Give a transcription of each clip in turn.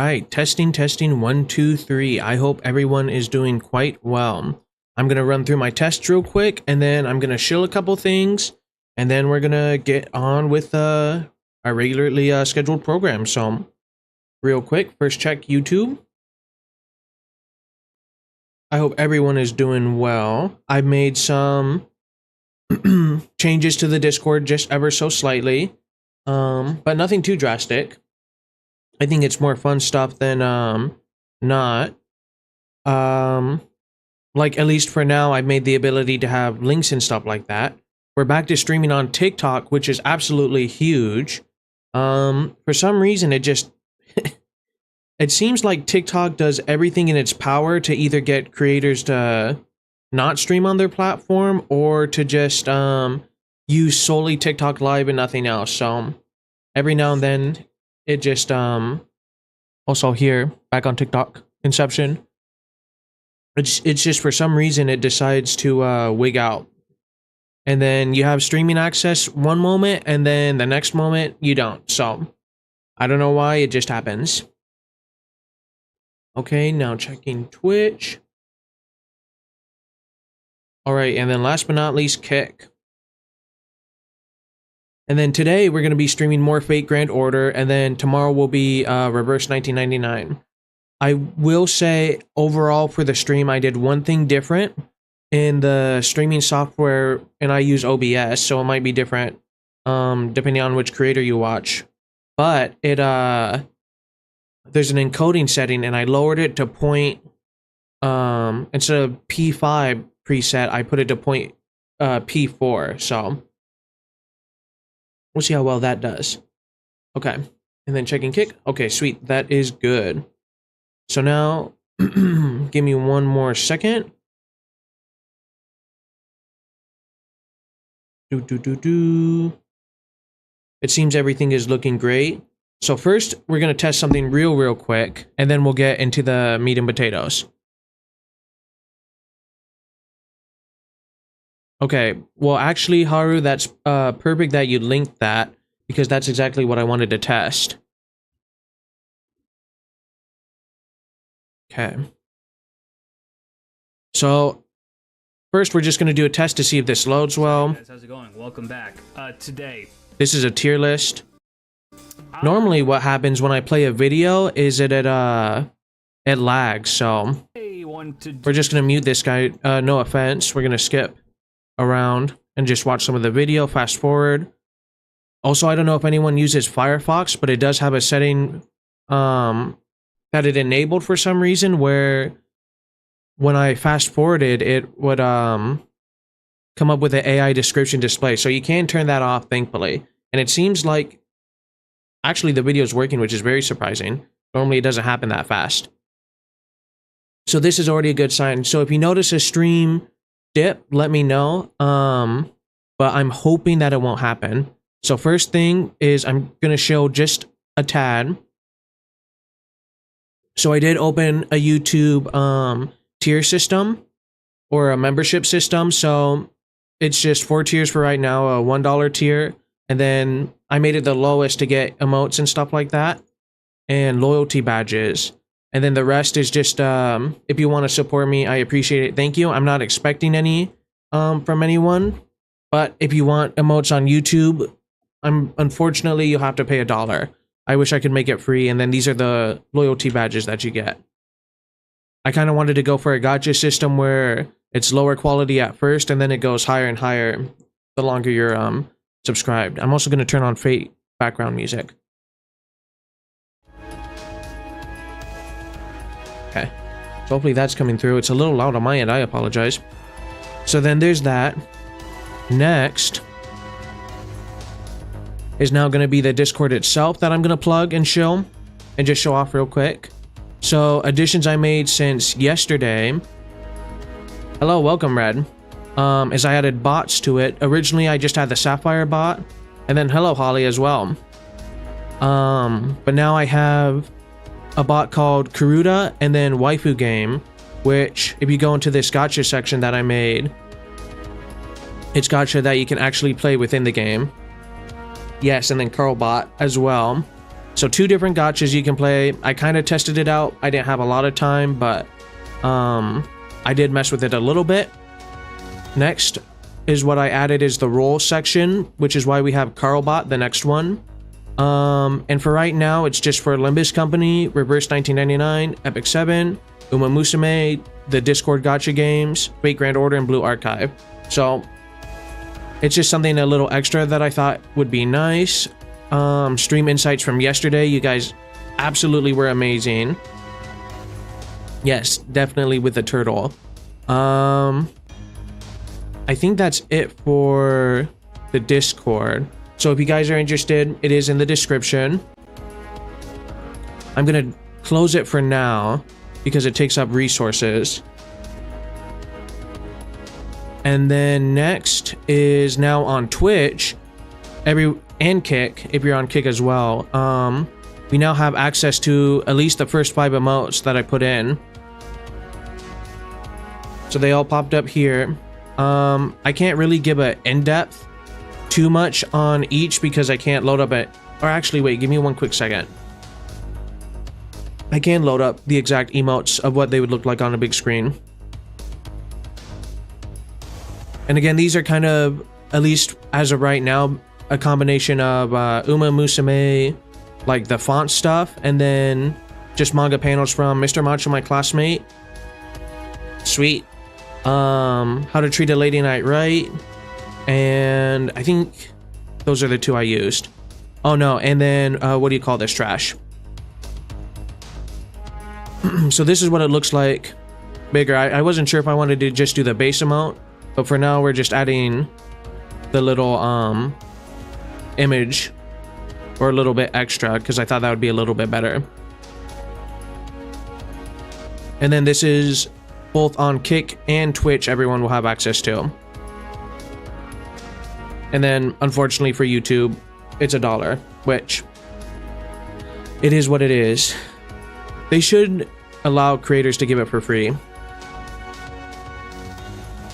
right, testing, 1, 2, 3. I hope everyone is doing quite well. I'm gonna run through my tests real quick, and then I'm gonna shill a couple things, and then we're gonna get on with our regularly scheduled program. So, real quick, first check YouTube. I hope everyone is doing well. I've made some changes to the Discord just ever so slightly, but nothing too drastic. I think it's more fun stuff than not. Like, at least for now, I've made the ability to have links and stuff like that. We're back to streaming on TikTok, which is absolutely huge. For some reason, it just it seems like TikTok does everything in its power to either get creators to not stream on their platform or to just use solely TikTok Live and nothing else. So every now and then it just also here back on TikTok Inception. It's just for some reason it decides to wig out. And then you have streaming access one moment and then the next moment you don't. So I don't know why, it just happens. Okay, now checking Twitch. Alright, and then last but not least, Kick. And then today we're going to be streaming more Fate Grand Order, and then tomorrow will be Reverse 1999. I will say, overall for the stream, I did one thing different in the streaming software, and I use OBS, so it might be different depending on which creator you watch. But it there's an encoding setting, and I lowered it to point, instead of P5 preset, I put it to point P4, so we'll see how well that does. Okay, and then checking Kick. Okay, sweet, that is good. So now, give me one more second. It seems everything is looking great. So first, we're going to test something real quick, and then we'll get into the meat and potatoes. Okay, well actually, Haru, that's perfect that you linked that, because that's exactly what I wanted to test. Okay. So, first we're just going to do a test to see if this loads well. Hey guys, how's it going? Welcome back. Today, this is a tier list. Normally what happens when I play a video is it lags, so we're just going to mute this guy. No offense, we're going to skip around and just watch some of the video, fast forward. Also, I don't know if anyone uses Firefox, but it does have a setting that it enabled for some reason where when I fast forwarded, it would come up with an AI description display. So you can turn that off, thankfully. And it seems like actually the video is working, which is very surprising. Normally it doesn't happen that fast. So this is already a good sign. So if you notice a stream dip, let me know. But I'm hoping that it won't happen. So first thing is I'm going to show just a tad. So I did open a YouTube tier system or a membership system. So it's just 4 tiers for right now, a $1 tier. And then I made it the lowest to get emotes and stuff like that and loyalty badges. And then the rest is just, if you want to support me, I appreciate it. Thank you. I'm not expecting any from anyone. But if you want emotes on YouTube, unfortunately, you'll have to pay $1. I wish I could make it free, and then these are the loyalty badges that you get. I kind of wanted to go for a gacha system where it's lower quality at first, and then it goes higher and higher the longer you're subscribed. I'm also going to turn on Fate background music. Okay, so hopefully that's coming through. It's a little loud on my end, I apologize. So then there's that. Next is now going to be the Discord itself that I'm going to plug and show and just show off real quick. So additions I made since yesterday. Hello, welcome Red. Is I added bots to it. Originally I just had the Sapphire bot, and then hello Holly as well. But now I have a bot called Karuta and then Waifu Game, which if you go into this gacha section that I made, it's gacha that you can actually play within the game. Yes, and then Curlbot as well. So 2 different gachas you can play. I kind of tested it out. I didn't have a lot of time, but I did mess with it a little bit. Next is what I added is the role section, which is why we have Carlbot, the next one. And for right now, it's just for Limbus Company, Reverse 1999, Epic 7, Uma Musume, the Discord Gacha games, Fate Grand Order, and Blue Archive. So it's just something a little extra that I thought would be nice. Stream insights from yesterday, you guys absolutely were amazing. Yes, definitely with the turtle. I think that's it for the Discord. So if you guys are interested, it is in the description. I'm gonna close it for now because it takes up resources. And then next is now on Twitch, and Kick, if you're on Kick as well. We now have access to at least the first 5 emotes that I put in. So they all popped up here. I can't really give an in-depth too much on each because I can't load up it. Or actually, wait, give me one quick second. I can load up the exact emotes of what they would look like on a big screen. And again, these are kind of, at least as of right now, a combination of Uma Musume, like the font stuff, and then just manga panels from Mr. Macho, my classmate. Sweet. How to Treat a Lady Night Right. And I think those are the 2 I used. Oh no, and then what do you call this trash? So this is what it looks like bigger. I wasn't sure if I wanted to just do the base emote, but for now we're just adding the little image or a little bit extra because I thought that would be a little bit better. And then this is both on Kick and Twitch, everyone will have access to. And then unfortunately for YouTube, it's $1, which it is what it is. They should allow creators to give it for free.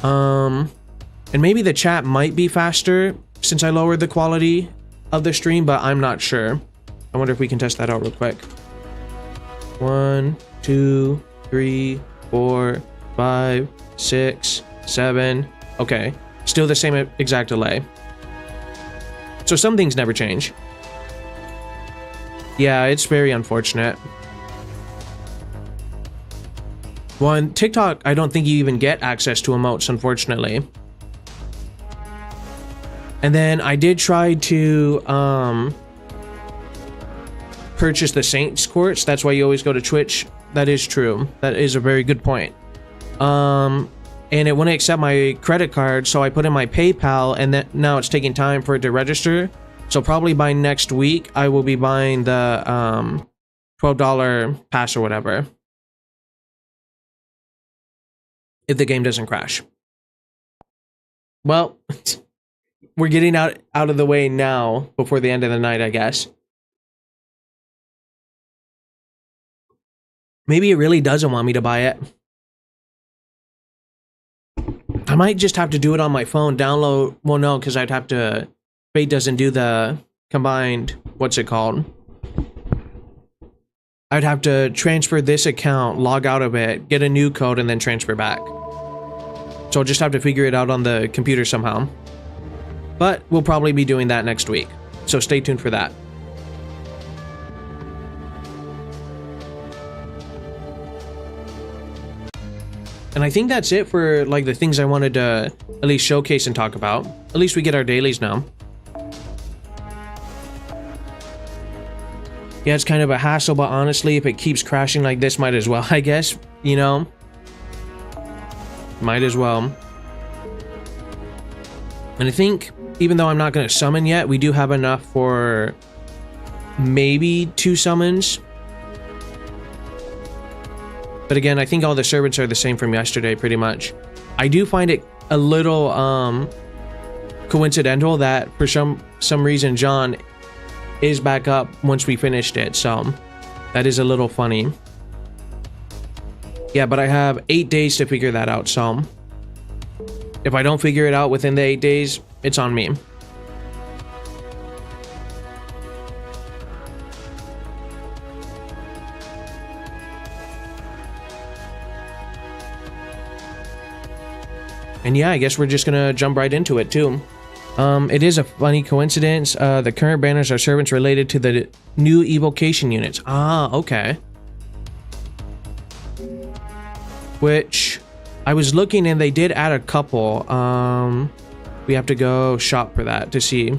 And maybe the chat might be faster since I lowered the quality of the stream, but I'm not sure. I wonder if we can test that out real quick. 1, 2, 3, 4, 5, 6, 7. Okay, still the same exact delay. So some things never change. Yeah, it's very unfortunate. Well, on TikTok, I don't think you even get access to emotes, unfortunately. And then I did try to purchase the Saints Courts. That's why you always go to Twitch. That is true. That is a very good point. And it wouldn't accept my credit card, so I put in my PayPal, and then now it's taking time for it to register. So probably by next week, I will be buying the $12 pass or whatever. If the game doesn't crash. Well, we're getting out of the way now before the end of the night, I guess. Maybe it really doesn't want me to buy it. I might just have to do it on my phone, download. Well, no, because I'd have to. Fate doesn't do the combined. What's it called? I'd have to transfer this account, log out of it, get a new code, and then transfer back. So I'll just have to figure it out on the computer somehow. But we'll probably be doing that next week. So stay tuned for that. And I think that's it for like the things I wanted to at least showcase and talk about. At least we get our dailies now. Yeah, it's kind of a hassle, but honestly, if it keeps crashing like this, might as well, I guess, you know? Might as well. And I think, even though I'm not going to summon yet, we do have enough for maybe 2 summons. But again, I think all the servants are the same from yesterday, pretty much. I do find it a little coincidental that for some reason John is back up once we finished it, so that is a little funny. Yeah, but I have 8 days to figure that out, so if I don't figure it out within the 8 days, it's on me. And yeah, I guess we're just gonna jump right into it too. It is a funny coincidence. The current banners are servants related to the new evocation units. Ah, okay. Which I was looking and they did add a couple. We have to go shop for that to see.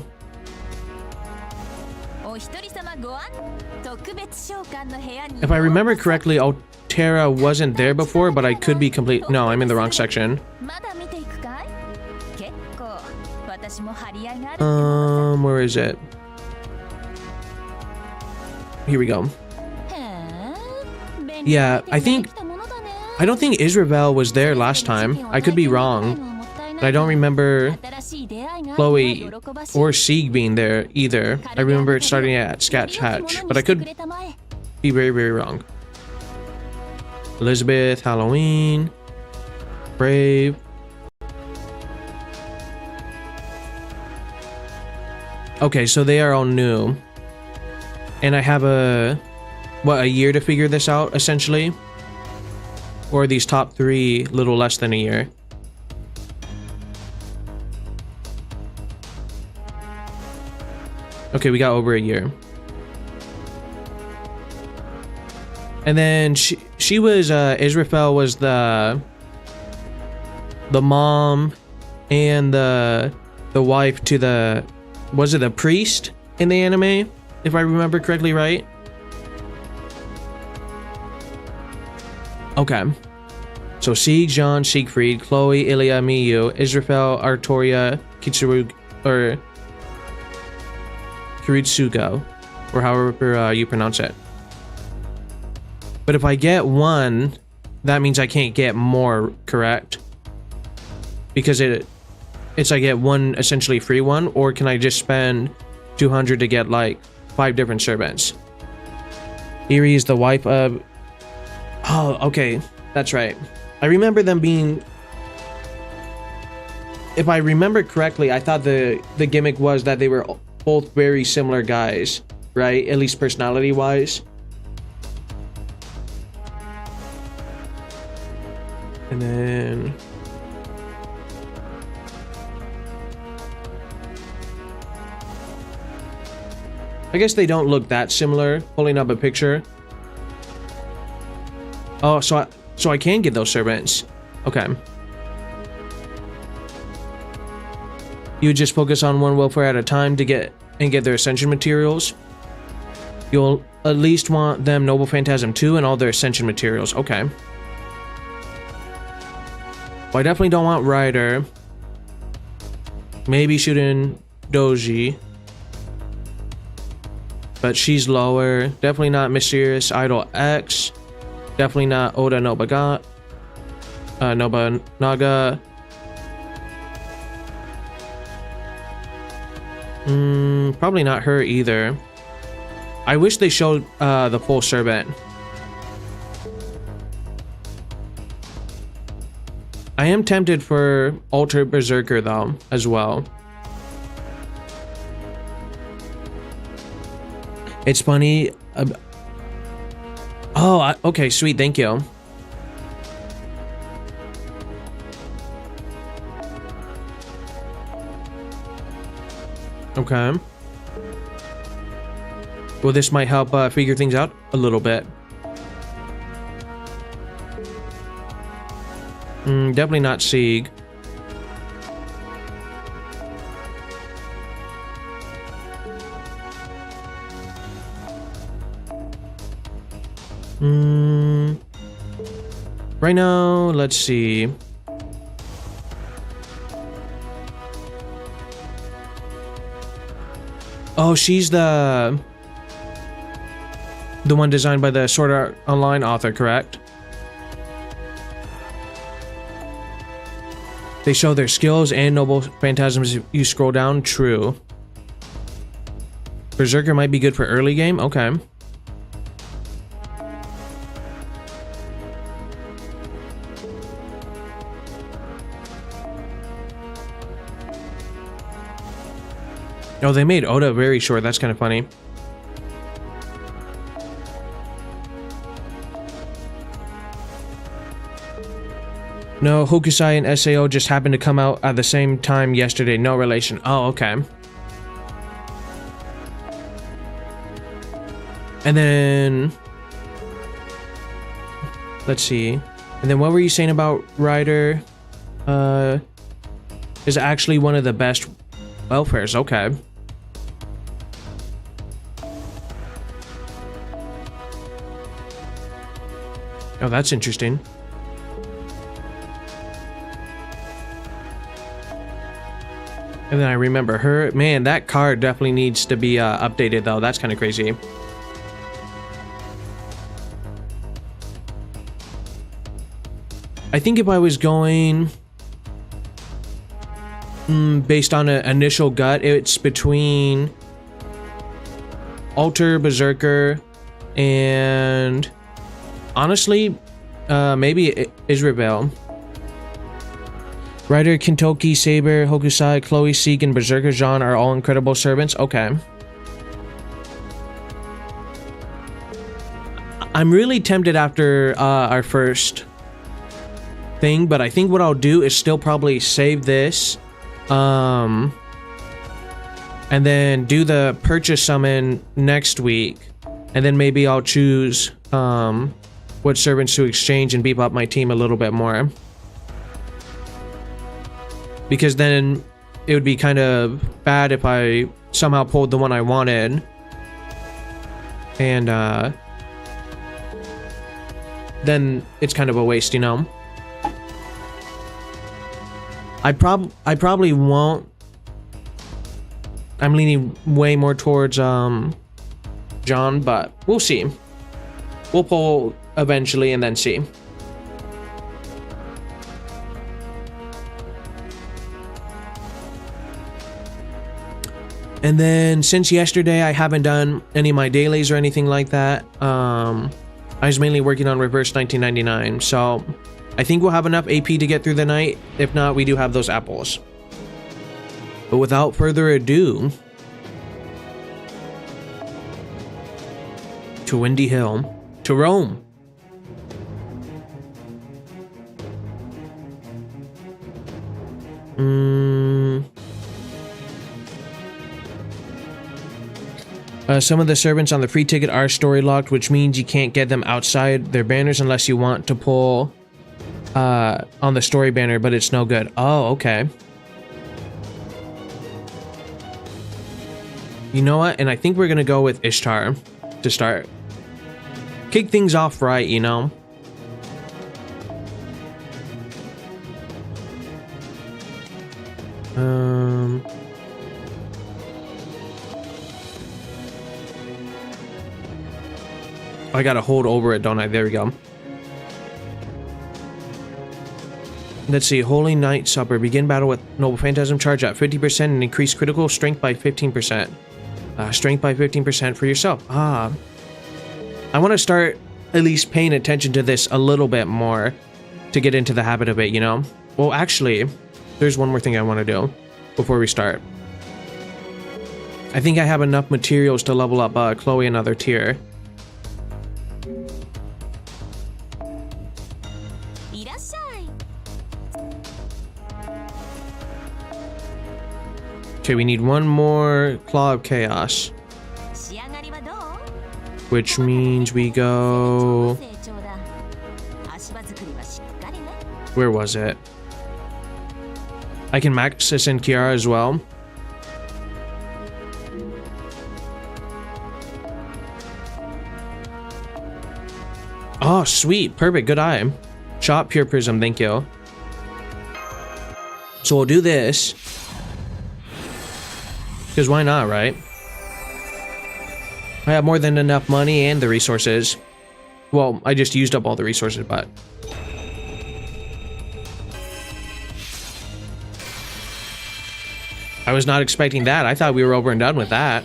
If I remember correctly, Altera wasn't there before, but I could be complete. No, I'm in the wrong section. Where is it? Here we go. Yeah, I don't think Israel was there last time. I could be wrong, but I don't remember Chloe or Sieg being there either. I remember it starting at Sketch Hatch, but I could be very, very wrong. Elizabeth, Halloween, Brave. Okay, so they are all new. And I have a year to figure this out, essentially? Or are these top 3 little less than a year? Okay, we got over a year. And then she was, Israfel was the mom and the wife to the, was it a priest in the anime? If I remember correctly, right? Okay. So Sieg, Jean, Siegfried, Chloe, Ilya, Miyu, Israfel, Artoria, Kitsuru, or Kiritsugo, or however you pronounce it. But if I get one, that means I can't get more, correct? Because it's I get one essentially free one, or can I just spend 200 to get like 5 different servants? Eerie is the wife of... Oh, okay, that's right. I remember them being... If I remember correctly, I thought the gimmick was that they were both very similar guys, right? At least personality-wise. And then... I guess they don't look that similar, pulling up a picture. Oh, so I can get those servants. Okay. You would just focus on one welfare at a time to get their ascension materials. You'll at least want them Noble Phantasm 2 and all their ascension materials. Okay. Well, I definitely don't want Ryder. Maybe shooting Doji. But she's lower. Definitely not Mysterious Idol X. Definitely not Oda Nobunaga. Probably not her either. I wish they showed the full servant. I am tempted for Alter Berserker though, as well. It's funny. Okay, sweet, thank you. Okay. Well, this might help figure things out a little bit. Definitely not Sieg. Right now, let's see. Oh, she's the one designed by the Sword Art Online author, correct? They show their skills and noble phantasms if you scroll down. True. Berserker might be good for early game. Okay. Oh, they made Oda very short. That's kind of funny. No, Hokusai and SAO just happened to come out at the same time yesterday. No relation. Oh, okay. And then... let's see. And then what were you saying about Rider? Is actually one of the best welfares. Okay. Oh, that's interesting. And then I remember her. Man, that card definitely needs to be updated, though. That's kind of crazy. I think if I was going based on an initial gut, it's between Alter, Berserker, and honestly, maybe Israel. Rider, Kintoki, Saber, Hokusai, Chloe, Seek, and Berserker Jean are all incredible servants. Okay. I'm really tempted after our first thing, but I think what I'll do is still probably save this. And then do the purchase summon next week. And then maybe I'll choose what servants to exchange and beef up my team a little bit more. Because then it would be kind of bad if I somehow pulled the one I wanted. And then it's kind of a waste, you know? I probably won't. I'm leaning way more towards John, but we'll see. We'll pull eventually and then see. And then since yesterday, I haven't done any of my dailies or anything like that. I was mainly working on Reverse 1999, so I think we'll have enough AP to get through the night. If not, we do have those apples. But without further ado, to Windy Hill, to Rome. Some of the servants on the free ticket are story locked, which means you can't get them outside their banners unless you want to pull on the story banner, but it's no good. Oh, okay. You know what? And I think we're gonna go with Ishtar to start. Kick things off right, you know? I gotta hold over it, don't I? There we go. Let's see. Holy Night Supper. Begin battle with Noble Phantasm. Charge at 50% and increase critical strength by 15%. Strength by 15% for yourself. I want to start at least paying attention to this a little bit more to get into the habit of it, you know? Well, actually, there's one more thing I want to do before we start. I think I have enough materials to level up Chloe another tier. Okay, we need one more Claw of Chaos. Which means we go... Where was it? I can max this in Kiara as well. Oh, sweet. Perfect. Good eye. Shot Pure Prism. Thank you. So we'll do this. Because why not, right? I have more than enough money and the resources. Well, I just used up all the resources, but... I was not expecting that. I thought we were over and done with that.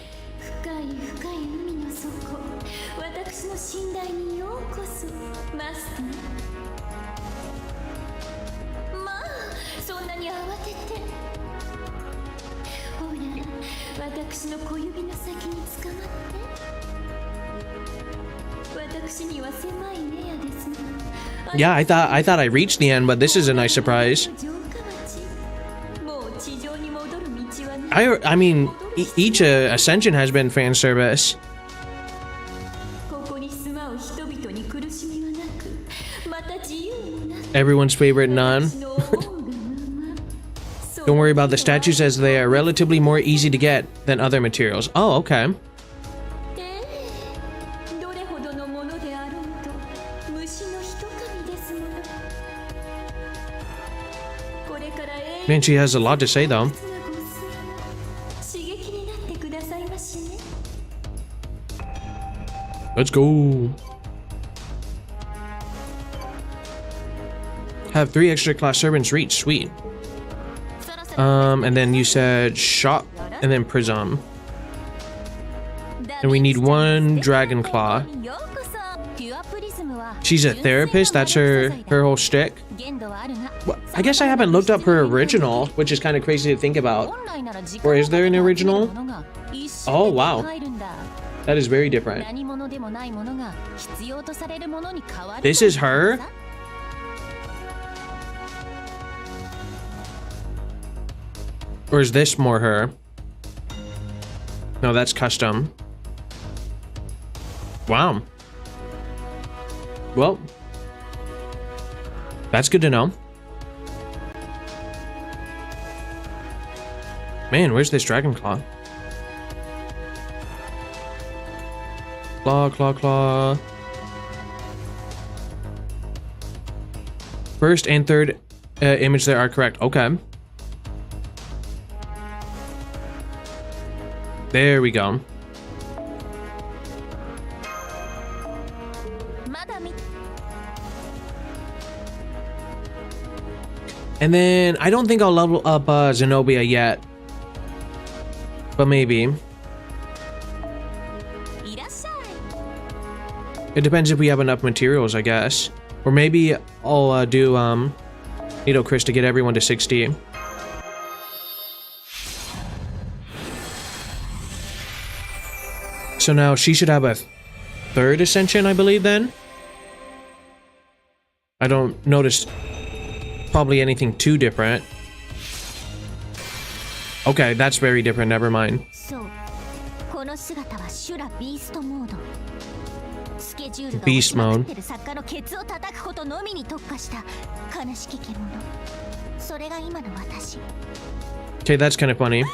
Yeah, I thought I reached the end, but this is a nice surprise. I mean, each ascension has been fan service. Everyone's favorite nun. Don't worry about the statues, as they are relatively more easy to get than other materials. Oh, okay. Man, she has a lot to say though. Let's go. Have 3 extra class servants reach. Sweet. And then you said shop and then prism. And we need 1 dragon claw. She's a therapist, that's her whole shtick. Well, I guess I haven't looked up her original, which is kind of crazy to think about. Or is there an original? Oh, wow. That is very different. This is her? Or is this more her? No, that's custom. Wow. Well, that's good to know. Man, where's this dragon claw? Claw, claw, claw. First and third image there are correct. Okay. There we go. And then I don't think I'll level up Zenobia yet. But maybe. It depends if we have enough materials, I guess. Or maybe I'll do Needle Chris to get everyone to 60. So now she should have a 3rd ascension, I believe, then. I don't notice probably anything too different. Okay, that's very different, never mind. Beast mode. Okay, that's kind of funny.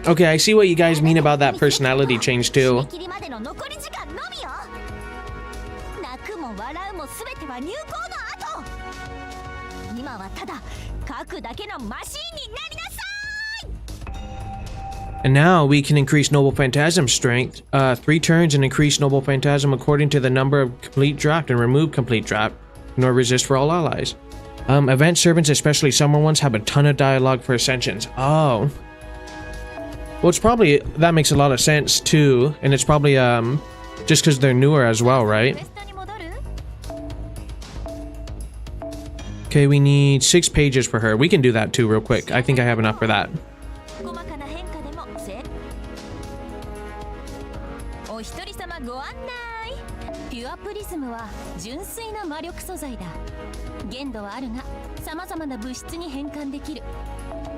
Okay, I see what you guys mean about that personality change too. And now we can increase Noble Phantasm strength 3 turns and increase Noble Phantasm according to the number of complete draft and remove complete draft, nor resist for all allies. Event servants, especially summer ones, have a ton of dialogue for ascensions. Oh. Well, it's probably, that makes a lot of sense too, and it's probably just because they're newer as well, right? Okay, we need 6 pages for her. We can do that too real quick. I think I have enough for that.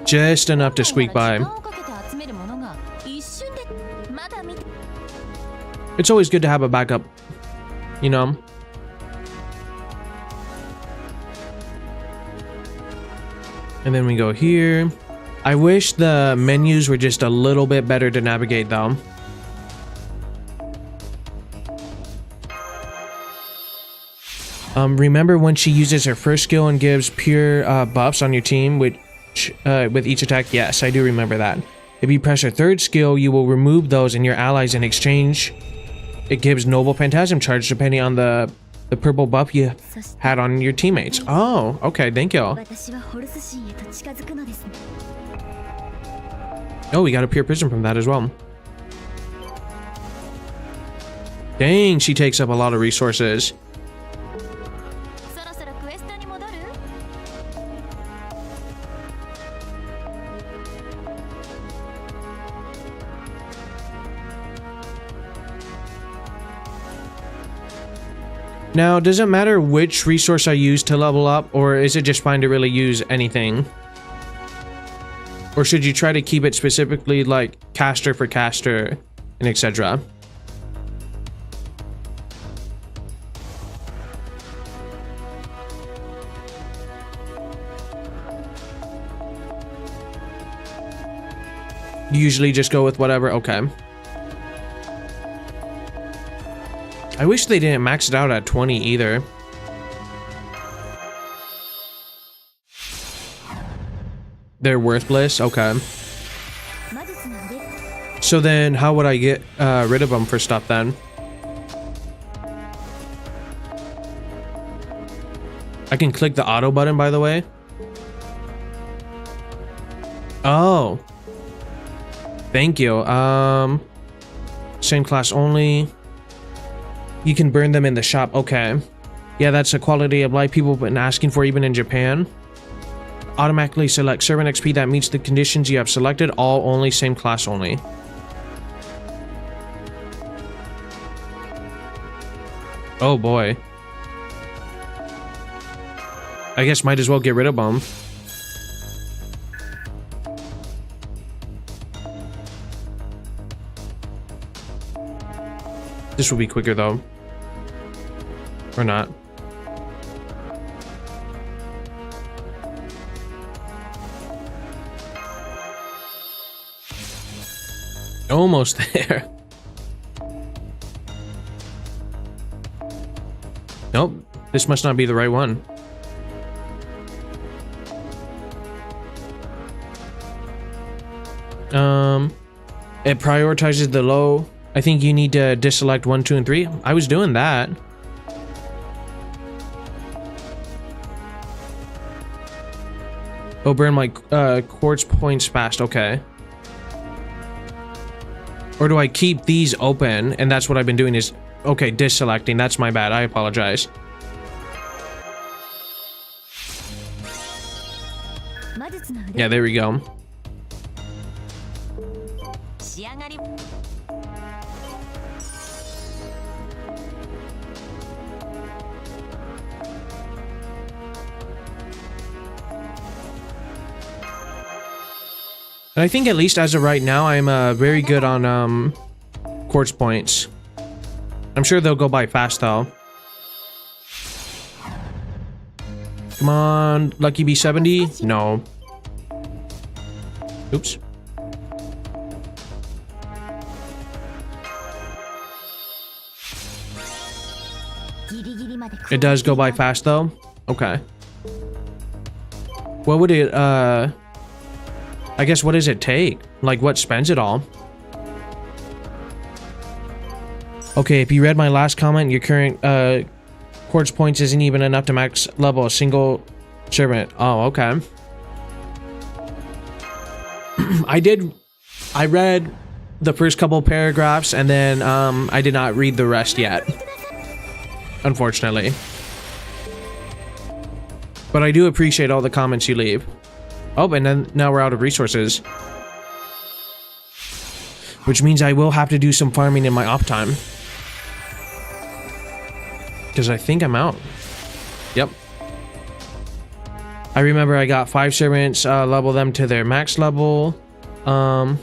Just enough to squeak by. It's always good to have a backup, you know? And then we go here. I wish the menus were just a little bit better to navigate though. Remember when she uses her first skill and gives pure buffs on your team with each attack? Yes, I do remember that. If you press her 3rd skill, you will remove those in your allies. In exchange, it gives Noble Phantasm charge depending on the purple buff you had on your teammates. Oh, okay, thank you. Oh, we got a pure prism from that as well. Dang, she takes up a lot of resources. Now, does it matter which resource I use to level up, or is it just fine to really use anything? Or should you try to keep it specifically like caster for caster and etc.? Usually just go with whatever. Okay. I wish they didn't max it out at 20 either. They're worthless? Okay. So then how would I get rid of them for stuff then? I can click the auto button, by the way. Oh. Thank you. Same class only. You can burn them in the shop. Okay. Yeah, that's a quality of life people have been asking for even in Japan. Automatically select servant XP that meets the conditions you have selected. All only, same class only. Oh boy. I guess might as well get rid of them. This will be quicker though. Or not. Almost there. Nope. This must not be the right one. It prioritizes the low. I think you need to deselect 1, 2, and 3. I was doing that. Oh, burn my quartz points fast. Okay. Or do I keep these open? And that's what I've been doing is... Okay, deselecting. That's my bad. I apologize. Yeah, there we go. And I think at least as of right now, I'm very good on quartz points. I'm sure they'll go by fast though. Come on, Lucky B70? No. Oops. It does go by fast though? Okay. What would it, I guess what does it take? Like what spends it all? Okay, if you read my last comment, your current quartz points isn't even enough to max level a single servant. Oh, okay. I read the first couple paragraphs and then I did not read the rest yet. Unfortunately. But I do appreciate all the comments you leave. Oh, and then now we're out of resources. Which means I will have to do some farming in my off time. Because I think I'm out. Yep. I remember I got 5 servants, level them to their max level. And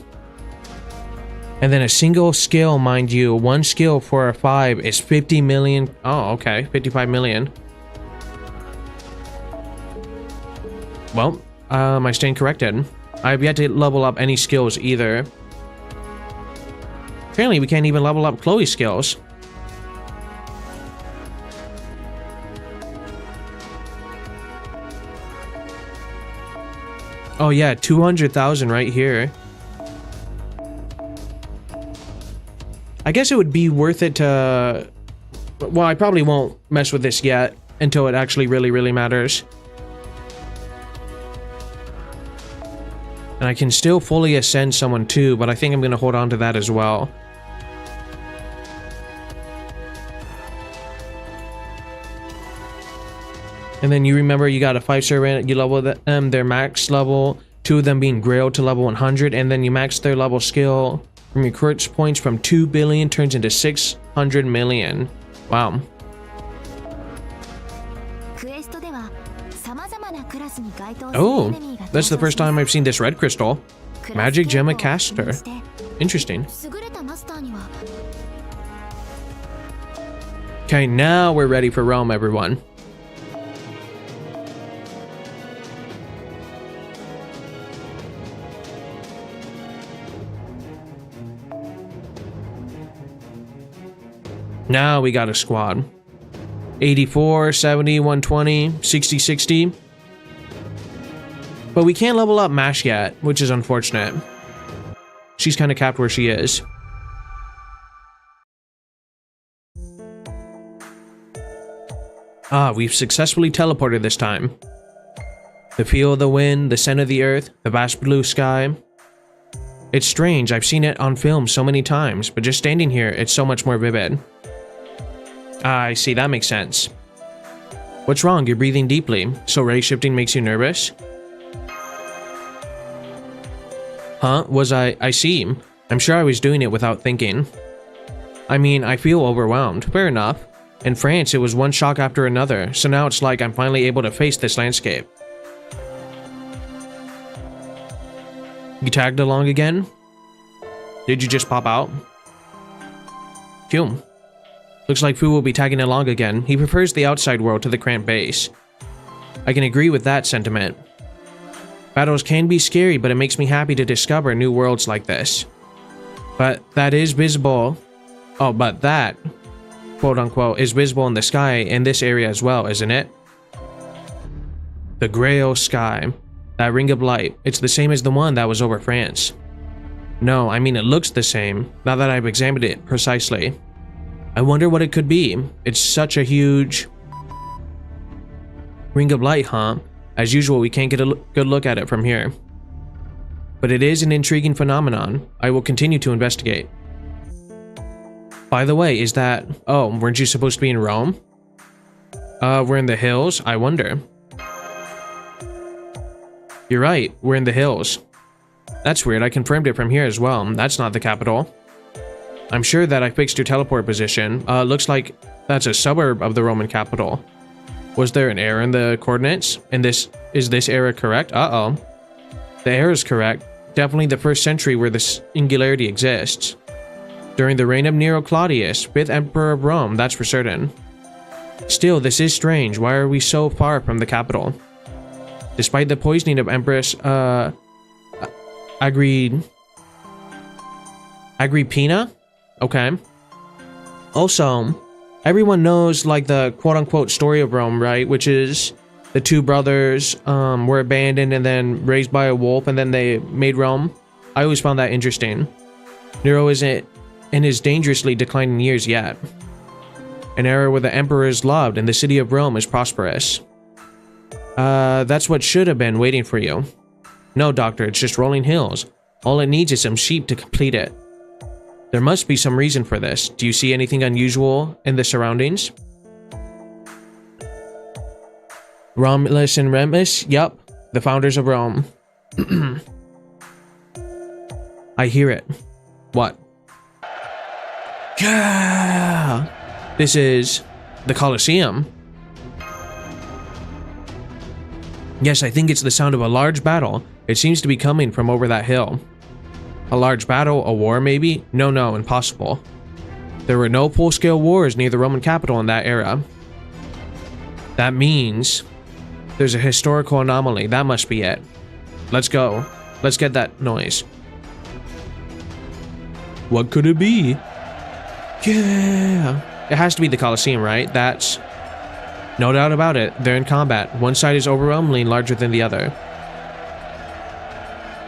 then a single skill, mind you. 1 skill for a 5 is 50 million. Oh, okay. 55 million. Well, I stand corrected. I have yet to level up any skills either. Apparently we can't even level up Chloe's skills. Oh yeah, 200,000 right here. I guess it would be worth it to... Well, I probably won't mess with this yet until it actually really matters. And I can still fully ascend someone too, but I think I'm going to hold on to that as well. And then you remember you got a 5 servant, you level them their max level, 2 of them being Grail to level 100, and then you max their level skill from your quartz points from 2 billion turns into 600 million. Wow. Oh, that's the first time I've seen this red crystal. Magic Gemma Caster. Interesting. Okay, now we're ready for Rome, everyone. Now we got a squad. 84, 70, 120, 60, 60. But we can't level up Mash yet, which is unfortunate. She's kind of capped where she is. Ah, we've successfully teleported this time. The feel of the wind, the scent of the earth, the vast blue sky. It's strange, I've seen it on film so many times, but just standing here, it's so much more vivid. Ah, I see, that makes sense. What's wrong? You're breathing deeply, so ray shifting makes you nervous? Huh? I see. I'm sure I was doing it without thinking. I mean, I feel overwhelmed. Fair enough. In France, it was one shock after another, so now it's like I'm finally able to face this landscape. You tagged along again? Did you just pop out? Phew. Looks like Fu will be tagging along again. He prefers the outside world to the cramped base. I can agree with that sentiment. Battles can be scary, but it makes me happy to discover new worlds like this. But that is visible. Oh, but that, quote unquote, is visible in the sky in this area as well, isn't it? The Grail sky. That ring of light. It's the same as the one that was over France. No, I mean it looks the same, now that I've examined it precisely. I wonder what it could be. It's such a huge ring of light, huh? As usual, we can't get a good look at it from here. But it is an intriguing phenomenon. I will continue to investigate. By the way, is that... Oh, weren't you supposed to be in Rome? We're in the hills? I wonder. You're right, we're in the hills. That's weird, I confirmed it from here as well. That's not the capital. I'm sure that I fixed your teleport position. Looks like that's a suburb of the Roman capital. Was there an error in the coordinates? Is this error correct? Uh-oh. The error is correct. Definitely the 1st century where the Singularity exists. During the reign of Nero Claudius, 5th Emperor of Rome, that's for certain. Still, this is strange. Why are we so far from the capital? Despite the poisoning of Empress, Agrippina? Okay. Also, everyone knows, like, the quote-unquote story of Rome, right? Which is the 2 brothers were abandoned and then raised by a wolf, and then they made Rome. I always found that interesting. Nero isn't in his dangerously declining years yet. An era where the emperor is loved and the city of Rome is prosperous. That's what should have been waiting for you. No, doctor, it's just rolling hills. All it needs is some sheep to complete it. There must be some reason for this. Do you see anything unusual in the surroundings? Romulus and Remus? Yup, the founders of Rome. I hear it. What? Yeah! This is the Colosseum. Yes, I think it's the sound of a large battle. It seems to be coming from over that hill. A large battle? A war, maybe? No, impossible. There were no full-scale wars near the Roman capital in that era. That means there's a historical anomaly. That must be it. Let's go. Let's get that noise. What could it be? Yeah! It has to be the Colosseum, right? That's... No doubt about it. They're in combat. One side is overwhelmingly larger than the other.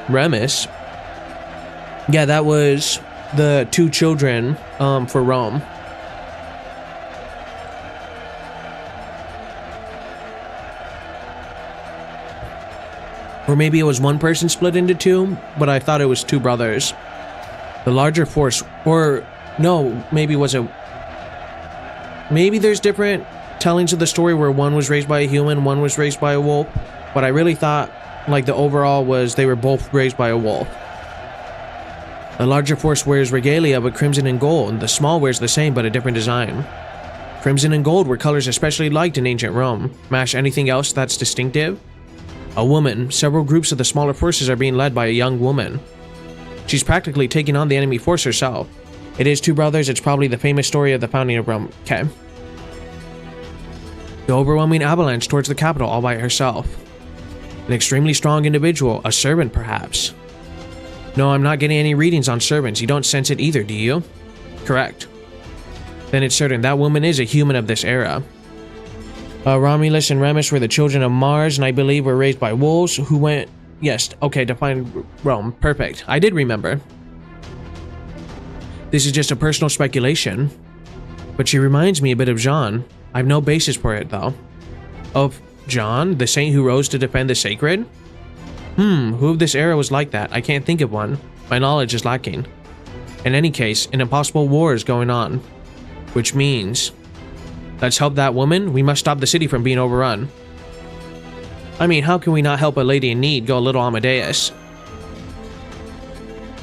Remus? Yeah, that was the 2 children for Rome. Or maybe it was one person split into 2, but I thought it was 2 brothers. The larger force, or no, maybe was it... Maybe there's different tellings of the story where one was raised by a human, one was raised by a wolf, but I really thought, like, the overall was they were both raised by a wolf. The larger force wears regalia but crimson and gold, the small wears the same but a different design. Crimson and gold were colors especially liked in ancient Rome. Mash, anything else that's distinctive? A woman. Several groups of the smaller forces are being led by a young woman. She's practically taking on the enemy force herself. It is two brothers. It's probably the famous story of the founding of Rome. Okay. The overwhelming avalanche towards the capital all by herself. An extremely strong individual. A servant, perhaps. No, I'm not getting any readings on servants. You don't sense it either, do you? Correct. Then it's certain that woman is a human of this era. Romulus and Remus were the children of Mars, and I believe were raised by wolves who went... Yes, okay, to find Rome. Perfect. I did remember. This is just a personal speculation. But she reminds me a bit of Jean. I have no basis for it, though. Of John, the saint who rose to defend the sacred? Who of this era was like that? I can't think of one. My knowledge is lacking. In any case, an impossible war is going on. Which means... Let's help that woman. We must stop the city from being overrun. I mean, how can we not help a lady in need? Go a little Amadeus.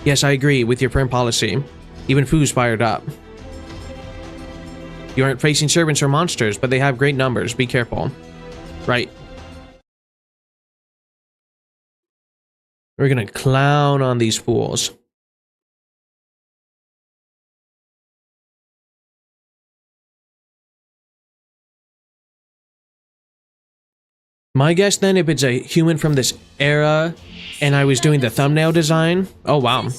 Yes, I agree with your firm policy. Even Fu's fired up. You aren't facing servants or monsters, but they have great numbers. Be careful. Right. We're gonna clown on these fools. My guess then, if it's a human from this era and I was doing the thumbnail design. Oh wow.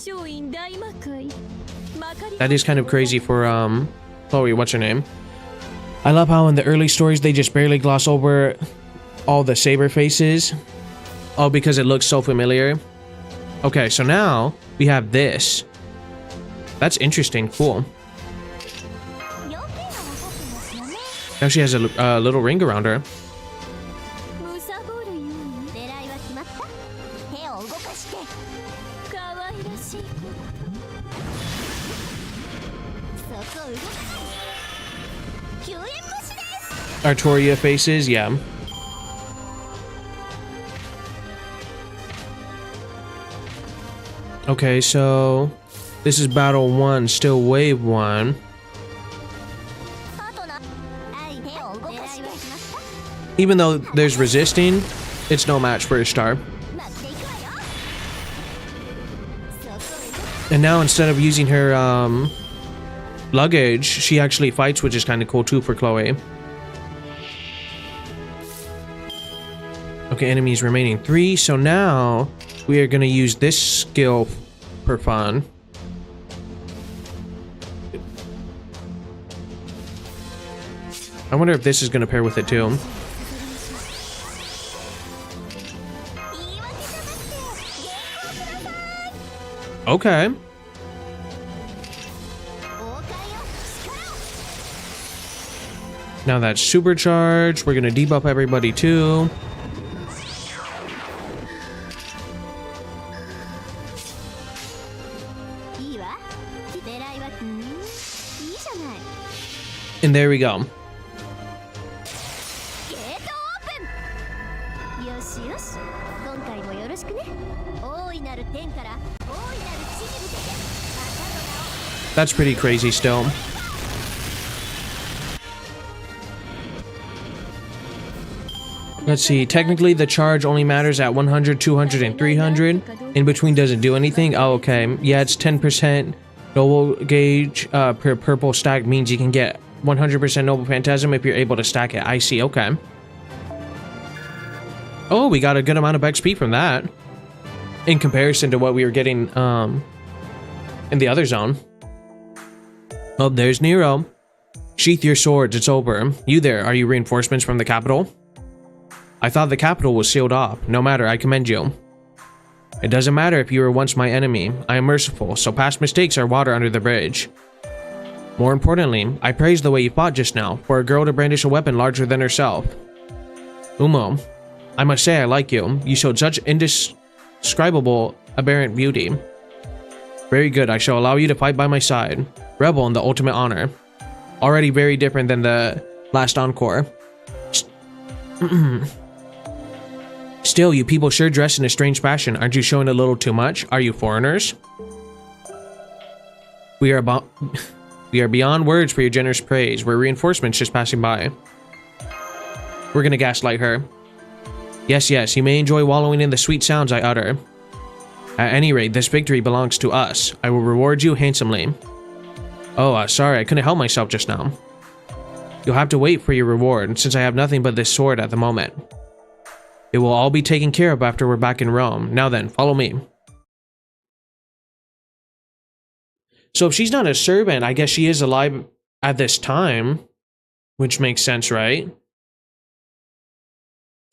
That is kind of crazy for Chloe, what's her name? I love how in the early stories they just barely gloss over all the saber faces. Oh, because it looks so familiar. Okay, so now we have this. That's interesting. Cool. Now she has a little ring around her. Artoria faces, yeah. Okay, so this is battle 1, still wave 1. Even though there's resisting, it's no match for a star. And now instead of using her luggage, she actually fights, which is kind of cool too for Chloe. Okay, enemies remaining 3, so now we are going to use this skill for fun. I wonder if this is going to pair with it too. Okay. Now that's supercharged. We're going to debuff everybody too. And there we go. That's pretty crazy still. Let's see, technically the charge only matters at 100, 200, and 300. In between doesn't do anything. Oh, okay. Yeah, it's 10% noble gauge per purple stack means you can get 100% noble phantasm if you're able to stack it. I see, okay. Oh, we got a good amount of XP from that. In comparison to what we were getting in the other zone. Oh, there's Nero. Sheath your swords, it's over. You there, are you reinforcements from the capital? I thought the capital was sealed off. No matter, I commend you. It doesn't matter if you were once my enemy. I am merciful, so past mistakes are water under the bridge. More importantly, I praise the way you fought just now, for a girl to brandish a weapon larger than herself. Umo, I must say I like you. You showed such indescribable, aberrant beauty. Very good, I shall allow you to fight by my side. Rebel in the ultimate honor. Already very different than the last encore. Still, you people sure dress in a strange fashion. Aren't you showing a little too much? Are you foreigners? We are beyond words for your generous praise. We're reinforcements just passing by. We're gonna gaslight her. Yes, yes, you may enjoy wallowing in the sweet sounds I utter. At any rate, this victory belongs to us. I will reward you handsomely. Oh, sorry, I couldn't help myself just now. You'll have to wait for your reward, since I have nothing but this sword at the moment. It will all be taken care of after we're back in Rome. Now then, follow me. So if she's not a servant, I guess she is alive at this time, which makes sense, right?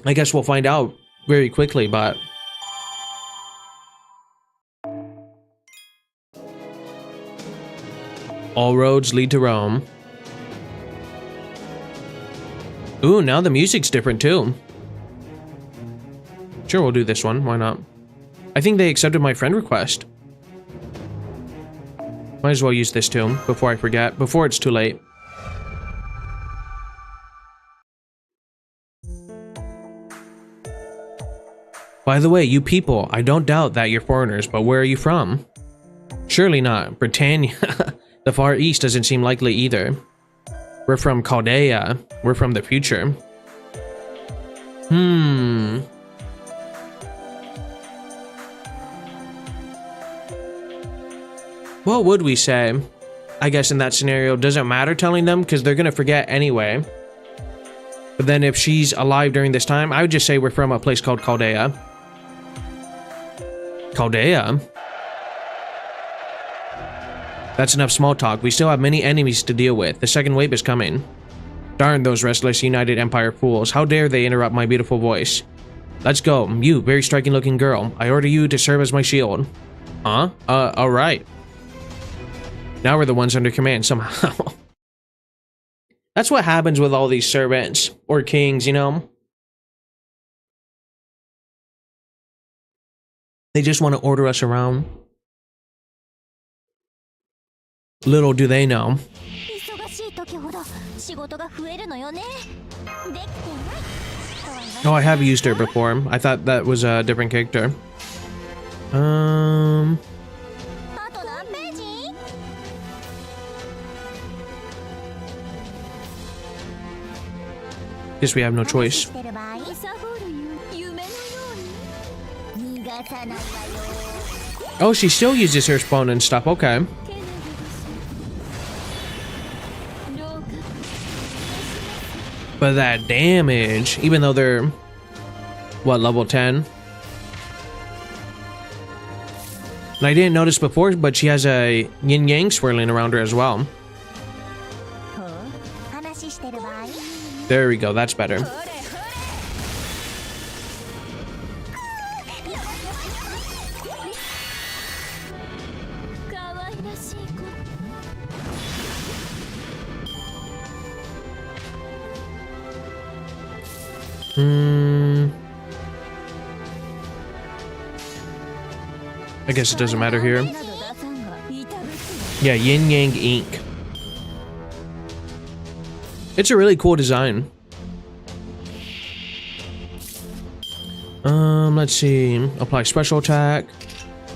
I guess we'll find out very quickly, but... All roads lead to Rome. Ooh, now the music's different too. Sure, we'll do this one. Why not? I think they accepted my friend request. Might as well use this too, before I forget, before it's too late. By the way, you people, I don't doubt that you're foreigners, but where are you from? Surely not. Britannia. The Far East doesn't seem likely either. We're from Chaldea. We're from the future. What would we say? I guess in that scenario, doesn't matter telling them because they're gonna forget anyway. But then if she's alive during this time, I would just say we're from a place called Chaldea. Chaldea? That's enough small talk. We still have many enemies to deal with. The second wave is coming. Darn those restless United Empire fools. How dare they interrupt my beautiful voice. Let's go. You, very striking looking girl. I order you to serve as my shield. Huh? Alright. Now we're the ones under command somehow. That's what happens with all these servants. Or kings, you know? They just want to order us around. Little do they know. Oh, I have used her before. I thought that was a different character. Guess we have no choice. Oh, she still uses her spawn and stuff. Okay. But that damage, even though they're, what, level 10? And I didn't notice before, but she has a yin-yang swirling around her as well. There we go, that's better. I guess it doesn't matter here. Yeah, Yin Yang ink. It's a really cool design. Let's see. Apply special attack,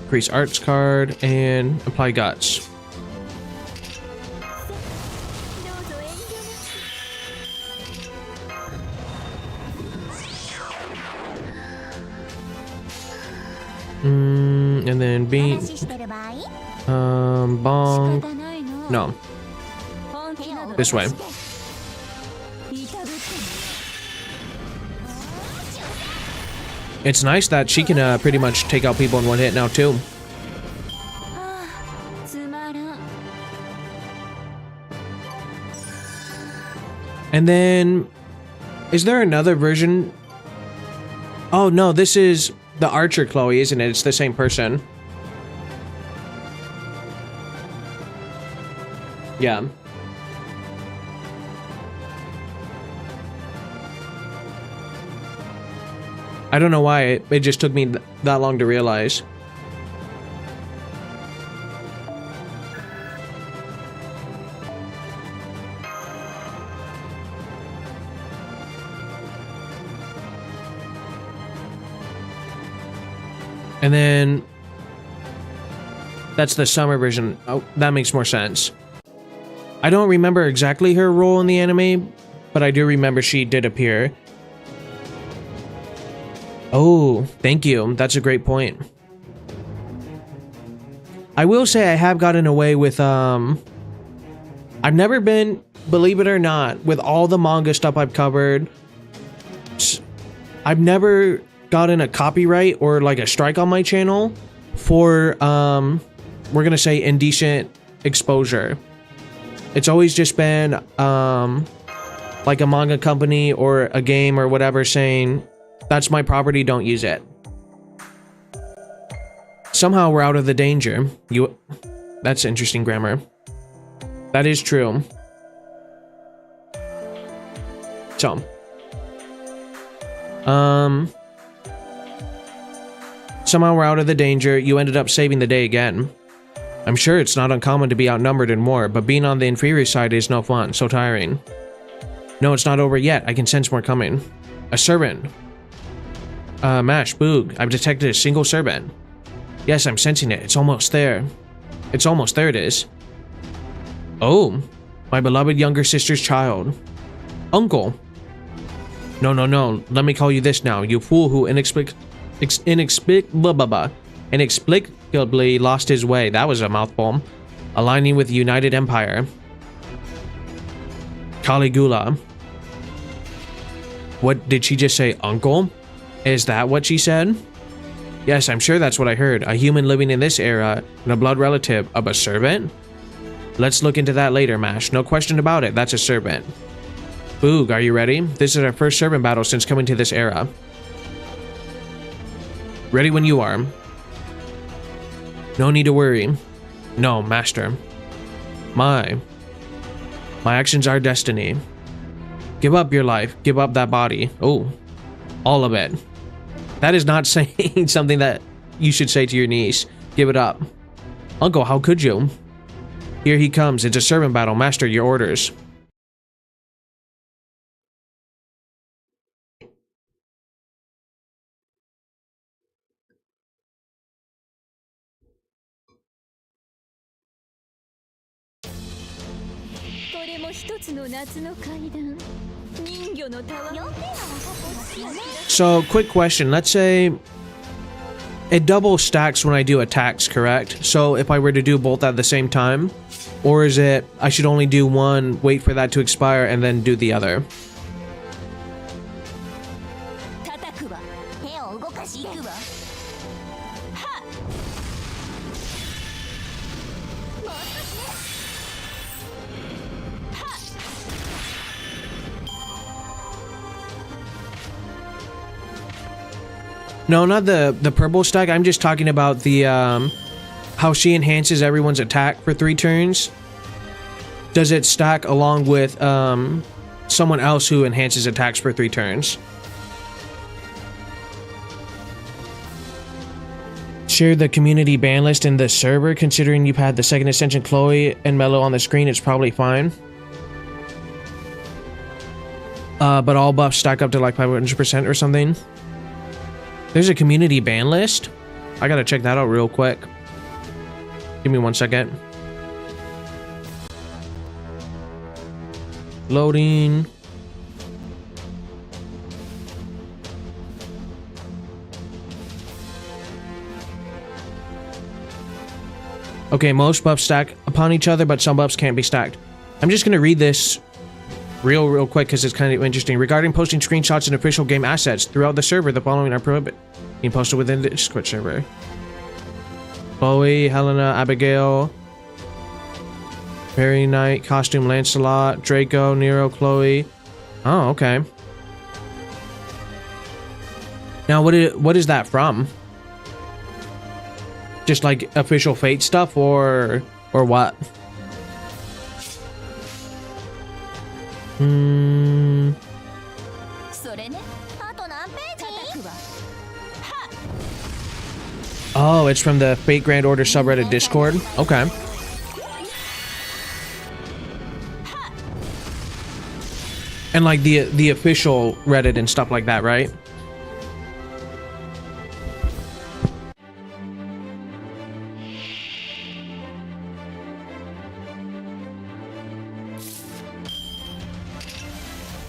increase arts card, and apply guts. And then beat. Bong. No. This way. It's nice that she can pretty much take out people in one hit now too. And then, is there another version? Oh no, this is the Archer Chloe, isn't it? It's the same person. Yeah. I don't know why it just took me that long to realize. And then that's the summer version. Oh, that makes more sense. I don't remember exactly her role in the anime, but I do remember she did appear. Oh, thank you. That's a great point. I will say I have gotten away with, I've never been, believe it or not, with all the manga stuff I've covered, I've never gotten a copyright or like a strike on my channel for, we're gonna say indecent exposure. It's always just been, like a manga company or a game or whatever saying, that's my property, don't use it. Somehow we're out of the danger. That's interesting grammar. That is true. So. Somehow we're out of the danger. You ended up saving the day again. I'm sure it's not uncommon to be outnumbered in war, but being on the inferior side is no fun, so tiring. No, it's not over yet. I can sense more coming. A servant. Mash, Boog. I've detected a single servant. Yes, I'm sensing it. It's almost there. It's almost there, it is. Oh, my beloved younger sister's child. Uncle. No. Let me call you this now. You fool who inexplicably lost his way. That was a mouthful. Aligning with the United Empire. Caligula. What did she just say, uncle? Is that what she said? Yes, I'm sure that's what I heard. A human living in this era and a blood relative of a servant? Let's look into that later, Mash. No question about it, that's a servant. Boog, are you ready? This is our first servant battle since coming to this era. Ready when you are. No need to worry. No, Master. My actions are destiny. Give up your life. Give up that body. Oh, all of it. That is not saying something that you should say to your niece. Give it up. Uncle, how could you? Here he comes. It's a servant battle. Master, your orders. So, quick question. Let's say it double stacks when I do attacks, correct? So if I were to do both at the same time, or is it I should only do one, wait for that to expire, and then do the other? No, not the purple stack. I'm just talking about the how she enhances everyone's attack for 3 turns. Does it stack along with someone else who enhances attacks for 3 turns? Share the community ban list in the server. Considering you've had the second Ascension Chloe and Mello on the screen, it's probably fine. But all buffs stack up to like 500% or something. There's a community ban list? I gotta check that out real quick. Give me 1 second. Loading. Okay, most buffs stack upon each other, but some buffs can't be stacked. I'm just gonna read this real quick because it's kind of interesting. Regarding posting screenshots and official game assets throughout the server, the following are prohibited. Being posted within the Discord server. Chloe, Helena, Abigail, Fairy Knight, Costume Lancelot, Draco, Nero, Chloe. Oh, okay. Now, what is that from? Just like official Fate stuff, or what? Oh, it's from the Fate Grand Order subreddit Discord? Okay. And like the official Reddit and stuff like that, right?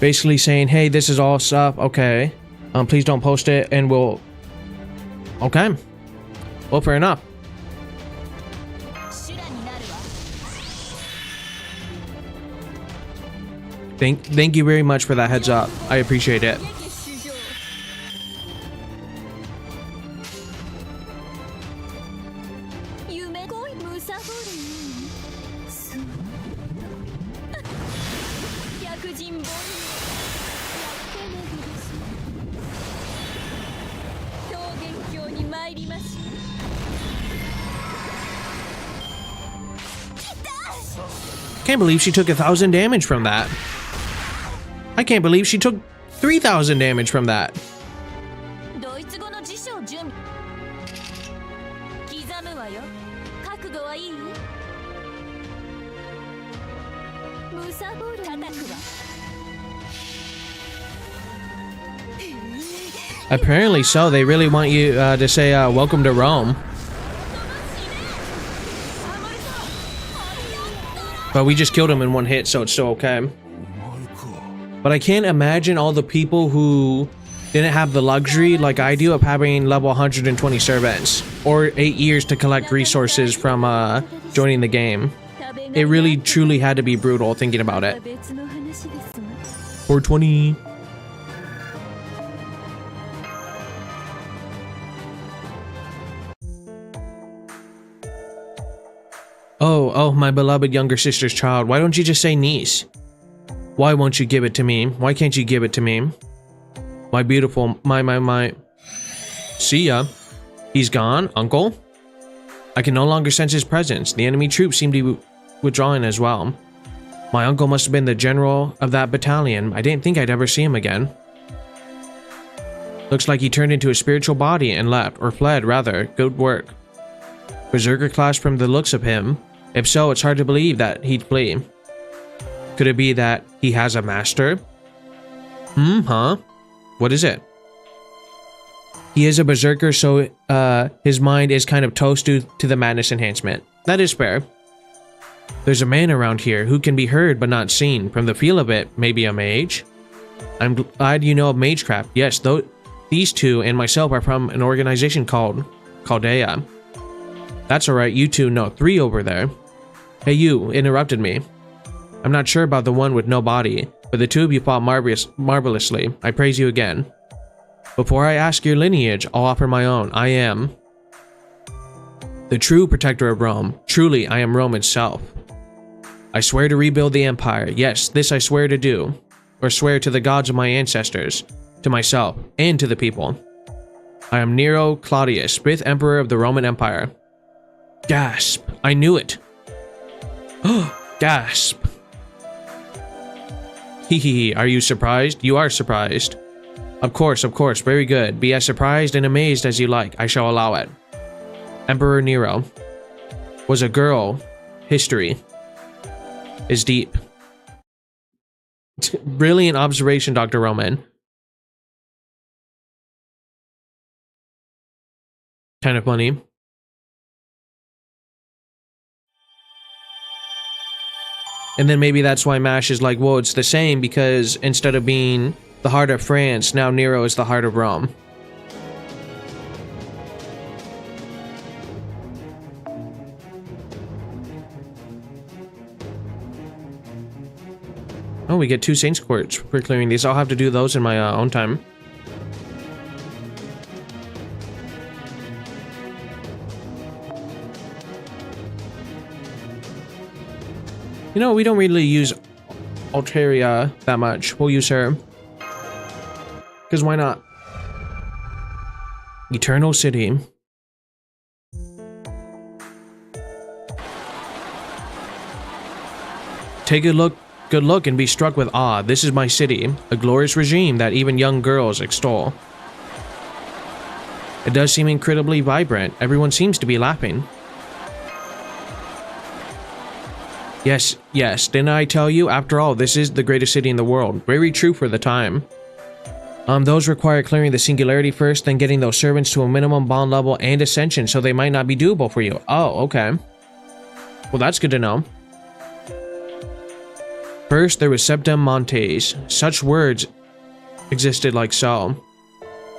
Basically saying, hey, this is all stuff. Okay. Please don't post it, and we'll... Okay. Well, fair enough. Thank you very much for that heads up. I appreciate it. Can't believe she took 1,000 damage from that. I can't believe she took 3,000 damage from that. Apparently so. They really want you to say welcome to Rome. But we just killed him in one hit, so it's still okay. But I can't imagine all the people who didn't have the luxury like I do of having level 120 servants or 8 years to collect resources from joining the game. It really truly had to be brutal thinking about it. 420. Oh, my beloved younger sister's child. Why don't you just say niece? Why won't you give it to me? Why can't you give it to me? My beautiful, my. See ya. He's gone, uncle? I can no longer sense his presence. The enemy troops seem to be withdrawing as well. My uncle must have been the general of that battalion. I didn't think I'd ever see him again. Looks like he turned into a spiritual body and left, or fled rather. Good work. Berserker class from the looks of him. If so, it's hard to believe that he'd flee. Could it be that he has a master? Huh? What is it? He is a berserker, so his mind is kind of toast to the madness enhancement. That is fair. There's a man around here who can be heard but not seen. From the feel of it, maybe a mage? I'm glad you know of magecraft. Yes, these two and myself are from an organization called Chaldea. That's alright, you two know 3 over there. Hey, you interrupted me. I'm not sure about the one with no body, but the 2 of you fought marvelously. I praise you again. Before I ask your lineage, I'll offer my own. I am the true protector of Rome. Truly, I am Rome itself. I swear to rebuild the empire. Yes, this I swear to do. Or swear to the gods of my ancestors, to myself, and to the people. I am Nero Claudius, 5th Emperor of the Roman Empire. Gasp! I knew it! Gasp! Hehehe, are you surprised? You are surprised. Of course, very good. Be as surprised and amazed as you like. I shall allow it. Emperor Nero was a girl. History is deep. Brilliant observation, Dr. Roman. Kind of funny. And then maybe that's why MASH is like, well, it's the same because instead of being the heart of France, now Nero is the heart of Rome. Oh, we get 2 Saints Quartz for clearing these. I'll have to do those in my own time. You know, we don't really use Alteria that much. We'll use her. Because why not? Eternal City. Take a good look and be struck with awe. This is my city, a glorious regime that even young girls extol. It does seem incredibly vibrant. Everyone seems to be laughing. Yes, didn't I tell you? After all, this is the greatest city in the world. Very true for the time. Those require clearing the Singularity first, then getting those servants to a minimum bond level and ascension, so they might not be doable for you. Oh, okay. Well, that's good to know. First, there was Septem Montes. Such words existed like so.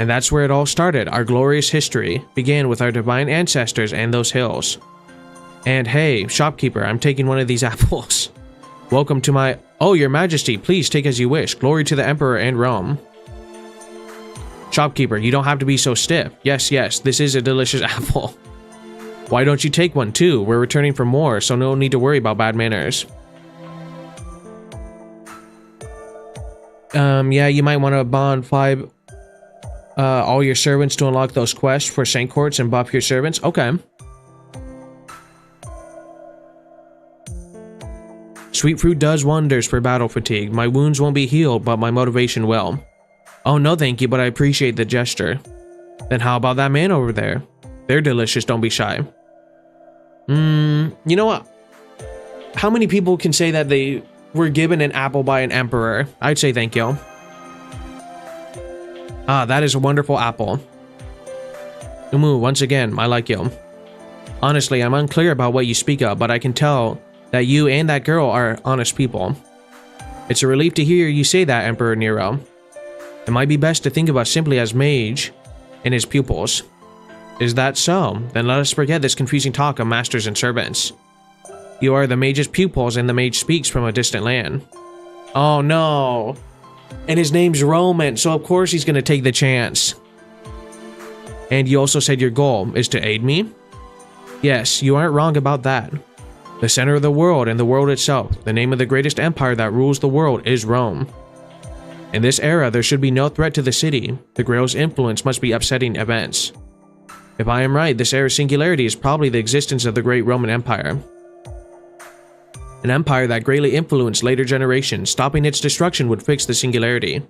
And that's where it all started. Our glorious history began with our divine ancestors and those hills. And hey, shopkeeper, I'm taking one of these apples. Welcome to my... Oh, your majesty, please take as you wish. Glory to the emperor and Rome. Shopkeeper, you don't have to be so stiff. Yes, yes, this is a delicious apple. Why don't you take one too? We're returning from war, so no need to worry about bad manners. Yeah, you might want to bond 5 all your servants to unlock those quests for Saint Courts and buff your servants. Okay. Sweet fruit does wonders for battle fatigue. My wounds won't be healed, but my motivation will. Oh, no thank you, but I appreciate the gesture. Then how about that man over there? They're delicious, don't be shy. You know what? How many people can say that they were given an apple by an emperor? I'd say thank you. Ah, that is a wonderful apple. Umu, once again, I like you. Honestly, I'm unclear about what you speak of, but I can tell that you and that girl are honest people. It's a relief to hear you say that, Emperor Nero. It might be best to think of us simply as mage and his pupils. Is that so? Then let us forget this confusing talk of masters and servants. You are the mage's pupils and the mage speaks from a distant land. Oh no. And his name's Roman, so of course he's gonna take the chance. And you also said your goal is to aid me? Yes, you aren't wrong about that. The center of the world and the world itself, the name of the greatest empire that rules the world is Rome. In this era, there should be no threat to the city. The Grail's influence must be upsetting events. If I am right, this era's singularity is probably the existence of the great Roman Empire. An empire that greatly influenced later generations. Stopping its destruction would fix the singularity.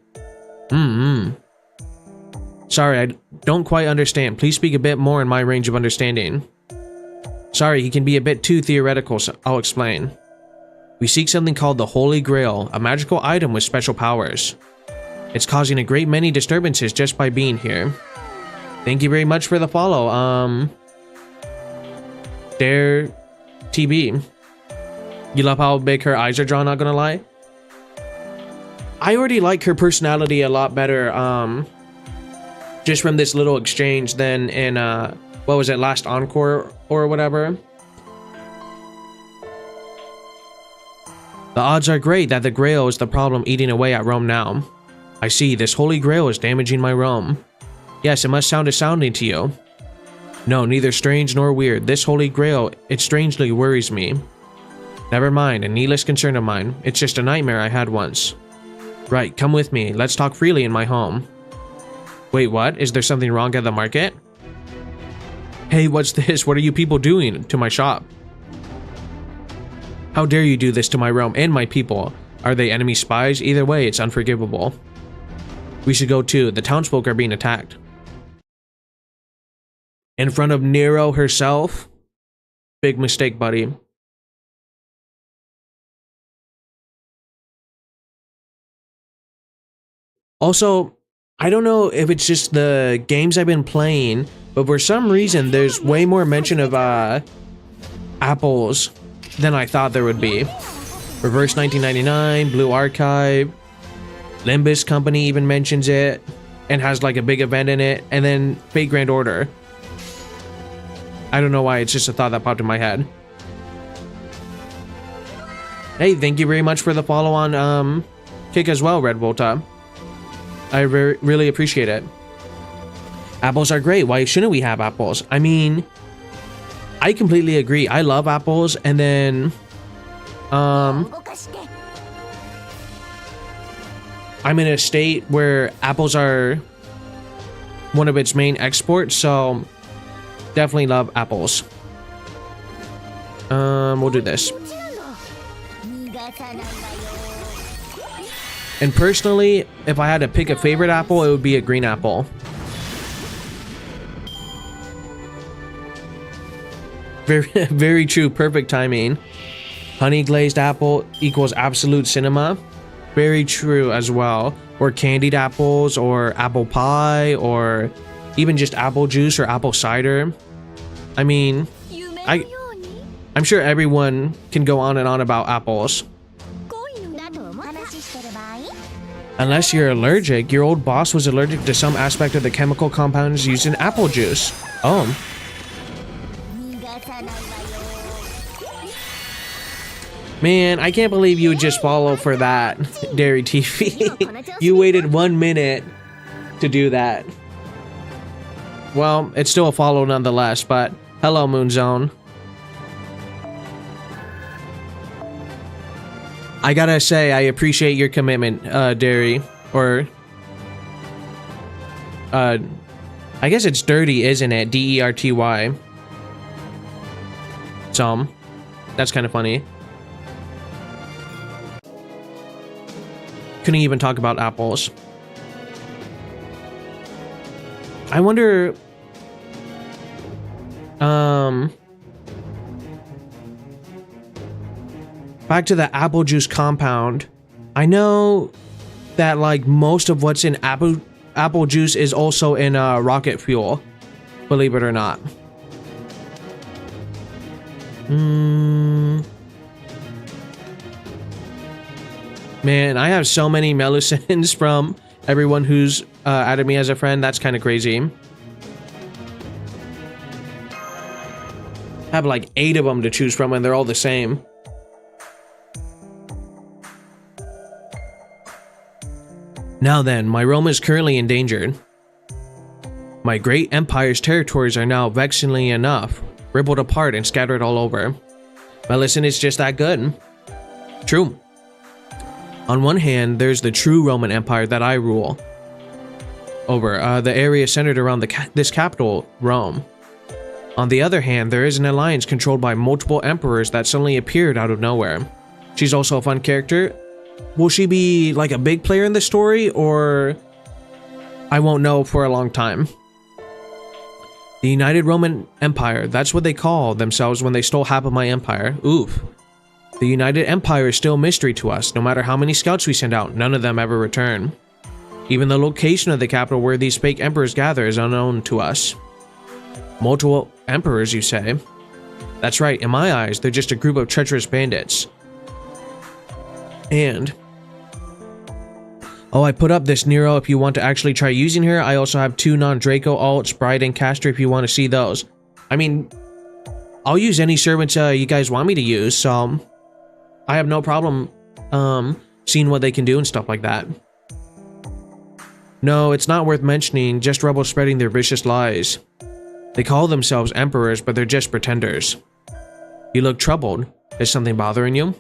Sorry, I don't quite understand. Please speak a bit more in my range of understanding. Sorry, he can be a bit too theoretical, so I'll explain. We seek something called the Holy Grail, a magical item with special powers. It's causing a great many disturbances just by being here. Thank you very much for the follow, Dare TB. You love how big her eyes are drawn, not gonna lie. I already like her personality a lot better, just from this little exchange than in, what was it, Last Encore or whatever. The odds are great that the Grail is the problem eating away at Rome now. I see, this Holy Grail is damaging my Rome. Yes, it must sound astounding to you. No, neither strange nor weird. This Holy Grail, it strangely worries me. Never mind, a needless concern of mine. It's just a nightmare I had once. Right, come with me. Let's talk freely in my home. Wait, what? Is there something wrong at the market? Hey, what's this? What are you people doing to my shop? How dare you do this to my Rome and my people? Are they enemy spies? Either way, it's unforgivable. We should go too. The townsfolk are being attacked. In front of Nero herself? Big mistake, buddy. Also, I don't know if it's just the games I've been playing, but for some reason there's way more mention of apples than I thought there would be. Reverse 1999, Blue Archive, Limbus Company even mentions it and has like a big event in it, and then Fate Grand Order. I don't know why, it's just a thought that popped in my head. Hey, thank you very much for the follow on Kick as well, Red Volta. I really appreciate it. Apples are great. Why shouldn't we have apples? I mean, I completely agree. I love apples, and then I'm in a state where apples are one of its main exports, so definitely love apples. We'll do this. And personally, if I had to pick a favorite apple, it would be a green apple. Very true, perfect timing. Honey glazed apple equals absolute cinema. Very true as well. Or candied apples, or apple pie, or even just apple juice or apple cider. I mean, I'm sure everyone can go on and on about apples. Unless you're allergic, your old boss was allergic to some aspect of the chemical compounds used in apple juice. Oh. Man, I can't believe you would just follow for that, Dairy TV. You waited 1 minute to do that. Well, it's still a follow nonetheless, but hello, Moonzone. I gotta say, I appreciate your commitment, Dairy. Or, I guess it's dirty, isn't it? D-E-R-T-Y. So, that's kind of funny. Couldn't even talk about apples. I wonder... Back to the apple juice compound. I know that like most of what's in apple juice is also in rocket fuel. Believe it or not. Man, I have so many melusins from everyone who's added me as a friend. That's kind of crazy. I have like 8 of them to choose from and they're all the same. Now then, my realm is currently endangered. My great empire's territories are now, vexingly enough, rippled apart and scattered all over. Melusin is just that good. True. On one hand, there's the true Roman Empire that I rule over, the area centered around this capital, Rome. On the other hand, there is an alliance controlled by multiple emperors that suddenly appeared out of nowhere. She's also a fun character. Will she be like a big player in the story, or I won't know for a long time. The United Roman Empire, that's what they call themselves when they stole half of my empire. Oof. The United Empire is still a mystery to us. No matter how many scouts we send out, none of them ever return. Even the location of the capital where these fake emperors gather is unknown to us. Multiple emperors, you say? That's right, in my eyes, they're just a group of treacherous bandits. And... oh, I put up this Nero if you want to actually try using her. I also have 2 non-Draco alts, Bride and Caster, if you want to see those. I mean, I'll use any servants you guys want me to use, so... I have no problem seeing what they can do and stuff like that. No, it's not worth mentioning, just rebels spreading their vicious lies. They call themselves emperors, but they're just pretenders. You look troubled. Is something bothering you?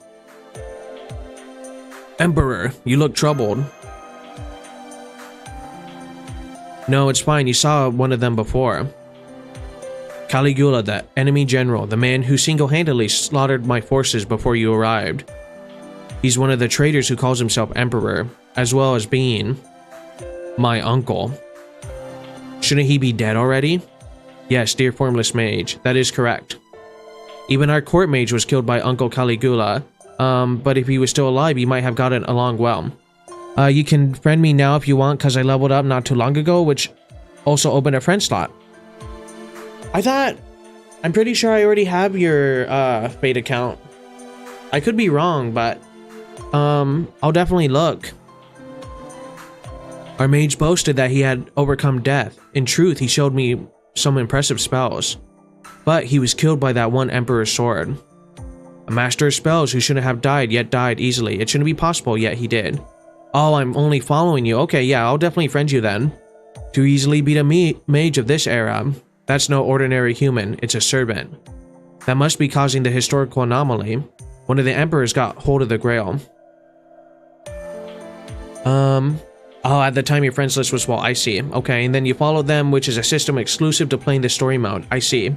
Emperor, you look troubled. No, it's fine, you saw one of them before. Caligula, the enemy general, the man who single-handedly slaughtered my forces before you arrived. He's one of the traitors who calls himself emperor, as well as being my uncle. Shouldn't he be dead already? Yes, dear formless mage, that is correct. Even our court mage was killed by Uncle Caligula, but if he was still alive, he might have gotten along well. You can friend me now if you want, because I leveled up not too long ago, which also opened a friend slot. I'm pretty sure I already have your Fate account. I could be wrong, but I'll definitely look. Our mage boasted that he had overcome death. In truth, he showed me some impressive spells. But he was killed by that one Emperor's sword. A master of spells who shouldn't have died, yet died easily. It shouldn't be possible, yet he did. Oh, I'm only following you. Okay, yeah, I'll definitely friend you then. To easily beat a mage of this era, that's no ordinary human, it's a servant. That must be causing the historical anomaly. One of the emperors got hold of the grail. Oh, at the time your friends list was full, I see. Okay, and then you followed them, which is a system exclusive to playing the story mode, I see.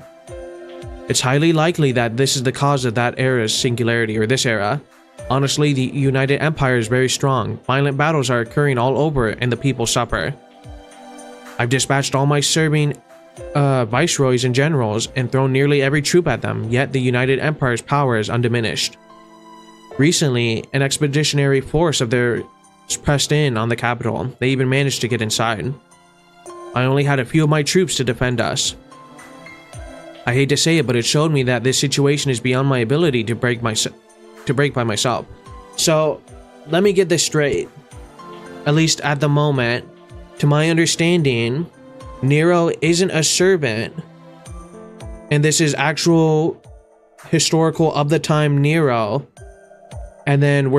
It's highly likely that this is the cause of that era's singularity, or this era. Honestly, the United Empire is very strong. Violent battles are occurring all over and the people suffer. I've dispatched all my serving viceroys and generals and thrown nearly every troop at them, yet the United Empire's power is undiminished. Recently, an expeditionary force of theirs pressed in on the capital. They even managed to get inside. I only had a few of my troops to defend us. I hate to say it, but it showed me that this situation is beyond my ability to break by myself. So, let me get this straight. at least at the moment, to my understanding, Nero isn't a servant. And this is actual historical of the time Nero. And then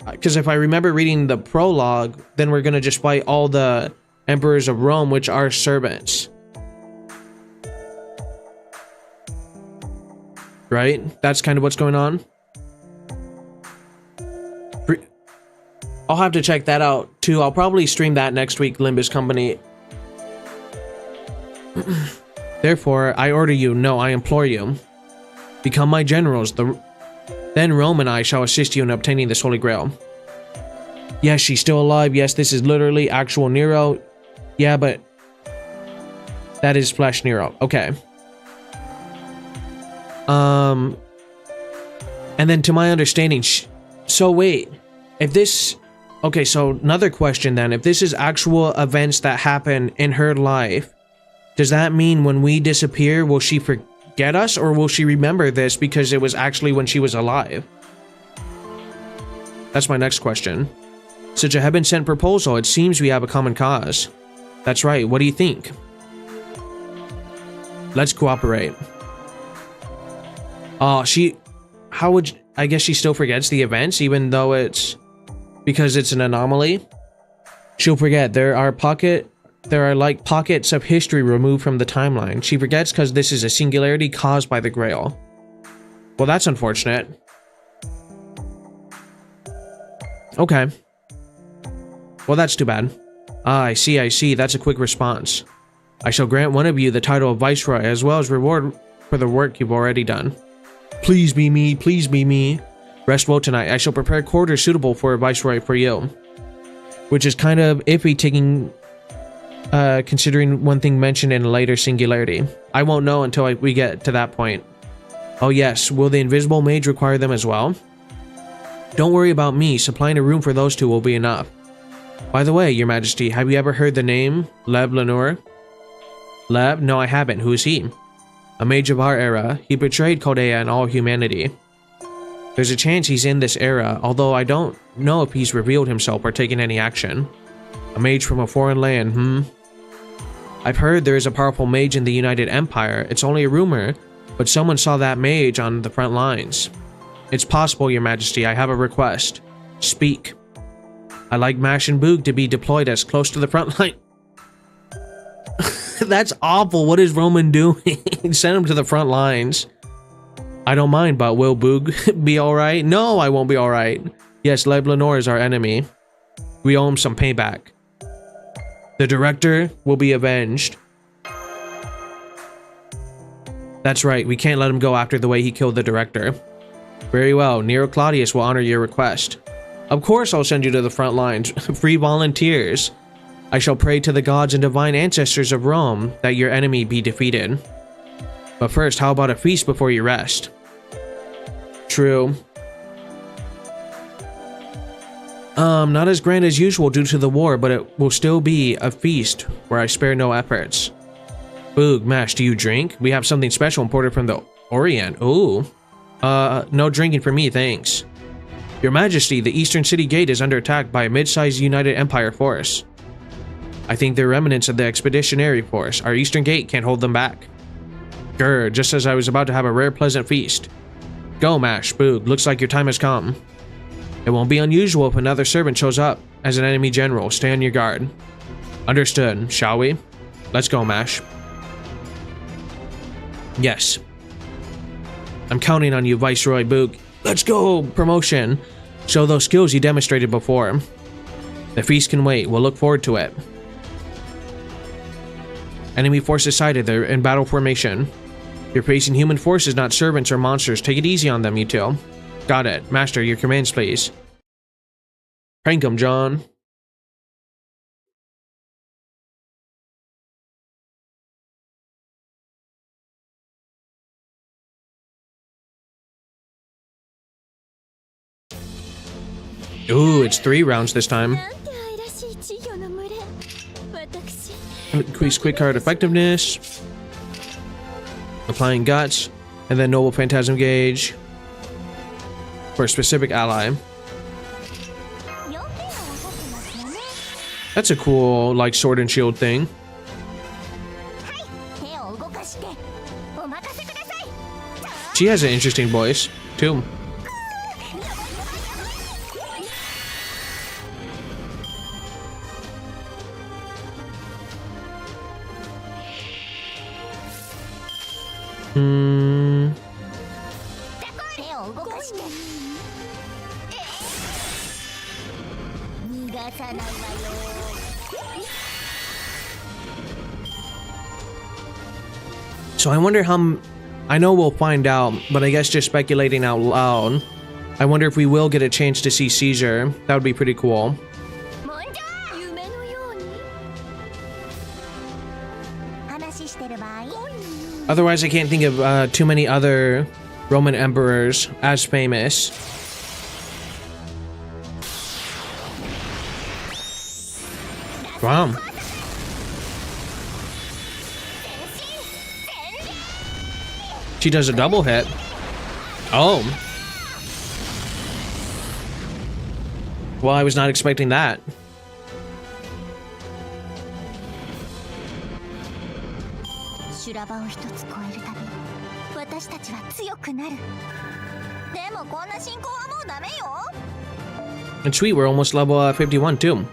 because if I remember reading the prologue, then we're going to just fight all the emperors of Rome, which are servants. Right? That's kind of what's going on. I'll have to check that out too. I'll probably stream that next week, Limbus Company. Therefore, I order you, no, I implore you. Become my generals. Then Rome and I shall assist you in obtaining this Holy Grail. Yes, she's still alive. Yes, this is literally actual Nero. Yeah, but that is flesh Nero. Okay. And then to my understanding, so wait, if this, okay, so another question then, if this is actual events that happen in her life, does that mean when we disappear, will she forget us, or will she remember this because it was actually when she was alive? That's my next question. Such a heaven-sent proposal, it seems we have a common cause. That's right, what do you think? Let's cooperate. Oh, I guess she still forgets the events, even though because it's an anomaly? She'll forget. There are like pockets of history removed from the timeline. She forgets because this is a singularity caused by the Grail. Well, that's unfortunate. Okay. Well, that's too bad. Ah, I see. That's a quick response. I shall grant one of you the title of Viceroy, as well as reward for the work you've already done. Please be me, please be me. Rest well tonight. I shall prepare quarters suitable for a Viceroy for you. Which is kind of iffy considering one thing mentioned in a later Singularity. I won't know until we get to that point. Oh yes, will the invisible mage require them as well? Don't worry about me, supplying a room for those two will be enough. By the way, your majesty, have you ever heard the name Leb Lenore? Leb? No, I haven't. Who is he? A mage of our era. He betrayed Kodea and all humanity. There's a chance he's in this era, although I don't know if he's revealed himself or taken any action. A mage from a foreign land, I've heard there is a powerful mage in the United Empire. It's only a rumor, but someone saw that mage on the front lines. It's possible, your majesty. I have a request. Speak. I'd like Mash and Boog to be deployed as close to the front line. That's awful. What is Roman doing? Send him to the front lines. I don't mind, but will Boog be alright? No, I won't be alright. Yes, Leb Lenore is our enemy. We owe him some payback. The director will be avenged. That's right, we can't let him go after the way he killed the director. Very well, Nero Claudius will honor your request. Of course I'll send you to the front lines. Free volunteers. I shall pray to the gods and divine ancestors of Rome that your enemy be defeated. But first, how about a feast before you rest? True. Not as grand as usual due to the war, but it will still be a feast where I spare no efforts. Boog, Mash, do you drink? We have something special imported from the Orient. Ooh. No drinking for me, thanks. Your Majesty, the Eastern City Gate is under attack by a mid-sized United Empire force. I think they're remnants of the Expeditionary Force. Our Eastern Gate can't hold them back. Grr, just as I was about to have a rare pleasant feast. Go, Mash, Boog, looks like your time has come. It won't be unusual if another servant shows up as an enemy general. Stay on your guard. Understood, shall we? Let's go, Mash. Yes. I'm counting on you, Viceroy Boog. Let's go! Promotion. Show those skills you demonstrated before. The feast can wait. We'll look forward to it. Enemy forces sighted. They're in battle formation. You're facing human forces, not servants or monsters. Take it easy on them, you two. Got it. Master, your commands, please. Prank 'em, John. Ooh, it's 3 rounds this time. Increase quick card effectiveness. Applying guts. And then noble phantasm gauge. For a specific ally. That's a cool, like, sword and shield thing. She has an interesting voice, too. So I wonder how... I know we'll find out, but I guess just speculating out loud, I wonder if we will get a chance to see Caesar. That would be pretty cool. Otherwise, I can't think of too many other Roman emperors as famous. Wow. She does a double hit. Oh. Well, I was not expecting that. And sweet, we're almost level 51 too.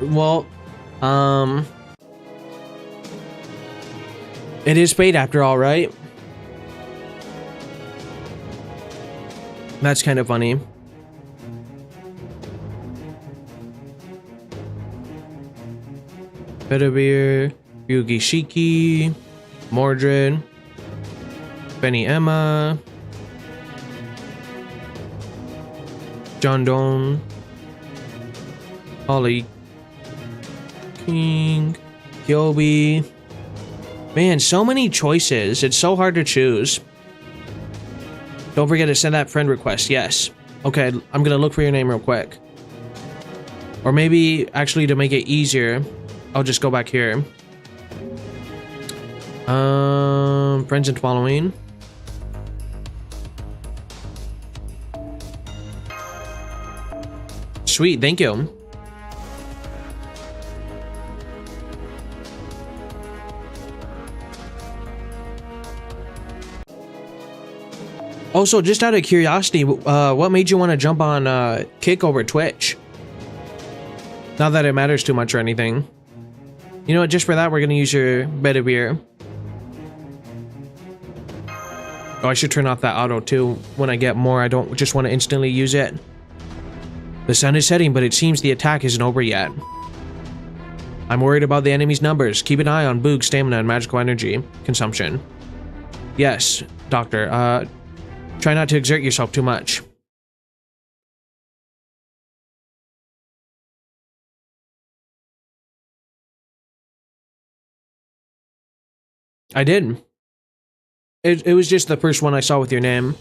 Well, it is fate after all, right? That's kind of funny. Bedivere, Yugi Shiki, Mordred, Benny Emma, John Donne, Holly King, Kyobi. Man, so many choices. It's so hard to choose. Don't forget to send that friend request. Yes. Okay, I'm gonna look for your name real quick. Or maybe, actually, to make it easier, I'll just go back here. Friends and following. Sweet, thank you. Also, just out of curiosity, what made you want to jump on Kick over Twitch? Not that it matters too much or anything. You know what, just for that, we're going to use your Bedivere. Oh, I should turn off that auto too. When I get more, I don't just want to instantly use it. The sun is setting, but it seems the attack isn't over yet. I'm worried about the enemy's numbers. Keep an eye on Boog's stamina and magical energy consumption. Yes, Doctor. Try not to exert yourself too much. I did. It was just the first one I saw with your name.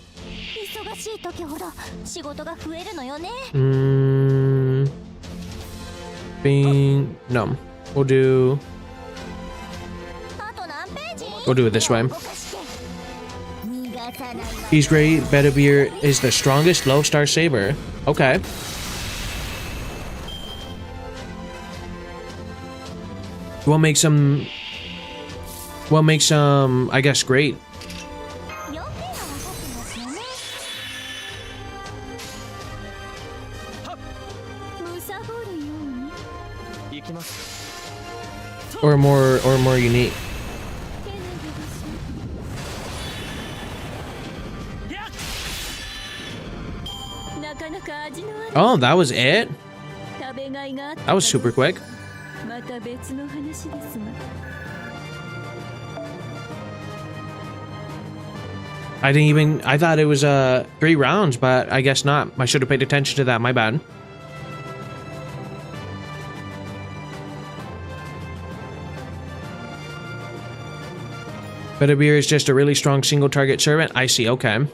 No. We'll do it this way. He's great. Bedivere is the strongest low star saber. Okay. What makes him, I guess, great? Or more unique. Oh, that was it? That was super quick. I thought it was 3 rounds, but I guess not. I should have paid attention to that, my bad. Bedivere is just a really strong single target servant. I see, okay.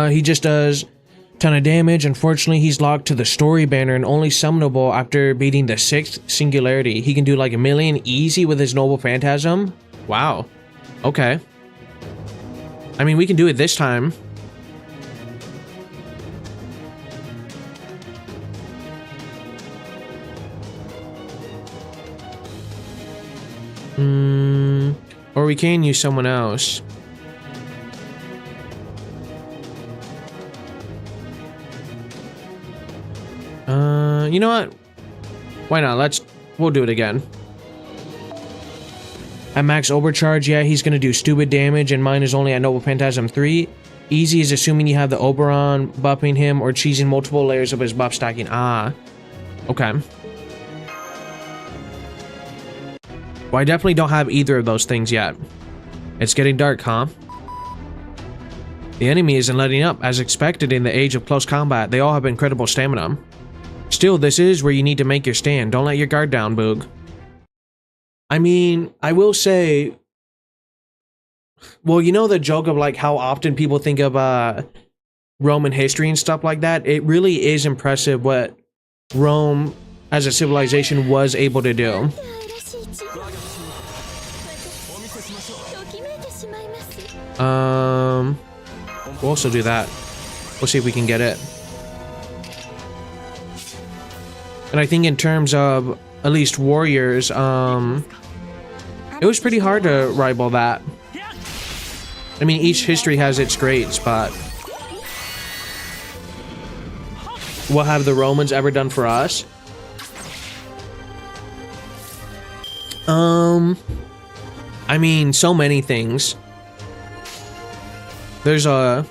He just does Ton of damage. Unfortunately, he's locked to the story banner and only summonable after beating the 6th Singularity. He can do like 1,000,000 easy with his Noble Phantasm. Wow. Okay. I mean, we can do it this time. Or we can use someone else. You know what? Why not? We'll do it again. At max overcharge, yeah, he's gonna do stupid damage, and mine is only at Noble Phantasm 3. Easy is assuming you have the Oberon buffing him or cheesing multiple layers of his buff stacking. Ah. Okay. Well, I definitely don't have either of those things yet. It's getting dark, huh? The enemy isn't letting up. As expected in the age of close combat, they all have incredible stamina. Still, this is where you need to make your stand. Don't let your guard down, Boog. I mean, I will say... Well, you know the joke of like how often people think of Roman history and stuff like that? It really is impressive what Rome as a civilization was able to do. We'll also do that. We'll see if we can get it. And I think in terms of at least warriors, it was pretty hard to rival that. I mean, each history has its greats, but what have the Romans ever done for us? I mean, so many things. There's I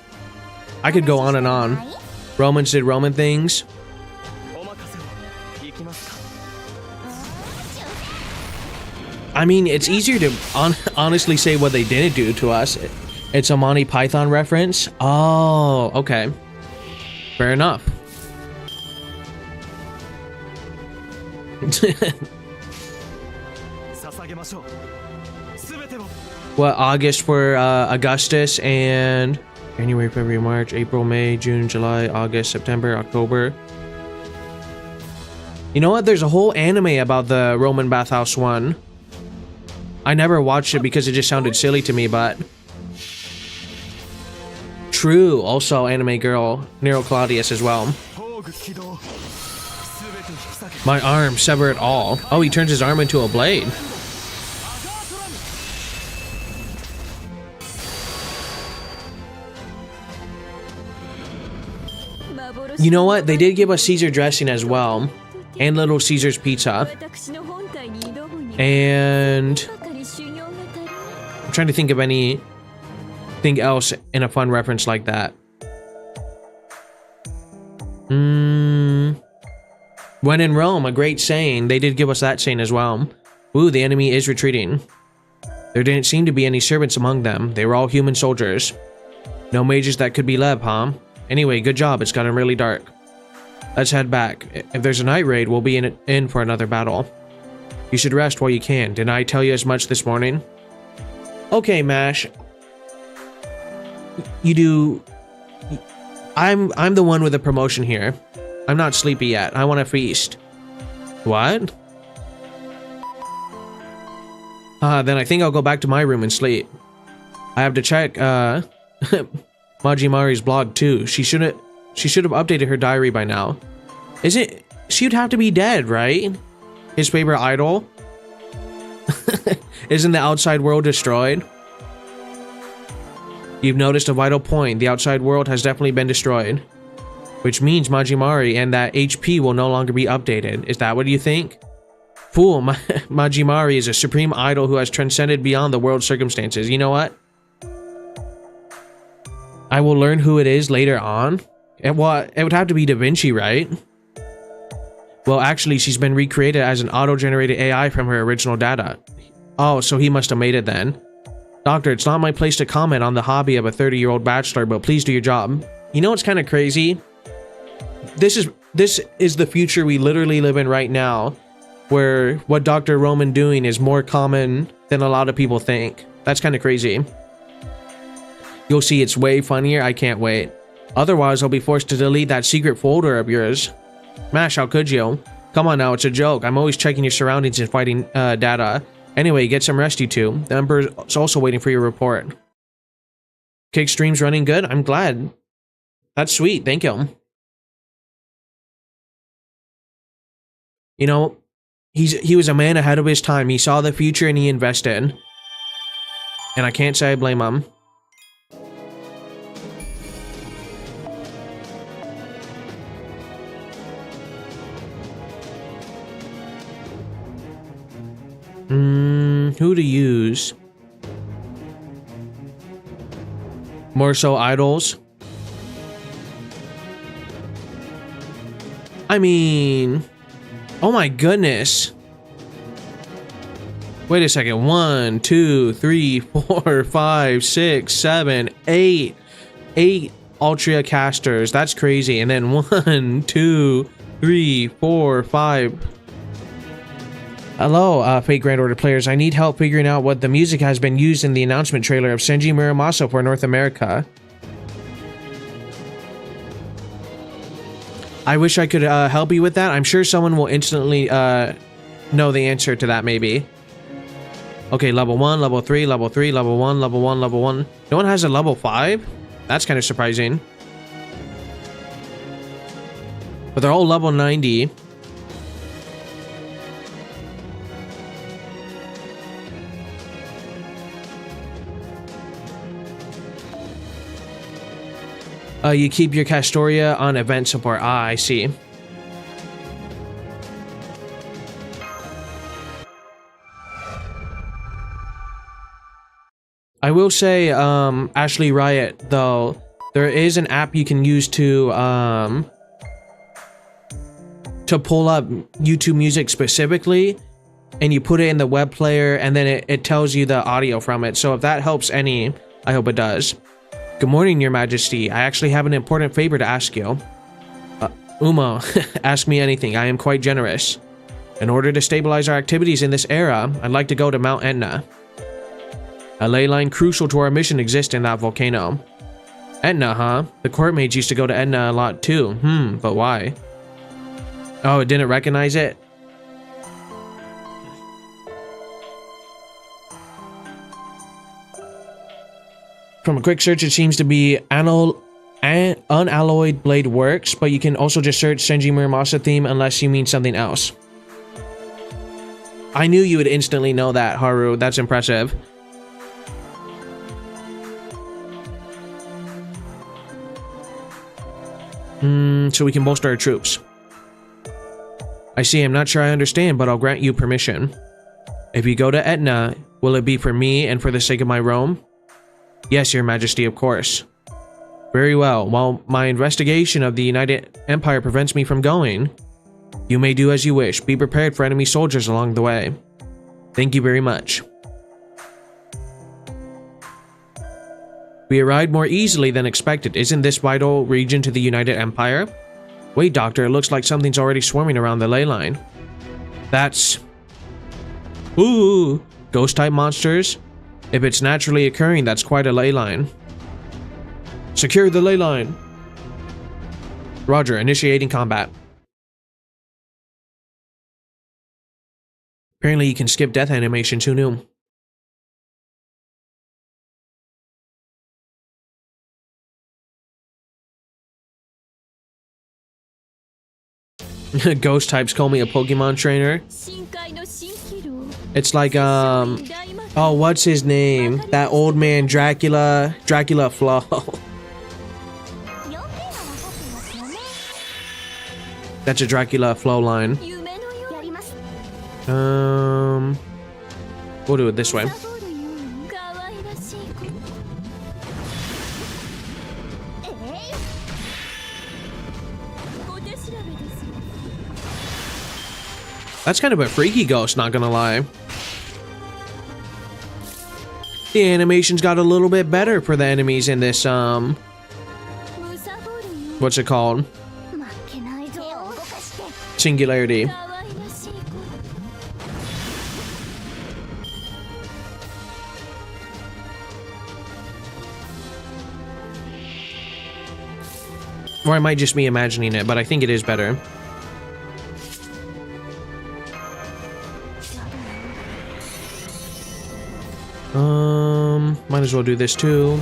could go on and on. Romans did Roman things. I mean, it's easier to honestly say what they didn't do to us. It's a Monty Python reference. Oh, okay. Fair enough. What, August for Augustus, and January, February, March, April, May, June, July, August, September, October. You know what? There's a whole anime about the Roman bathhouse one. I never watched it because it just sounded silly to me, but... True, also anime girl, Nero Claudius as well. My arm, sever it all. Oh, he turns his arm into a blade. You know what? They did give us Caesar dressing as well. And Little Caesar's pizza. And... I'm trying to think of anything else in a fun reference like that. When in Rome, a great saying. They did give us that saying as well. Ooh, the enemy is retreating. There didn't seem to be any servants among them. They were all human soldiers. No mages that could be Lev, huh? Anyway, good job. It's gotten really dark. Let's head back. If there's a night raid, we'll be in for another battle. You should rest while you can. Didn't I tell you as much this morning? Okay, Mash. You do... I'm the one with the promotion here. I'm not sleepy yet. I want to feast. What? Then I think I'll go back to my room and sleep. I have to check, Majimari's blog too. She should have updated her diary by now. She'd have to be dead, right? His favorite idol? Isn't the outside world destroyed? You've noticed a vital point. The outside world has definitely been destroyed. Which means Majimari and that HP will no longer be updated. Is that what you think? Fool, Majimari is a supreme idol who has transcended beyond the world's circumstances. You know what? I will learn who it is later on. It would have to be Da Vinci, right? Well, actually, she's been recreated as an auto-generated AI from her original data. Oh, so he must have made it then. Doctor, it's not my place to comment on the hobby of a 30-year-old bachelor, but please do your job. You know what's kind of crazy? This is the future we literally live in right now, where what Dr. Roman doing is more common than a lot of people think. That's kind of crazy. You'll see, it's way funnier. I can't wait. Otherwise, I'll be forced to delete that secret folder of yours. Mash, how could you? Come on now, it's a joke. I'm always checking your surroundings and fighting data. Anyway, get some rest, you two. The Emperor's also waiting for your report. Kick stream's running good? I'm glad. That's sweet, thank you. You know, he was a man ahead of his time. He saw the future and he invested. And I can't say I blame him. Who to use? More so idols? I mean... Oh my goodness. Wait a second. 1, 2, 3, 4, 5, 6, 7, 8. 8 Ultra casters. That's crazy. And then 1, 2, 3, 4, 5. Hello, Fate Grand Order players. I need help figuring out what the music has been used in the announcement trailer of Senji Muramaso for North America. I wish I could help you with that. I'm sure someone will instantly know the answer to that, maybe. Okay, level 1, level 3, level 3, level 1, level 1, level 1. No one has a level 5? That's kind of surprising. But they're all level 90. You keep your Castoria on event support. Ah, I see. I will say, Ashley Riot, though, there is an app you can use to pull up YouTube music specifically, and you put it in the web player, and then it tells you the audio from it. So if that helps any, I hope it does. Good morning, Your Majesty. I actually have an important favor to ask you. Umo, ask me anything. I am quite generous. In order to stabilize our activities in this era, I'd like to go to Mount Etna. A ley line crucial to our mission exists in that volcano. Etna, huh? The court mage used to go to Etna a lot too. But why? Oh, it didn't recognize it? From a quick search, it seems to be unalloyed blade works, but you can also just search Senji Muramasa theme unless you mean something else. I knew you would instantly know that, Haru. That's impressive. So we can bolster our troops. I see, I'm not sure I understand, but I'll grant you permission. If you go to Etna, will it be for me and for the sake of my realm? Yes, Your Majesty, of course. Very well. While my investigation of the United Empire prevents me from going, you may do as you wish. Be prepared for enemy soldiers along the way. Thank you very much. We arrived more easily than expected. Isn't this vital region to the United Empire? Wait, Doctor, it looks like something's already swarming around the ley line. That's... Ooh! Ghost-type monsters? If it's naturally occurring, that's quite a ley line. Secure the ley line! Roger, initiating combat. Apparently you can skip death animations, who knew? Ghost types call me a Pokemon trainer. It's like, oh, what's his name? That old man Dracula Flow. That's a Dracula Flow line. We'll do it this way. That's kind of a freaky ghost, not gonna lie. The animations got a little bit better for the enemies in this, what's it called? Singularity. Or I might just be imagining it, but I think it is better. Might as well do this too.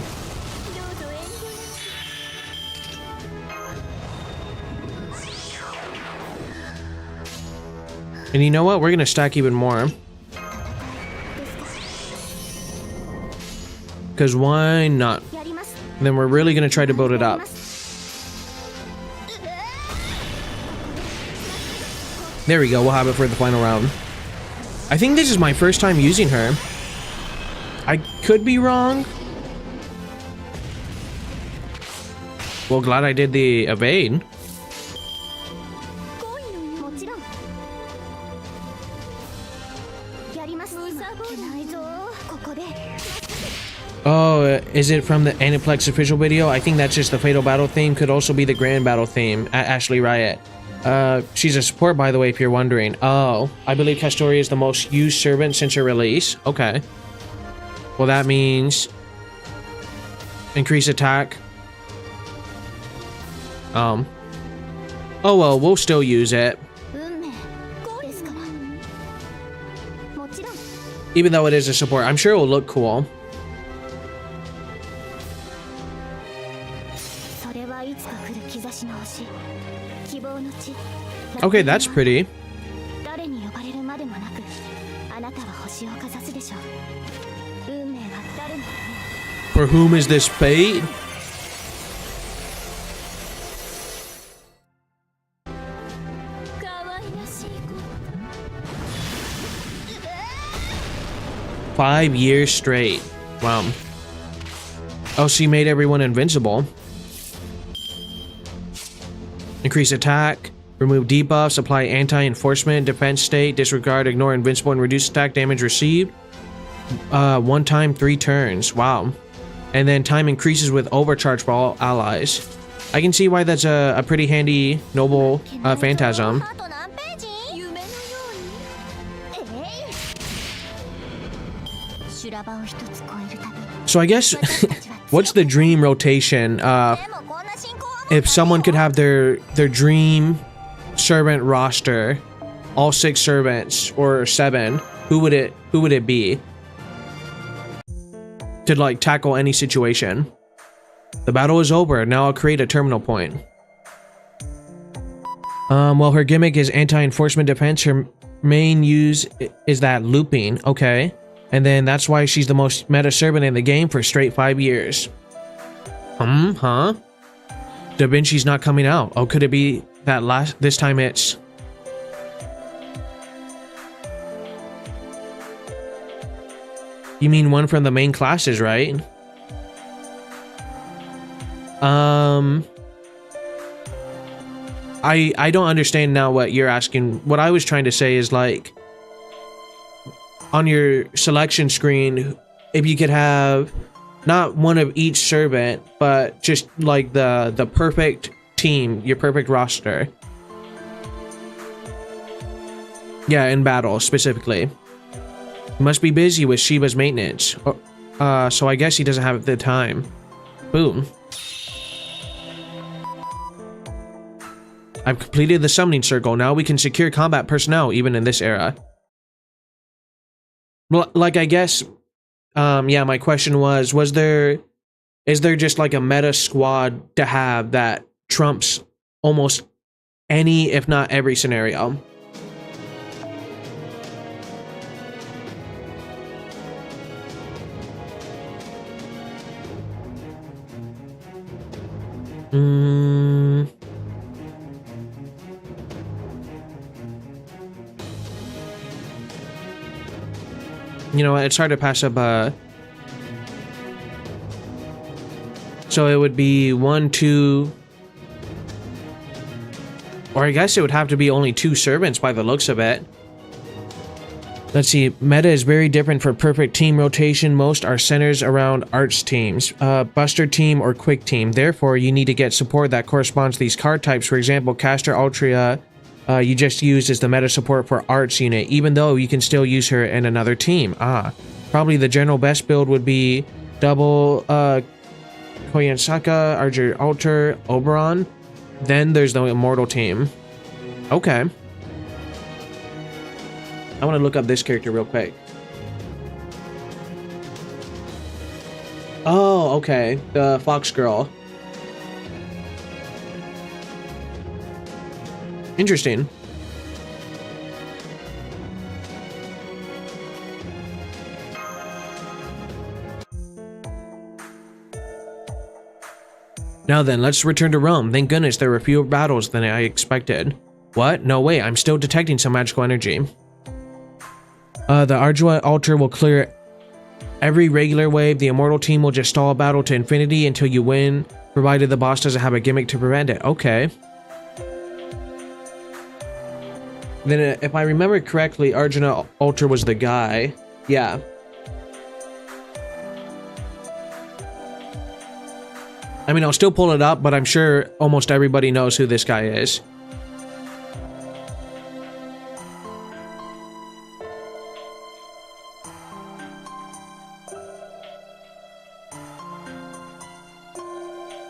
And you know what? We're gonna stack even more. Because why not? And then we're really gonna try to build it up. There we go, we'll have it for the final round. I think this is my first time using her. I could be wrong. Well, glad I did the evade. Oh, is it from the Aniplex official video? I think that's just the Fatal Battle theme. Could also be the Grand Battle theme at Ashley Riot. She's a support, by the way, if you're wondering. Oh, I believe Castoria is the most used servant since her release. Okay. Well, that means increase attack. Oh well, we'll still use it. Even though it is a support, I'm sure it will look cool. Okay, that's pretty. For whom is this fate? Five years straight. Wow. Oh, she made everyone invincible. Increase attack. Remove debuffs. Apply anti-enforcement. Defense state. Disregard. Ignore invincible and reduce attack damage received. One time, 3 turns. Wow. And then time increases with overcharge for all allies. I can see why that's a pretty handy noble phantasm. So I guess what's the dream rotation? If someone could have their dream servant roster, all 6 servants or 7, who would it be? To like tackle any situation. The battle is over. Now I'll create a terminal point. Well, her gimmick is anti-enforcement defense. Her main use is that looping. Okay. And then that's why she's the most meta servant in the game for straight 5 years. Huh? Da Vinci's not coming out. Oh, could it be that this time it's... You mean one from the main classes, right? I don't understand now what you're asking. What I was trying to say is like on your selection screen, if you could have not one of each servant, but just like the perfect team, your perfect roster. Yeah, in battle specifically. Must be busy with Shiba's maintenance. So I guess he doesn't have the time. Boom. I've completed the summoning circle. Now we can secure combat personnel even in this era. Well, like I guess, yeah, my question was is there just like a meta squad to have that trumps almost any, if not every scenario? You know, it's hard to pass up, so it would be 1, 2, or I guess it would have to be only 2 servants by the looks of it. Let's see, meta is very different for perfect team rotation. Most are centers around arts teams, buster team or quick team. Therefore, you need to get support that corresponds to these card types. For example, Caster Altria, you just used as the meta support for arts unit, even though you can still use her in another team. Probably the general best build would be double Koyansaka, Archer Alter, Oberon. Then there's the immortal team. Okay. I want to look up this character real quick. Oh, okay. The Fox Girl. Interesting. Now then, let's return to Rome. Thank goodness there were fewer battles than I expected. What? No way, I'm still detecting some magical energy. The Ardua altar will clear every regular wave. The immortal team will just stall a battle to infinity until you win, provided the boss doesn't have a gimmick to prevent it. Okay. Then if I remember correctly, Arjuna altar was the guy. Yeah. I mean, I'll still pull it up, but I'm sure almost everybody knows who this guy is.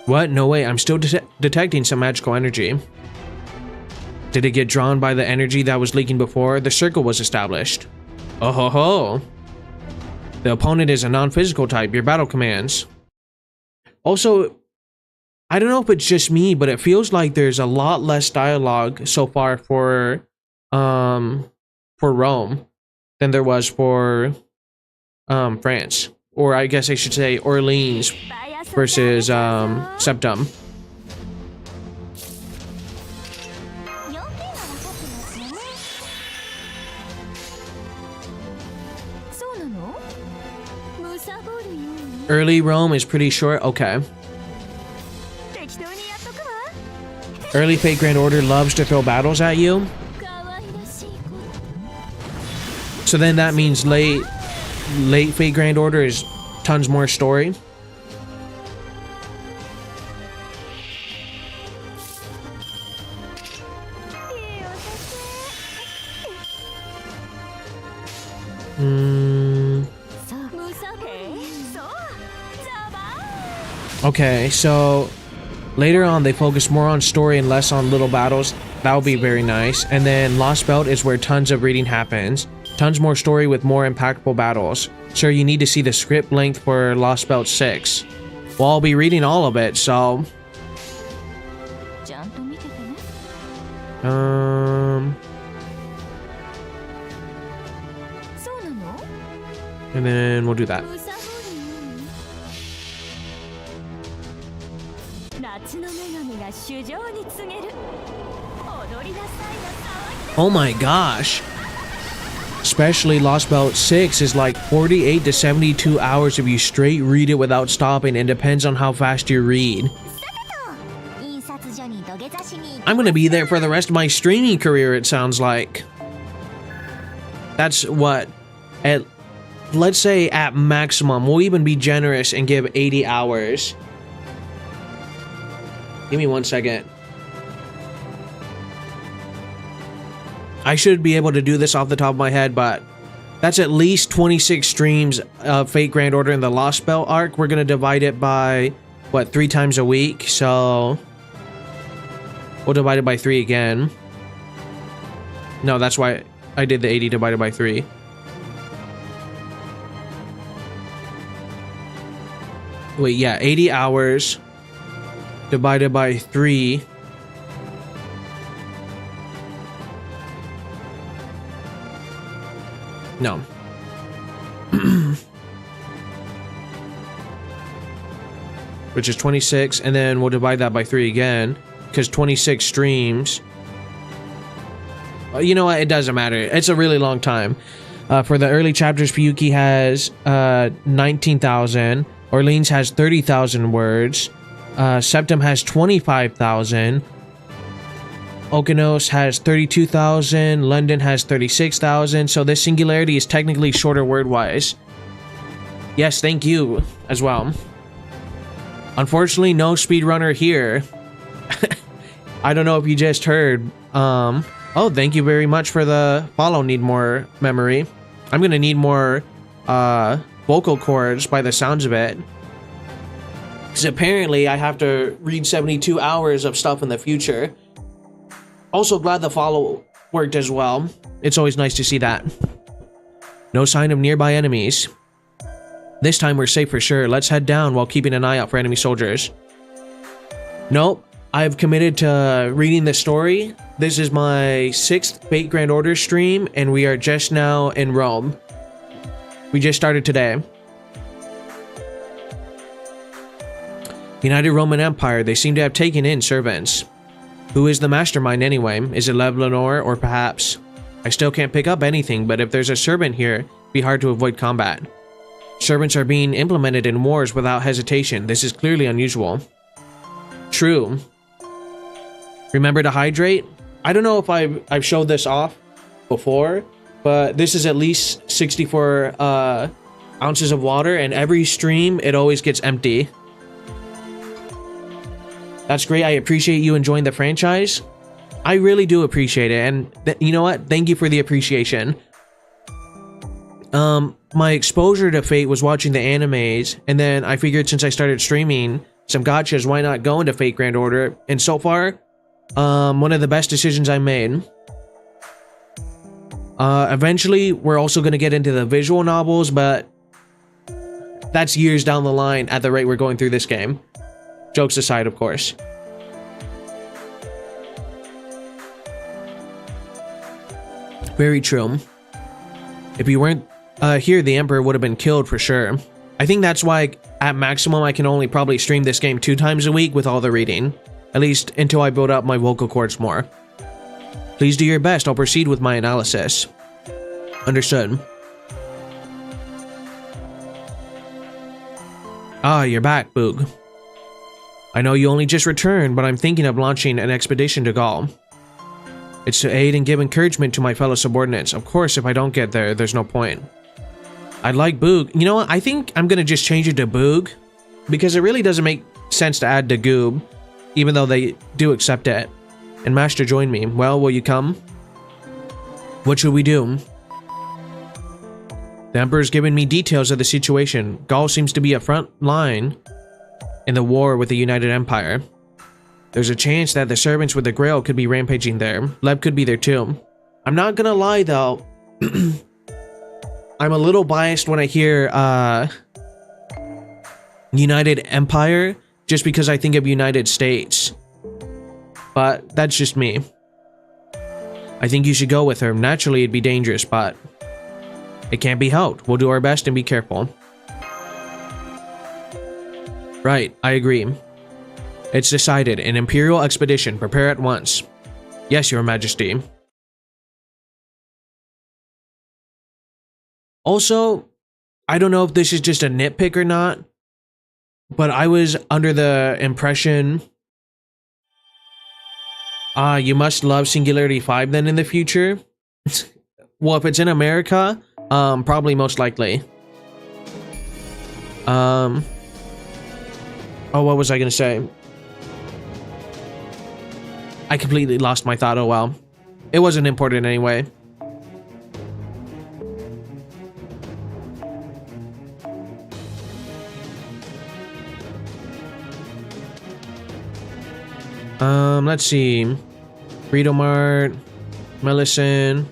What? No way, I'm still detecting some magical energy. Did it get drawn by the energy that was leaking before? The circle was established. Oh ho ho! The opponent is a non-physical type, your battle commands. Also, I don't know if it's just me, but it feels like there's a lot less dialogue so far for Rome than there was for France. Or I guess I should say Orleans versus Septum. Early Rome is pretty short. Okay. Early Fate Grand Order loves to throw battles at you. So then that means late Fate Grand Order is tons more story. Okay, so later on they focus more on story and less on little battles. That would be very nice. And then Lost Belt is where tons of reading happens. Tons more story with more impactful battles. Sure, you need to see the script length for Lost Belt 6. Well, I'll be reading all of it, so... And then we'll do that. Oh my gosh. Especially Lost Belt 6 is like 48 to 72 hours if you straight read it without stopping, and depends on how fast you read. I'm gonna be there for the rest of my streaming career, it sounds like. That's what, let's say at maximum, we'll even be generous and give 80 hours. Give me 1 second. I should be able to do this off the top of my head, but that's at least 26 streams of Fate Grand Order in the Lost Belt arc. We're going to divide it by, what, 3 times a week? So we'll divide it by 3 again. No, that's why I did the 80 divided by 3. Wait, yeah, 80 hours divided by 3. No. Which is 26, and then we'll divide that by 3 again, because 26 streams. You know what? It doesn't matter. It's a really long time. For the early chapters, Fuyuki has 19,000. Orleans has 30,000 words. Septum has 25,000. Okeanos has 32,000. London has 36,000. So this Singularity is technically shorter word-wise. Yes, thank you as well. Unfortunately, no speedrunner here. I don't know if you just heard. Oh, thank you very much for the follow. Need more memory. I'm gonna need more vocal cords by the sounds of it. Because apparently I have to read 72 hours of stuff in the future. Also glad the follow worked as well. It's always nice to see that. No sign of nearby enemies. This time we're safe for sure. Let's head down while keeping an eye out for enemy soldiers. Nope. I've committed to reading the story. This is my 6th Fate Grand Order stream, and we are just now in Rome. We just started today. United Roman Empire, they seem to have taken in servants. Who is the mastermind anyway? Is it Lev Lenore, or perhaps? I still can't pick up anything, but if there's a servant here, it'd be hard to avoid combat. Servants are being implemented in wars without hesitation. This is clearly unusual. True. Remember to hydrate? I don't know if I've showed this off before, but this is at least 64 ounces of water, and every stream it always gets empty. That's great. I appreciate you enjoying the franchise. I really do appreciate it, and you know what? Thank you for the appreciation. My exposure to Fate was watching the animes, and then I figured since I started streaming some gachas, why not go into Fate Grand Order? And so far, one of the best decisions I made. Eventually, we're also going to get into the visual novels, but that's years down the line at the rate we're going through this game. Jokes aside, of course. Very true. If you weren't here, the Emperor would have been killed for sure. I think that's why, at maximum, I can only probably stream this game 2 times a week with all the reading. At least until I build up my vocal cords more. Please do your best. I'll proceed with my analysis. Understood. Ah, you're back, Boog. I know you only just returned, but I'm thinking of launching an expedition to Gaul. It's to aid and give encouragement to my fellow subordinates. Of course, if I don't get there, there's no point. I'd like Boog. You know what? I think I'm gonna just change it to Boog, because it really doesn't make sense to add Dagoob, even though they do accept it. And Master joined me. Well, will you come? What should we do? The Emperor's given me details of the situation. Gaul seems to be a front line in the war with the United Empire. There's a chance that the servants with the Grail could be rampaging there. Lev could be there too. I'm not gonna lie though. I'm a little biased when I hear United Empire, just because I think of United States. But that's just me. I think you should go with her. Naturally, it'd be dangerous, but it can't be helped. We'll do our best and be careful. Right, I agree. It's decided. An Imperial expedition. Prepare at once. Yes, Your Majesty. Also, I don't know if this is just a nitpick or not, but I was under the impression... you must love Singularity 5 then in the future? Well, if it's in America, probably most likely. Oh, what was I gonna say? I completely lost my thought, oh well. It wasn't important anyway. Let's see. Burrito Mart, Melicin,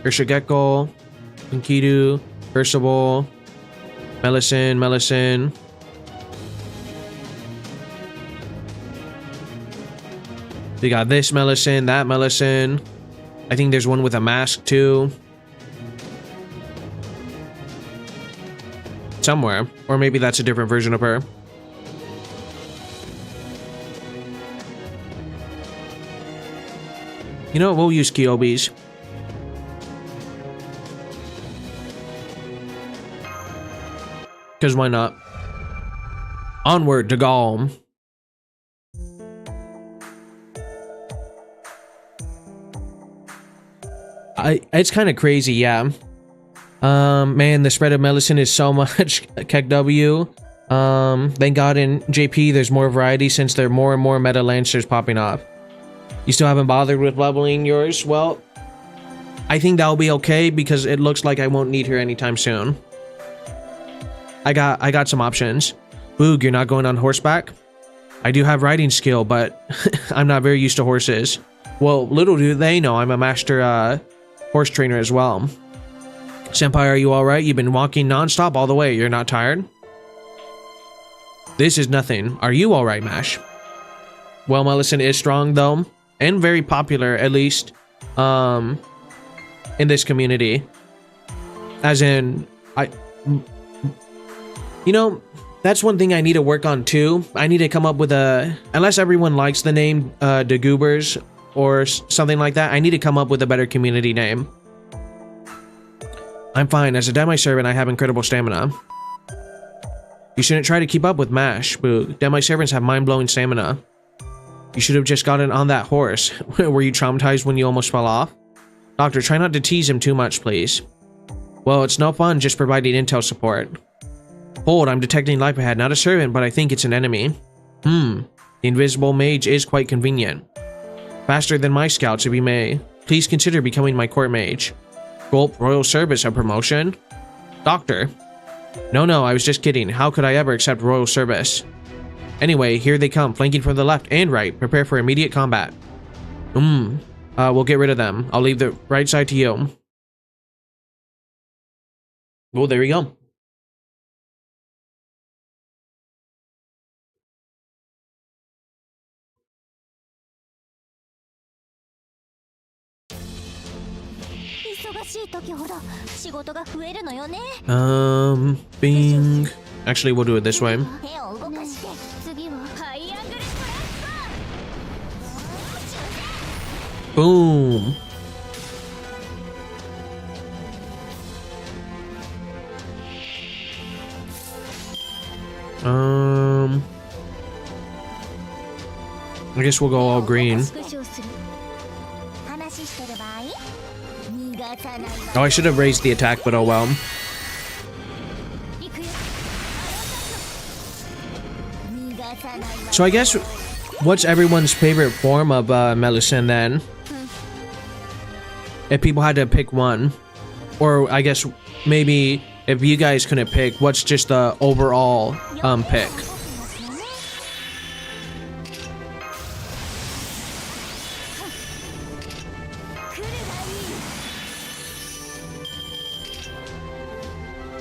Urshigekko, Enkidu, Percival, Melicin. We got this Melicin, that Melicin. I think there's one with a mask too. Somewhere. Or maybe that's a different version of her. You know what, we'll use Kyobis. Because why not? Onward to Gaul. It's kind of crazy, yeah. Man, the spread of Melicin is so much KEKW. Thank God in JP there's more variety since there are more and more meta lancers popping off. You still haven't bothered with leveling yours? Well, I think that'll be okay because it looks like I won't need her anytime soon. I got some options. Boog, you're not going on horseback? I do have riding skill, but I'm not very used to horses. Well, little do they know I'm a master horse trainer as well. Senpai, are you alright? You've been walking non-stop all the way. You're not tired? This is nothing. Are you alright, Mash? Well, Millicent is strong, though, and very popular, at least, in this community. As in, you know, that's one thing I need to work on, too. I need to come up with unless everyone likes the name, the Goobers, or something like that, I need to come up with a better community name. I'm fine. As a demi-servant, I have incredible stamina. You shouldn't try to keep up with Mash. Boo. Demi-servants have mind-blowing stamina. You should have just gotten on that horse. Were you traumatized when you almost fell off? Doctor, try not to tease him too much, please. Well, it's no fun just providing intel support. Hold, I'm detecting life ahead. Not a servant, but I think it's an enemy. The invisible mage is quite convenient. Faster than my scouts, if you may. Please consider becoming my court mage. Gulp, royal service, a promotion? Doctor. No, I was just kidding. How could I ever accept royal service? Anyway, here they come, flanking from the left and right. Prepare for immediate combat. We'll get rid of them. I'll leave the right side to you. Well, there we go. Bing. Actually, we'll do it this way. Boom. I guess we'll go all green. Oh, I should have raised the attack, but oh well. So I guess, what's everyone's favorite form of Melusine then? If people had to pick one. Or I guess maybe if you guys couldn't pick, what's just the overall pick?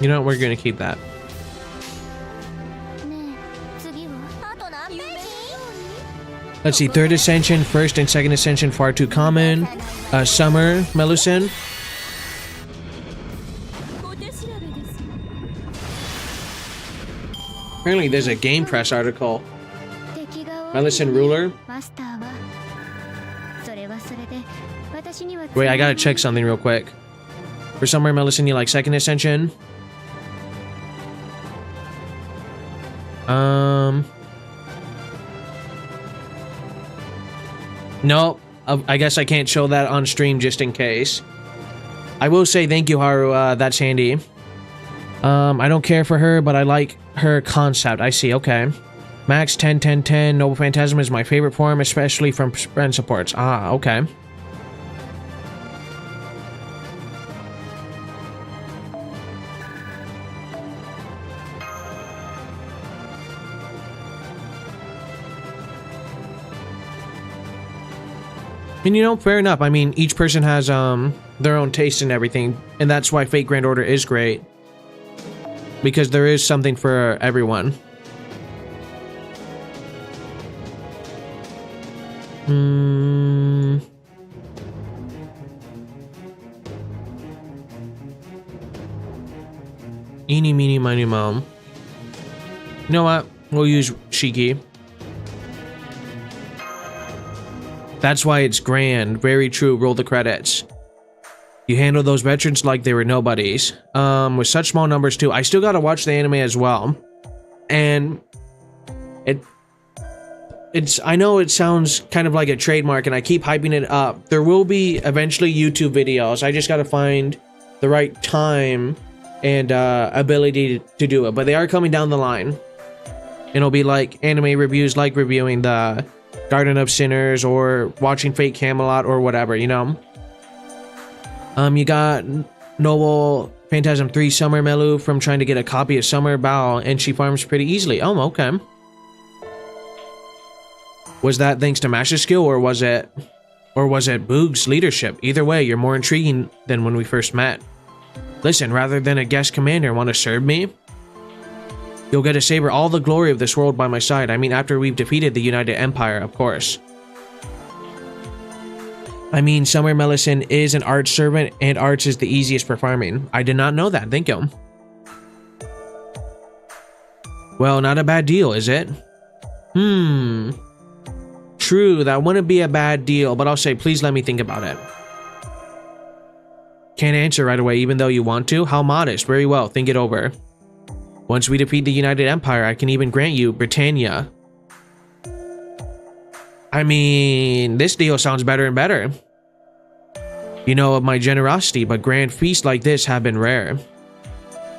You know what, we're gonna keep that. Let's see, third ascension, first and second ascension far too common. Summer, Melusine. Apparently there's a Game Press article. Melusine ruler. Wait, I gotta check something real quick. For Summer, Melusine, you like second ascension? No, I guess I can't show that on stream just in case. I will say thank you, Haru. That's handy. I don't care for her, but I like her concept. I see, okay. Max 10, 10, 10. Noble Phantasm is my favorite form, especially from friend supports. Ah, okay. And you know, fair enough. I mean, each person has their own taste and everything, and that's why Fate Grand Order is great. Because there is something for everyone. Eeny, meeny, miny, moe. You know what? We'll use Shiki. That's why it's grand. Very true. Roll the credits. You handle those veterans like they were nobodies. With such small numbers too. I still gotta watch the anime as well. And I know it sounds kind of like a trademark and I keep hyping it up. There will be eventually YouTube videos. I just gotta find the right time and ability to do it. But they are coming down the line. And it'll be like anime reviews, like reviewing the Garden of Sinners or watching Fate Camelot or whatever, you know? You got Noble Phantasm 3 Summer Melu from trying to get a copy of Summer Bow, and she farms pretty easily. Oh, okay. Was that thanks to Mash's skill, or was it Boog's leadership? Either way, you're more intriguing than when we first met. Listen, rather than a guest commander, want to serve me? You'll get to savor all the glory of this world by my side. I mean, after we've defeated the United Empire, of course. I mean, Summer Mellison is an arch servant, and arch is the easiest for farming. I did not know that, thank you. Well, not a bad deal, is it? True, that wouldn't be a bad deal, but I'll say, please let me think about it. Can't answer right away, even though you want to? How modest. Very well, think it over. Once we defeat the United Empire, I can even grant you Britannia. I mean, this deal sounds better and better. You know of my generosity, but grand feasts like this have been rare.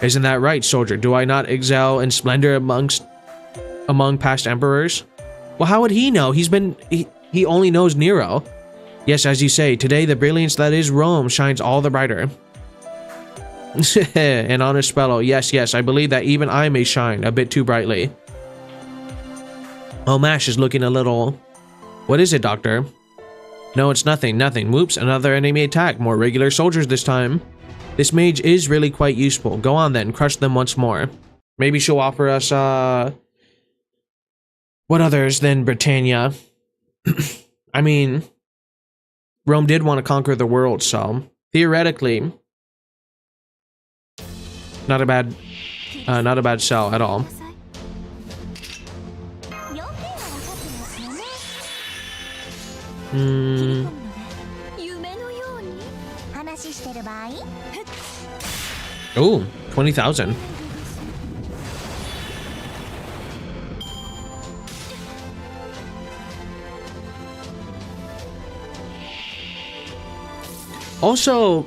Isn't that right, soldier? Do I not excel in splendor among past emperors? Well, how would he know? He only knows Nero. Yes, as you say, today the brilliance that is Rome shines all the brighter. An honest fellow. Yes, I believe that even I may shine a bit too brightly. Oh, Mash is looking a little... What is it, Doctor? No, it's nothing. Whoops, another enemy attack. More regular soldiers this time. This mage is really quite useful. Go on then, crush them once more. Maybe she'll offer us, what others than Britannia? I mean, Rome did want to conquer the world, so theoretically, not a bad sell at all. Oh, 20,000. Also,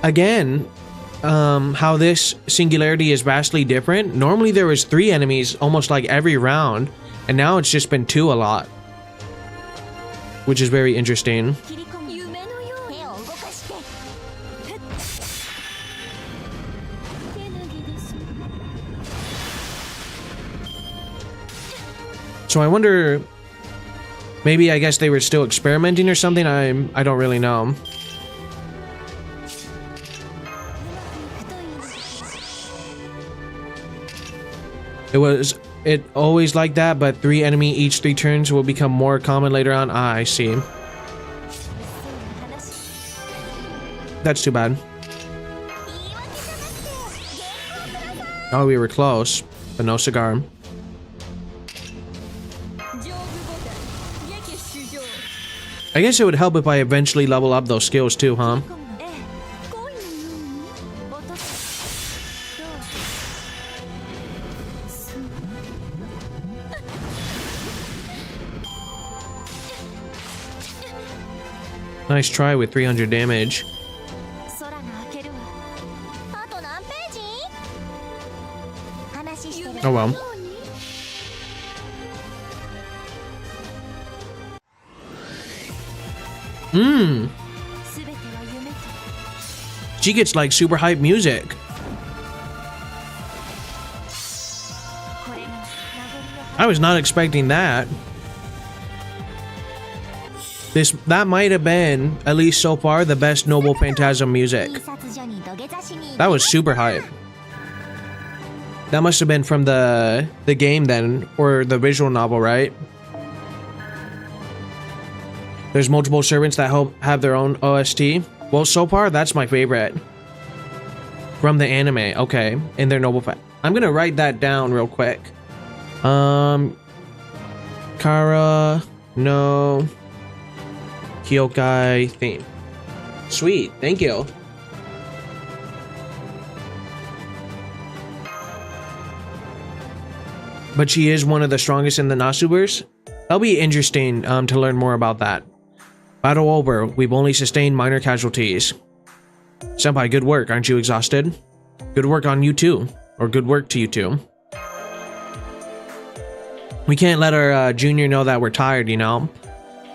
again, how this Singularity is vastly different. Normally there was 3 enemies almost like every round, and now it's just been 2 a lot, which is very interesting. So I wonder, maybe I guess they were still experimenting or something. I don't really know. It always like that, but 3 enemy each 3 turns will become more common later on. Ah, I see. That's too bad. Oh, we were close, but no cigar. I guess it would help if I eventually level up those skills too, huh? Nice try with 300 damage. Oh well. She gets like super hype music. I was not expecting that. That might have been, at least so far, the best Noble Phantasm music. That was super hype. That must have been from the game then, or the visual novel, right? There's multiple servants that have their own OST. Well, so far, that's my favorite. From the anime, okay. In their Noble I'm gonna write that down real quick. Kara, no. Kyokai theme. Sweet, thank you. But she is one of the strongest in the Nasuverse. That'll be interesting to learn more about that. Battle over. We've only sustained minor casualties. Senpai, good work. Aren't you exhausted? Good work on you too. Or good work to you too. We can't let our junior know that we're tired, you know?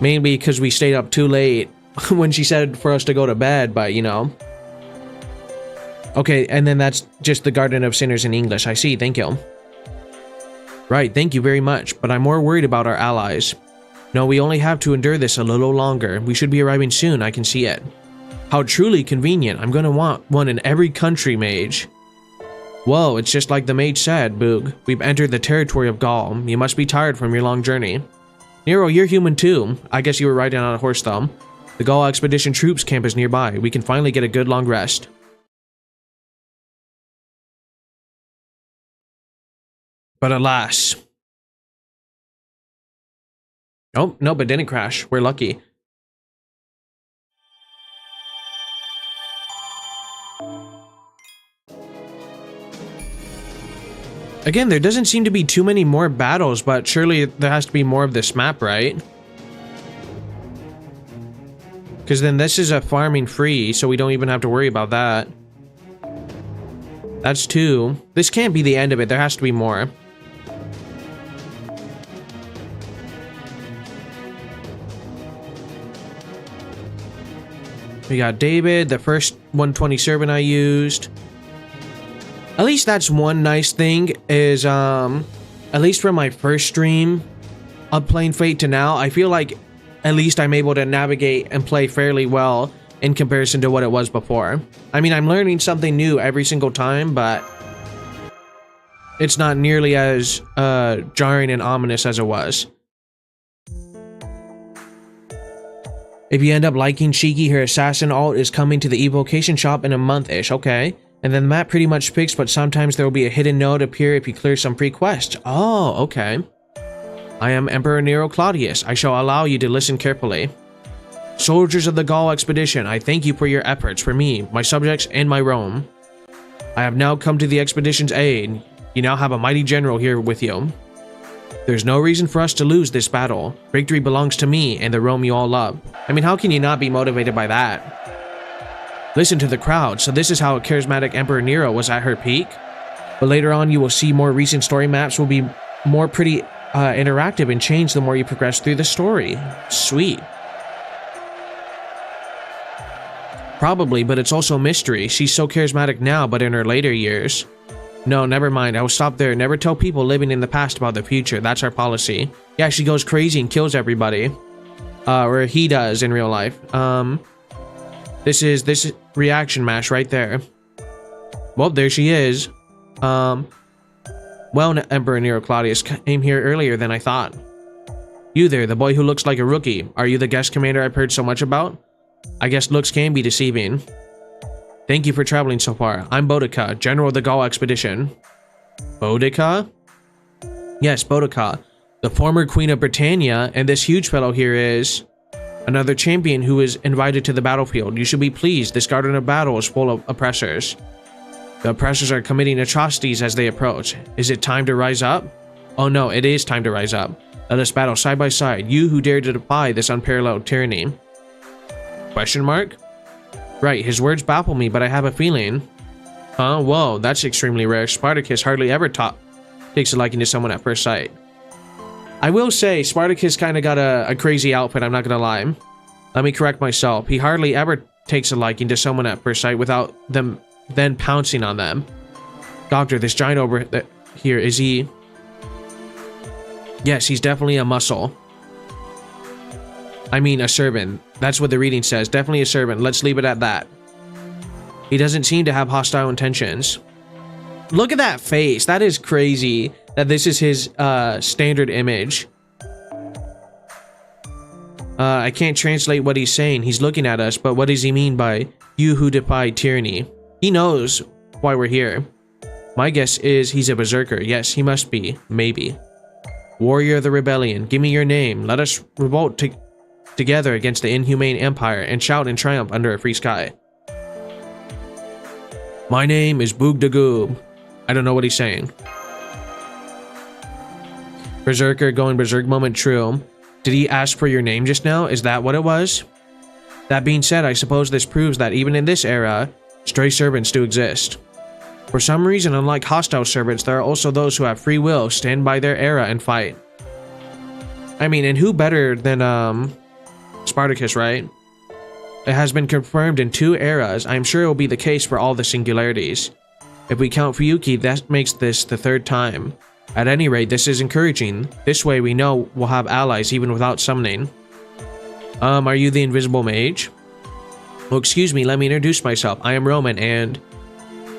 Mainly because we stayed up too late when she said for us to go to bed, but you know. Okay, and then that's just the Garden of Sinners in English. I see, thank you. Right, thank you very much, but I'm more worried about our allies. No, we only have to endure this a little longer. We should be arriving soon, I can see it. How truly convenient. I'm gonna want one in every country, mage. Whoa, it's just like the mage said, Boog. We've entered the territory of Gaul. You must be tired from your long journey. Nero, you're human too. I guess you were riding on a horse thumb. The Gaul expedition troops camp is nearby. We can finally get a good long rest. But alas. Oh, nope, it didn't crash. We're lucky. Again, there doesn't seem to be too many more battles, but surely there has to be more of this map, right? Because then this is a farming free, so we don't even have to worry about that. That's 2. This can't be the end of it. There has to be more. We got David, the first 120 servant I used. At least that's one nice thing is, at least from my first stream of playing Fate to now, I feel like at least I'm able to navigate and play fairly well in comparison to what it was before. I mean, I'm learning something new every single time, but it's not nearly as jarring and ominous as it was. If you end up liking Shiki, her assassin alt is coming to the evocation shop in a month-ish, okay. And then the map pretty much picks, but sometimes there will be a hidden node appear if you clear some pre-quest. Oh, okay. I am Emperor Nero Claudius. I shall allow you to listen carefully. Soldiers of the Gaul expedition, I thank you for your efforts for me, my subjects, and my Rome. I have now come to the expedition's aid. You now have a mighty general here with you. There's no reason for us to lose this battle. Victory belongs to me and the Rome you all love. I mean, how can you not be motivated by that? Listen to the crowd. So this is how a charismatic Emperor Nero was at her peak. But later on, you will see more recent story maps will be more pretty interactive and change the more you progress through the story. Sweet. Probably, but it's also a mystery. She's so charismatic now, but in her later years. No, never mind. I will stop there. Never tell people living in the past about the future. That's our policy. Yeah, she goes crazy and kills everybody. Or he does in real life. This is reaction mash right there. Well, there she is. Well, Emperor Nero Claudius came here earlier than I thought. You there, the boy who looks like a rookie. Are you the guest commander I've heard so much about? I guess looks can be deceiving. Thank you for traveling so far. I'm Boudica, General of the Gaul Expedition. Boudica? Yes, Boudica, the former Queen of Britannia, and this huge fellow here is another champion who is invited to the battlefield. You should be pleased. This garden of battle is full of oppressors. The oppressors are committing atrocities as they approach. Is it time to rise up? Oh no, it is time to rise up. Let us battle side by side, you who dare to defy this unparalleled tyranny. Question mark? Right, his words baffle me, but I have a feeling. Huh? Whoa, that's extremely rare. Spartacus hardly ever takes a liking to someone at first sight. I will say, Spartacus kind of got a crazy outfit, I'm not gonna lie. Let me correct myself. He hardly ever takes a liking to someone at first sight without them then pouncing on them. Doctor, this giant over here, is he? Yes, he's definitely a muscle. I mean, a servant. That's what the reading says. Definitely a servant. Let's leave it at that. He doesn't seem to have hostile intentions. Look at that face. That is crazy that this is his standard image. I can't translate what he's saying. He's looking at us, but what does he mean by you who defy tyranny? He knows why we're here. My guess is he's a berserker. Yes, he must be. Maybe. Warrior of the rebellion. Give me your name. Let us revolt together against the inhumane empire and shout in triumph under a free sky. My name is Boog Dagoob. I don't know what he's saying. Berserker going berserk moment true. Did he ask for your name just now? Is that what it was? That being said, I suppose this proves that even in this era, stray servants do exist. For some reason, unlike hostile servants, there are also those who have free will, stand by their era, and fight. I mean, and who better than, Spartacus, right? It has been confirmed in 2 eras. I am sure it will be the case for all the singularities. If we count Fuyuki, that makes this the 3rd time. At any rate, this is encouraging. This way we know we'll have allies even without summoning. Are you the invisible mage? Well, excuse me, let me introduce myself. I am Roman and...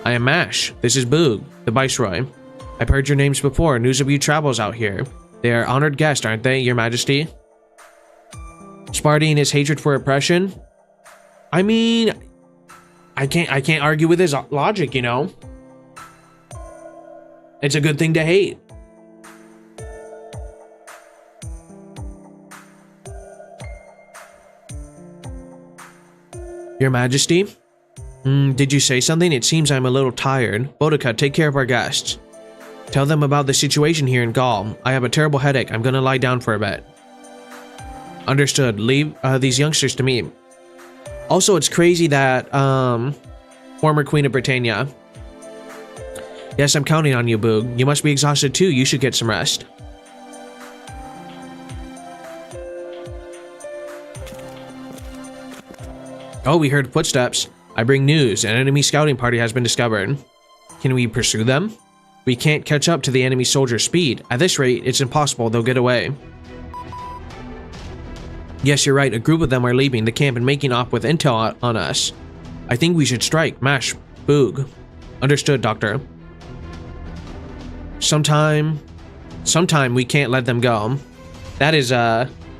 I am Mash. This is Boog, the Viceroy. I've heard your names before. News of you travels out here. They are honored guests, aren't they, Your Majesty? Sparty and his hatred for oppression? I mean... I can't argue with his logic, you know? It's a good thing to hate. Your Majesty? Did you say something? It seems I'm a little tired. Boudica, take care of our guests. Tell them about the situation here in Gaul. I have a terrible headache. I'm gonna lie down for a bit. Understood. Leave these youngsters to me. Also, it's crazy that, former Queen of Britannia. Yes, I'm counting on you, Boog. You must be exhausted too. You should get some rest. Oh, we heard footsteps. I bring news. An enemy scouting party has been discovered. Can we pursue them? We can't catch up to the enemy soldiers' speed. At this rate, it's impossible. They'll get away. Yes, you're right. A group of them are leaving the camp and making off with intel on us. I think we should strike. Mash. Boog. Understood, Doctor. Sometime we can't let them go. That is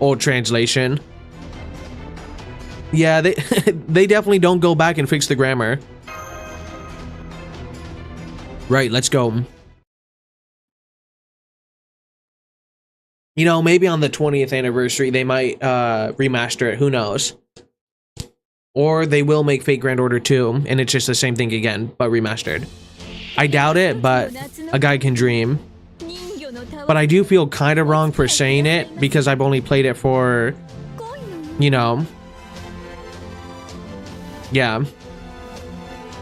old translation. Yeah, they they definitely don't go back and fix the grammar. Right, let's go. You know, maybe on the 20th anniversary they might remaster it, who knows? Or they will make Fate Grand Order 2 and it's just the same thing again, but remastered. I doubt it, but a guy can dream. But I do feel kind of wrong for saying it because I've only played it for, you know, yeah.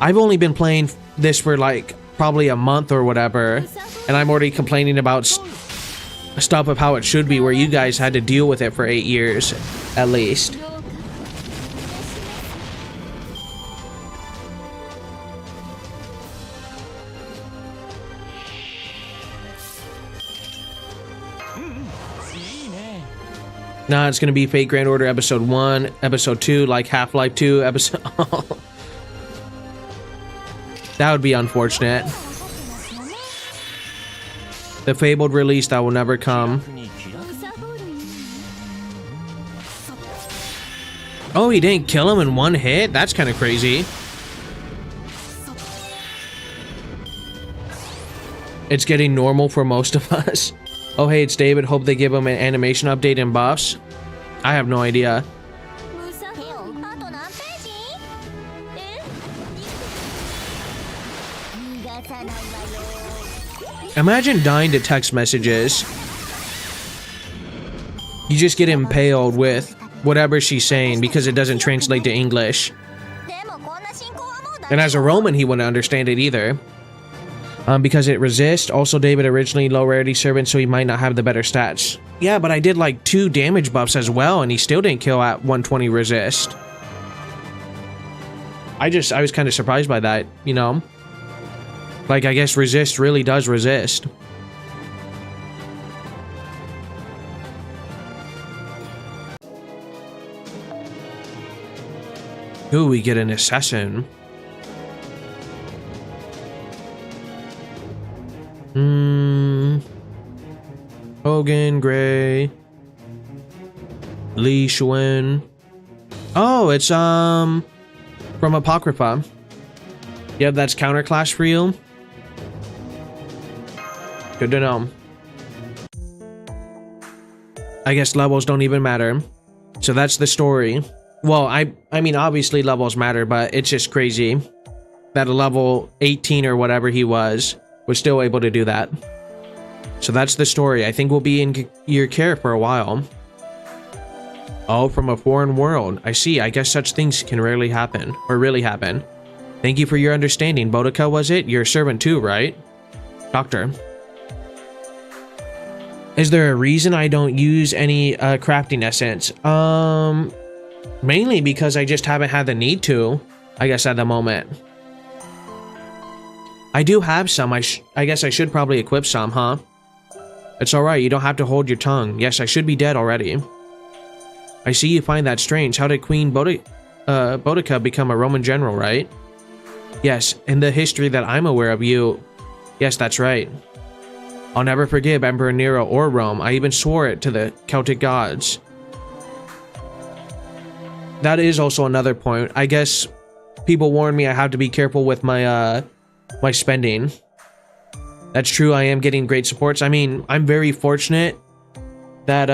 I've only been playing this for like probably a month or whatever, and I'm already complaining about stuff of how it should be, where you guys had to deal with it for 8 years at least. Nah, it's gonna be Fate Grand Order Episode 1, Episode 2, like Half-Life 2 episode. That would be unfortunate. The fabled release that will never come. Oh, he didn't kill him in one hit? That's kind of crazy. It's getting normal for most of us. Oh, hey, it's David. Hope they give him an animation update and buffs. I have no idea. Imagine dying to text messages. You just get impaled with whatever she's saying because it doesn't translate to English. And as a Roman, he wouldn't understand it either. Because it resists. Also, David originally low rarity servant, so he might not have the better stats. Yeah, but I did like 2 damage buffs as well, and he still didn't kill at 120 resist. I was kind of surprised by that, you know? Like, I guess resist really does resist. Ooh, we get an assassin. Hogan, Gray, Li Xuan. Oh, it's from Apocrypha. Yep, that's counterclash for you. Good to know. I guess levels don't even matter. So that's the story. Well, I mean, obviously levels matter, but it's just crazy that a level 18 or whatever he was still able to do that. So that's the story. I think we'll be in your care for a while. Oh, from a foreign world. I see. I guess such things can rarely happen, or really happen. Thank you for your understanding. Boudica, was it? You're a servant too, right? Doctor. Is there a reason I don't use any crafting essence? Mainly because I just haven't had the need to, I guess, at the moment. I do have some. I guess I should probably equip some, huh? It's alright, you don't have to hold your tongue. Yes, I should be dead already. I see you find that strange. How did Queen Boudica become a Roman general, right? Yes, in the history that I'm aware of, you... Yes, that's right. I'll never forgive Emperor Nero or Rome. I even swore it to the Celtic gods. That is also another point. I guess people warn me I have to be careful with my my spending. That's true, I am getting great supports. I mean, I'm very fortunate that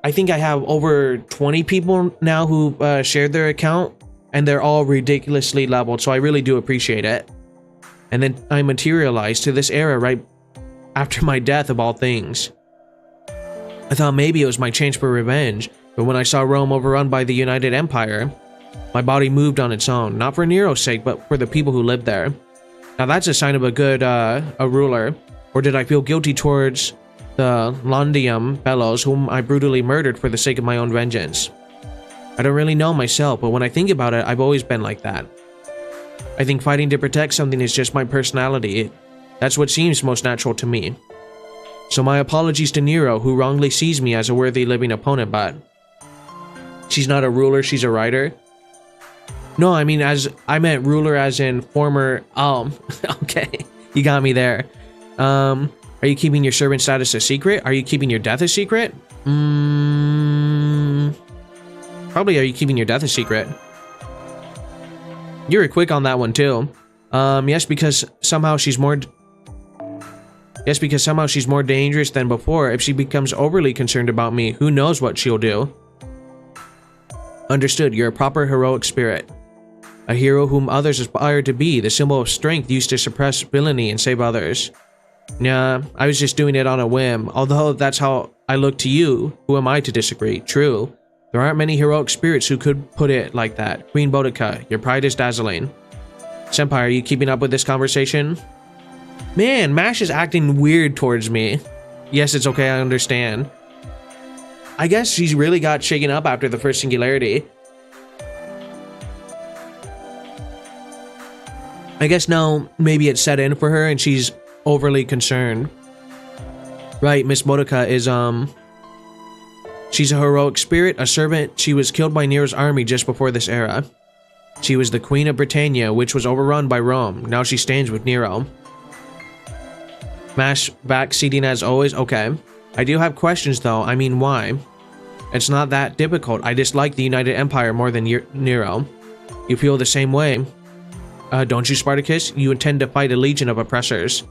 I think I have over 20 people now who shared their account, and they're all ridiculously leveled, so I really do appreciate it. And then I materialized to this era right after my death, of all things. I thought maybe it was my chance for revenge, but when I saw Rome overrun by the United Empire, my body moved on its own, not for Nero's sake, but for the people who lived there. Now that's a sign of a good a ruler. Or did I feel guilty towards the Londium fellows whom I brutally murdered for the sake of my own vengeance? I don't really know myself, but when I think about it, I've always been like that. I think fighting to protect something is just my personality. That's what seems most natural to me. So my apologies to Nero, who wrongly sees me as a worthy living opponent, but... She's not a ruler, she's a writer. No, I mean, I meant ruler as in former... okay, you got me there. Are you keeping your servant status a secret? Are you keeping your death a secret? Probably are you keeping your death a secret? You were quick on that one too. Yes, because somehow she's more dangerous than before. If she becomes overly concerned about me, who knows what she'll do. Understood, you're a proper heroic spirit. A hero whom others aspire to be, the symbol of strength used to suppress villainy and save others. Nah, I was just doing it on a whim. Although that's how I look to you, who am I to disagree? True. There aren't many heroic spirits who could put it like that. Queen Boudica, your pride is dazzling. Senpai, are you keeping up with this conversation? Man, Mash is acting weird towards me. Yes, it's okay, I understand. I guess she's really got shaken up after the first Singularity. I guess now maybe it's set in for her and she's overly concerned. Right, Miss Boudica is, she's a heroic spirit, a servant. She was killed by Nero's army just before this era. She was the Queen of Britannia, which was overrun by Rome. Now she stands with Nero. Mash backseating as always? Okay. I do have questions though. I mean, why? It's not that difficult. I dislike the United Empire more than Nero. You feel the same way. Don't you, Spartacus? You intend to fight a legion of oppressors.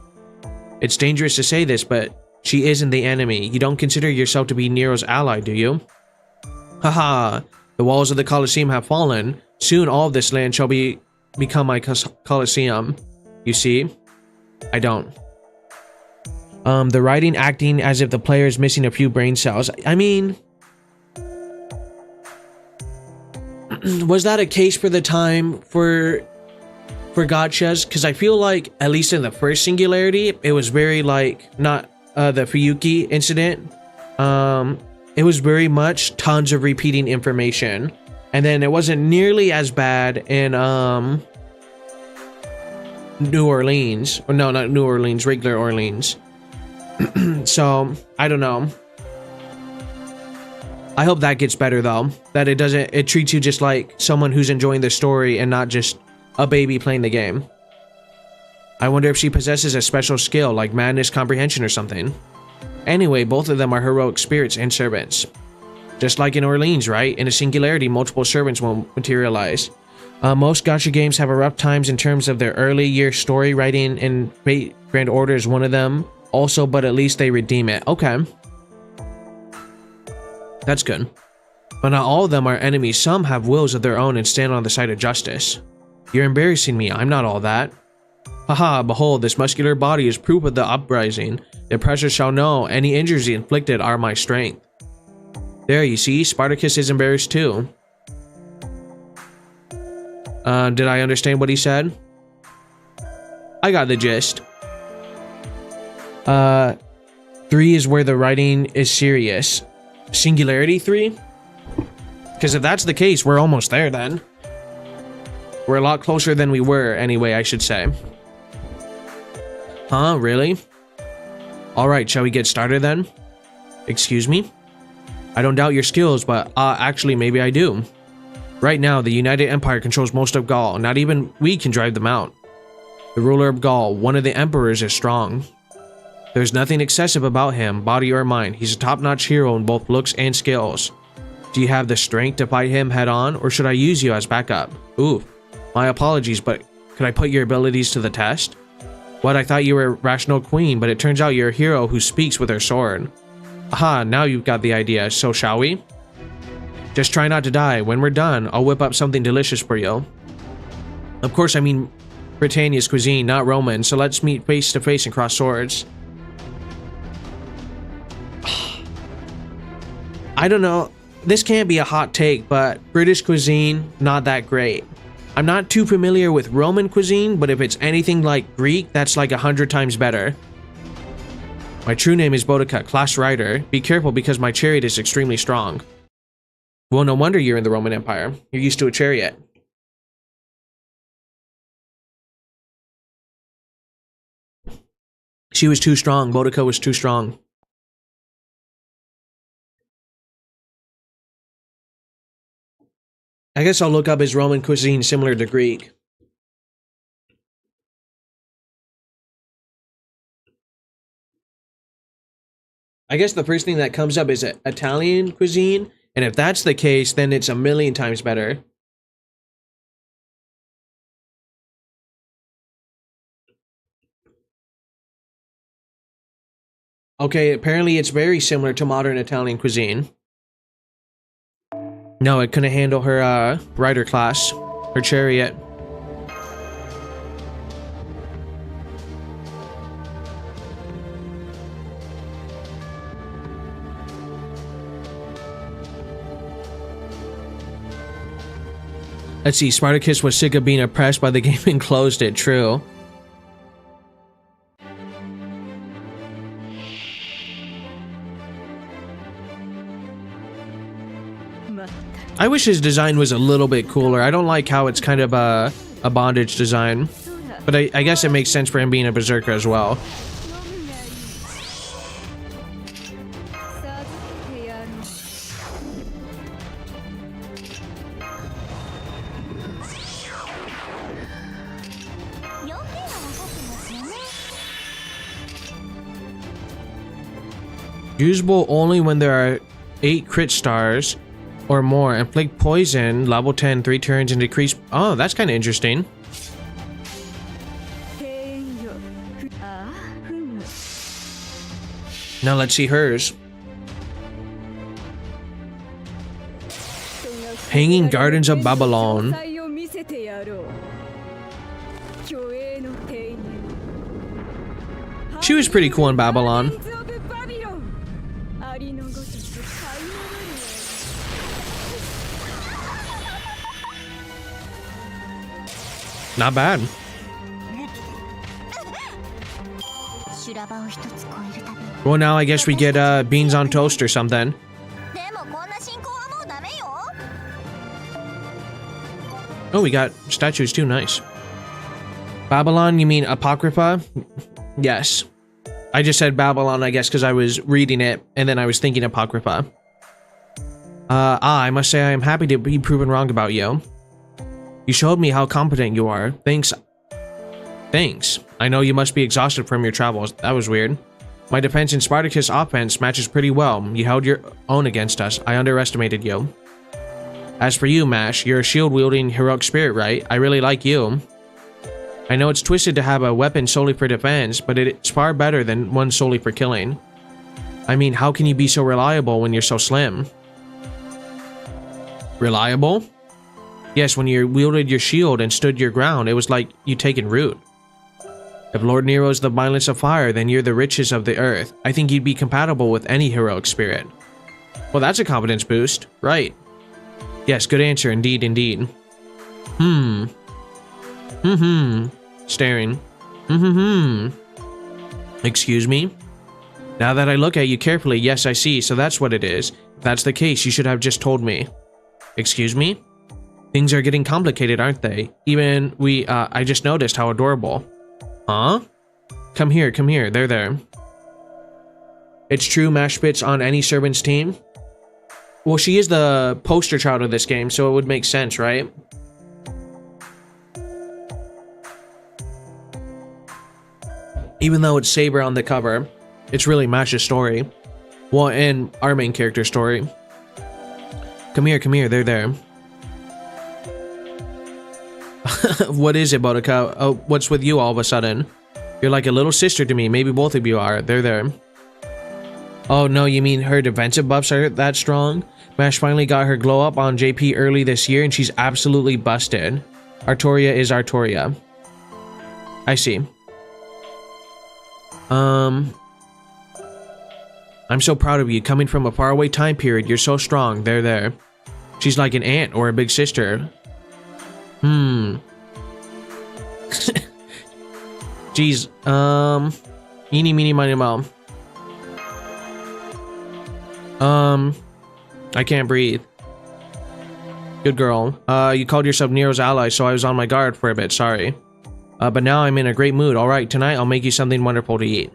It's dangerous to say this, but she isn't the enemy. You don't consider yourself to be Nero's ally, do you? Haha, the walls of the Colosseum have fallen. Soon all of this land shall become my Colosseum. You see? I don't. The writing acting as if the player is missing a few brain cells. I mean... was that a case for the time for gachas? Because I feel like, at least in the first Singularity, it was very like, not the Fuyuki incident. It was very much tons of repeating information. And then it wasn't nearly as bad in New Orleans. Or no, not New Orleans, regular Orleans. So, I don't know. I hope that gets better though. That it treats you just like someone who's enjoying the story and not just a baby playing the game. I wonder if she possesses a special skill like madness comprehension or something. Anyway, both of them are heroic spirits and servants. Just like in Orleans, right? In a Singularity, multiple servants will materialize. Most gacha games have a rough times in terms of their early year story writing, and Fate Grand Order is one of them. Also, but at least they redeem it. Okay. That's good. But not all of them are enemies. Some have wills of their own and stand on the side of justice. You're embarrassing me. I'm not all that. Haha, behold, this muscular body is proof of the uprising. The oppressors shall know any injuries inflicted are my strength. There, you see, Spartacus is embarrassed too. Did I understand what he said? I got the gist. 3 is where the writing is serious. Singularity 3? Because if that's the case, we're almost there then. We're a lot closer than we were anyway, I should say. Huh, really? Alright, shall we get started then? Excuse me? I don't doubt your skills, but actually maybe I do. Right now, the United Empire controls most of Gaul. Not even we can drive them out. The ruler of Gaul, one of the emperors, is strong. There's nothing excessive about him, body or mind. He's a top-notch hero in both looks and skills. Do you have the strength to fight him head-on, or should I use you as backup? Ooh, my apologies, but could I put your abilities to the test? What, I thought you were a rational queen, but it turns out you're a hero who speaks with her sword. Aha, now you've got the idea, so shall we? Just try not to die. When we're done, I'll whip up something delicious for you. Of course, I mean Britannia's cuisine, not Roman, so let's meet face to face and cross swords. I don't know, this can't be a hot take, but British cuisine, not that great. I'm not too familiar with Roman cuisine, but if it's anything like Greek, that's like 100 times better. My true name is Boudica, class rider. Be careful because my chariot is extremely strong. Well, no wonder you're in the Roman Empire. You're used to a chariot. She was too strong. Boudica was too strong. I guess I'll look up his Roman cuisine similar to Greek. I guess the first thing that comes up is Italian cuisine, and if that's the case, then it's a million times better. Okay, apparently it's very similar to modern Italian cuisine. No, it couldn't handle her rider class, her chariot. Let's see, Spartacus was sick of being oppressed by the game and closed it, true. I wish his design was a little bit cooler. I don't like how it's kind of a bondage design. But I guess it makes sense for him being a berserker as well. Usable only when there are 8 crit stars or more. Inflict poison, level 10, 3 turns and decrease... Oh, that's kind of interesting. Now let's see hers. Hanging Gardens of Babylon. She was pretty cool in Babylon. Not bad. Well, now I guess we get beans on toast or something. Oh, we got statues too, nice. Babylon, you mean Apocrypha? Yes. I just said Babylon, I guess, because I was reading it, and then I was thinking Apocrypha. I must say I am happy to be proven wrong about you. You showed me how competent you are. Thanks. Thanks. I know you must be exhausted from your travels. That was weird. My defense and Spartacus' offense matches pretty well. You held your own against us. I underestimated you. As for you, Mash, you're a shield-wielding heroic spirit, right? I really like you. I know it's twisted to have a weapon solely for defense, but it's far better than one solely for killing. I mean, how can you be so reliable when you're so slim? Reliable? Yes, when you wielded your shield and stood your ground, it was like you taken root. If Lord Nero is the violence of fire, then you're the riches of the earth. I think you'd be compatible with any heroic spirit. Well, that's a confidence boost. Right. Yes, good answer. Indeed, indeed. Staring. Excuse me? Now that I look at you carefully, yes, I see. So that's what it is. If that's the case, you should have just told me. Excuse me? Things are getting complicated, aren't they? Even I just noticed how adorable. Huh? Come here, there. It's true Mash fits on any servant's team? Well, she is the poster child of this game, so it would make sense, right? Even though it's Saber on the cover, it's really Mash's story. Well, and our main character's story. Come here, there. What is it, Buttercup? Oh, what's with you all of a sudden? You're like a little sister to me. Maybe both of you are. There. Oh no, you mean her defensive buffs are that strong? Mash finally got her glow up on JP early this year and she's absolutely busted. Artoria is Artoria. I see. I'm so proud of you. Coming from a faraway time period, you're so strong. There. She's like an aunt or a big sister. Jeez. Eeny, meeny, miny, moe. I can't breathe. Good girl. You called yourself Nero's ally, so I was on my guard for a bit, sorry. But now I'm in a great mood. Alright, tonight I'll make you something wonderful to eat.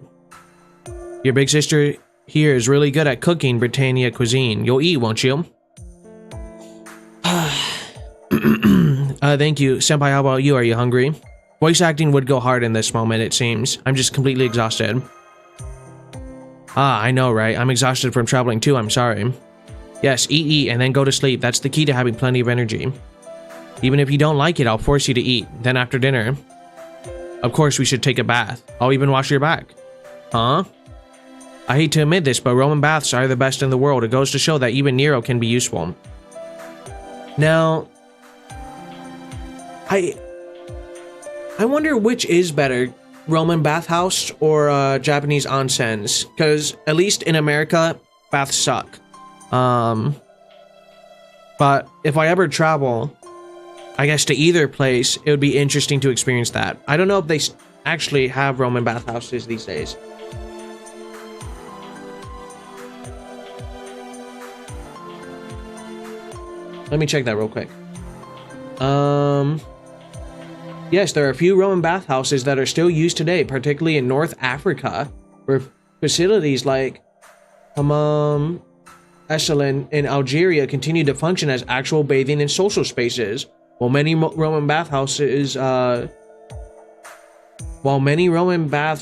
Your big sister here is really good at cooking Britannia cuisine. You'll eat, won't you? Thank you. Senpai, how about you? Are you hungry? Voice acting would go hard in this moment, it seems. I'm just completely exhausted. Ah, I know, right? I'm exhausted from traveling too, I'm sorry. Yes, eat, and then go to sleep. That's the key to having plenty of energy. Even if you don't like it, I'll force you to eat. Then after dinner, of course, we should take a bath. I'll even wash your back. Huh? I hate to admit this, but Roman baths are the best in the world. It goes to show that even Nero can be useful. Now, I wonder which is better, Roman bathhouse or Japanese onsens, because at least in America, baths suck. But if I ever travel, I guess to either place, it would be interesting to experience that. I don't know if they actually have Roman bathhouses these days. Let me check that real quick. Yes, there are a few Roman bathhouses that are still used today, particularly in North Africa, where facilities like Echelon in Algeria continue to function as actual bathing and social spaces, while many Roman baths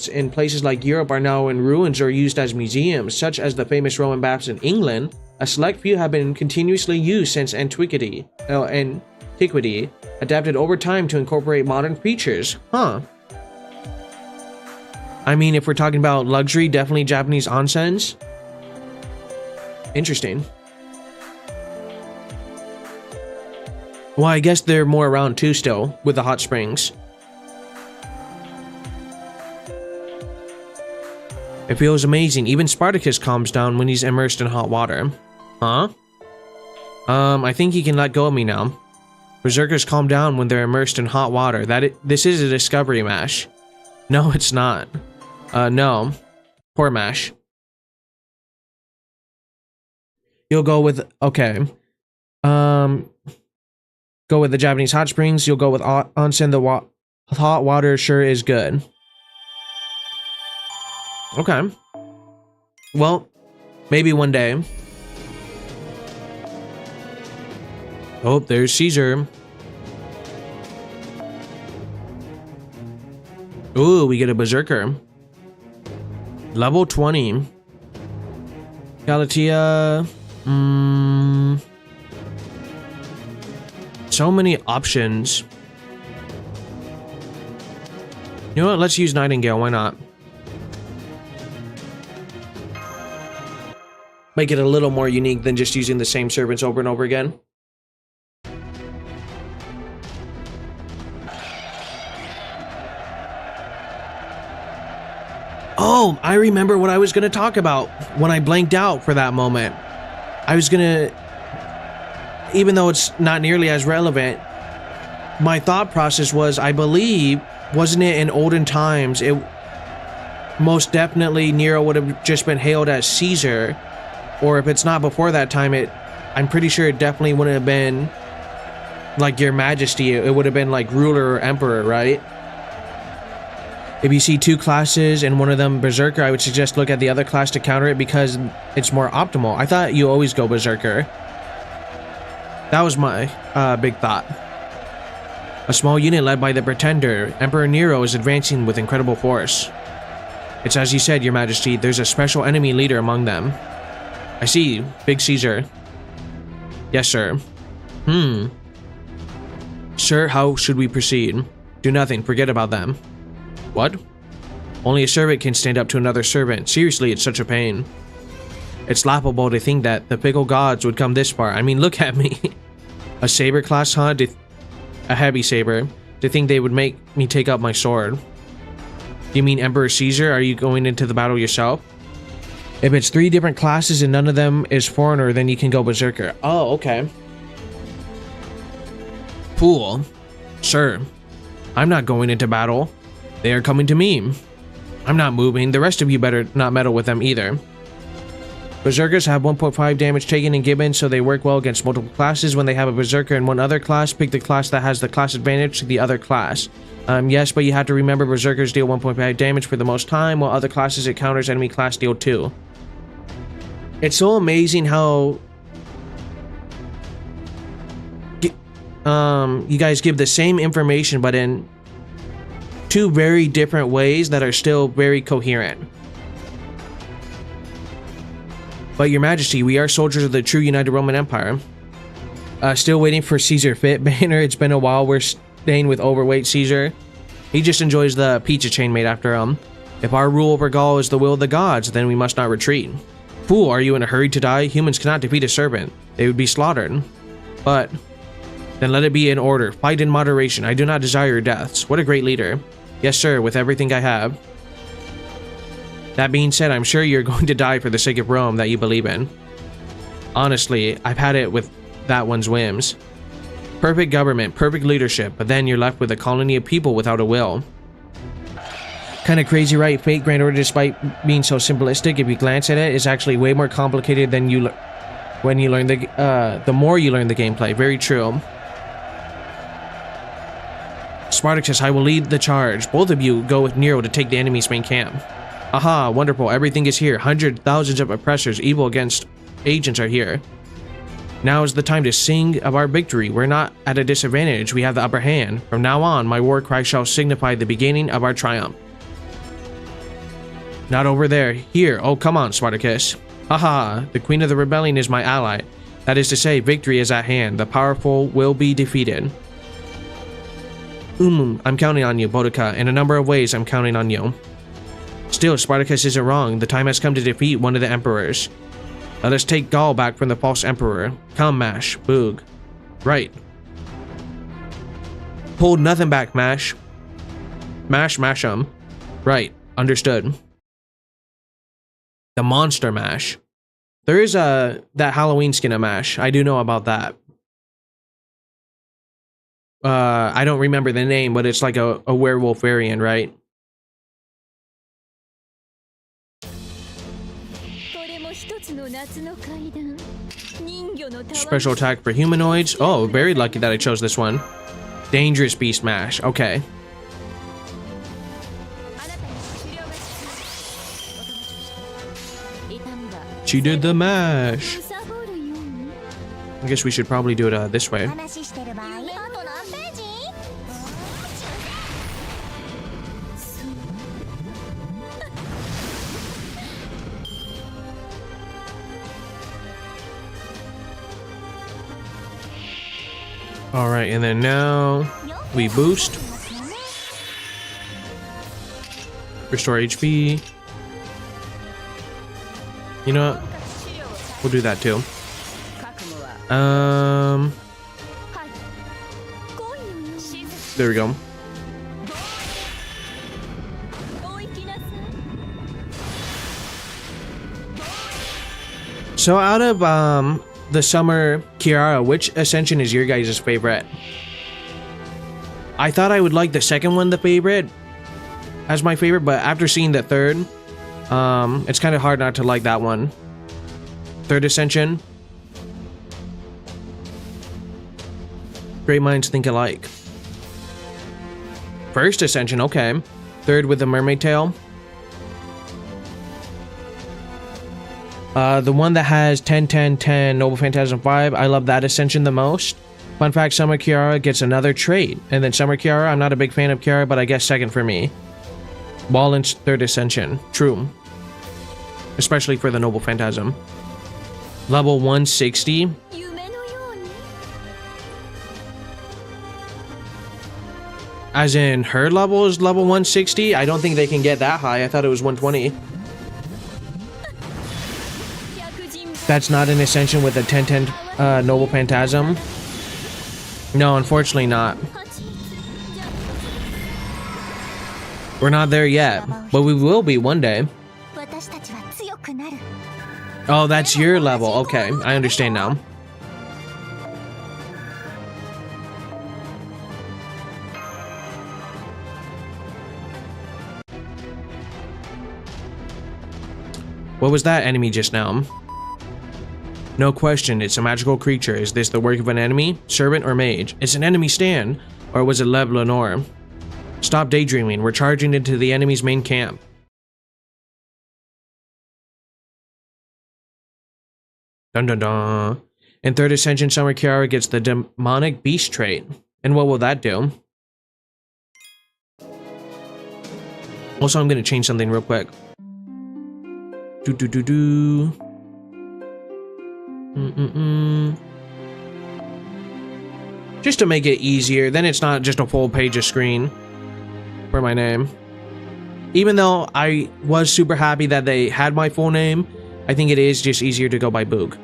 in places like Europe are now in ruins or used as museums, such as the famous Roman baths in England. A select few have been continuously used since antiquity, adapted over time to incorporate modern features. Huh. I mean, if we're talking about luxury, definitely Japanese onsens. Interesting. Well, I guess they're more around too still, with the hot springs. It feels amazing. Even Spartacus calms down when he's immersed in hot water. Huh? I think he can let go of me now. Berserkers calm down when they're immersed in hot water. This is a discovery, Mash. No, it's not. No. Poor Mash. You'll go with... Okay. Go with the Japanese hot springs. You'll go with onsen. The hot water sure is good. Okay. Well, maybe one day. Oh, there's Caesar. Ooh, we get a Berserker. Level 20. Galatea. So many options. You know what? Let's use Nightingale. Why not? Make it a little more unique than just using the same servants over and over again. Oh, I remember what I was going to talk about when I blanked out for that moment. I was going to, even though it's not nearly as relevant, my thought process was, I believe, wasn't it in olden times, it most definitely Nero would have just been hailed as Caesar, or if it's not before that time, it I'm pretty sure it definitely wouldn't have been like Your Majesty. It would have been like Ruler or Emperor, right? If you see two classes and one of them Berserker, I would suggest look at the other class to counter it because it's more optimal. I thought you always go Berserker. That was my big thought. A small unit led by the Pretender, Emperor Nero, is advancing with incredible force. It's as you said, Your Majesty, there's a special enemy leader among them. I see, Big Caesar. Yes, sir. Sir, how should we proceed? Do nothing, forget about them. What? Only a servant can stand up to another servant. Seriously, it's such a pain. It's laughable to think that the fickle gods would come this far. I mean, look at me. A saber class, huh? A heavy saber. To think they would make me take up my sword. You mean Emperor Caesar? Are you going into the battle yourself? If it's 3 different classes and none of them is foreigner, then you can go Berserker. Oh, okay. Fool. Sir, I'm not going into battle. They are coming to me. I'm not moving. The rest of you better not meddle with them either. Berserkers have 1.5 damage taken and given, so they work well against multiple classes. When they have a Berserker in one other class, pick the class that has the class advantage to the other class. Yes, but you have to remember Berserkers deal 1.5 damage for the most time, while other classes it counters enemy class deal 2. It's so amazing how you guys give the same information but in 2 very different ways that are still very coherent. But Your Majesty, we are soldiers of the true United Roman Empire. Still waiting for Caesar Fit banner. It's been a while. We're staying with overweight Caesar. He just enjoys the pizza chain made after him. If our rule over Gaul is the will of the gods, then we must not retreat. Fool, are you in a hurry to die? Humans cannot defeat a serpent. They would be slaughtered. But then let it be in order. Fight in moderation. I do not desire your deaths. What a great leader. Yes, sir, with everything I have. That being said, I'm sure you're going to die for the sake of Rome that you believe in. Honestly, I've had it with that one's whims. Perfect government, perfect leadership, but then you're left with a colony of people without a will. Kinda crazy, right? Fate Grand Order, despite being so simplistic, if you glance at it, is actually way more complicated than when you learn the more you learn the gameplay. Very true. Spartacus, I will lead the charge. Both of you go with Nero to take the enemy's main camp. Aha, wonderful. Everything is here. Hundreds, thousands of oppressors, evil against agents are here. Now is the time to sing of our victory. We're not at a disadvantage. We have the upper hand. From now on, my war cry shall signify the beginning of our triumph. Not over there. Here. Oh, come on, Spartacus. Haha, the Queen of the Rebellion is my ally. That is to say, victory is at hand. The powerful will be defeated. I'm counting on you, Boudica. In a number of ways, I'm counting on you. Still, Spartacus isn't wrong. The time has come to defeat one of the emperors. Let us take Gaul back from the false emperor. Come, Mash. Boog. Right. Hold nothing back, Mash. Mash 'em. Right. Understood. The monster Mash. There is that Halloween skin of Mash. I do know about that. I don't remember the name, but it's like a werewolf variant, right? Special attack for humanoids. Oh, very lucky that I chose this one. Dangerous Beast Mash. Okay. She did the mash. I guess we should probably do it this way. Alright, and then now we boost. Restore HP. You know what? We'll do that too. There we go. So out of the Summer Kiara, which Ascension is your guys' favorite? I thought I would like the second one as my favorite, but after seeing the third, it's kind of hard not to like that one. Third Ascension. Great minds think alike. First ascension, okay. Third with the mermaid tail. The one that has 10, 10, 10, Noble Phantasm 5. I love that ascension the most. Fun fact, Summer Kiara gets another trait. And then Summer Kiara, I'm not a big fan of Kiara, but I guess second for me. Wallen's third ascension. True. Especially for the Noble Phantasm. Level 160. As in, her level is level 160? I don't think they can get that high. I thought it was 120. That's not an ascension with a 10-10 Noble Phantasm. No, unfortunately not. We're not there yet, but we will be one day. Oh, that's your level. Okay, I understand now. What was that enemy just now? No question, it's a magical creature. Is this the work of an enemy, servant, or mage? It's an enemy stand, or was it Lev Lenore? Stop daydreaming, we're charging into the enemy's main camp. Dun dun dun. In 3rd Ascension, Summer Kiara gets the demonic beast trait. And what will that do? Also, I'm gonna change something real quick. Just to make it easier, then it's not just a full page of screen for my name. Even though I was super happy that they had my full name, I think it is just easier to go by Boog.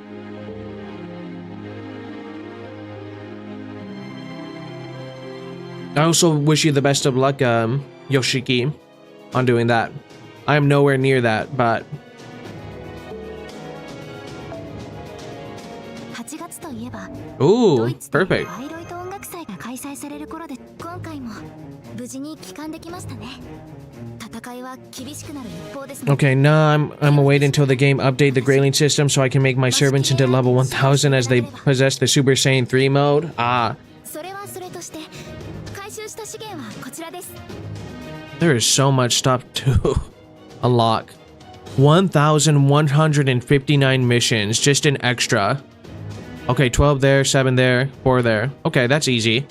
I also wish you the best of luck, Yoshiki, on doing that. I am nowhere near that, but... Ooh, perfect. Okay, now I'm awaiting until the game update the grayling system so I can make my servants into level 1000 as they possess the Super Saiyan 3 mode. Ah. There is so much stuff to unlock. 1,159 missions, just an extra. Okay, 12 there, 7 there, 4 there. Okay, that's easy.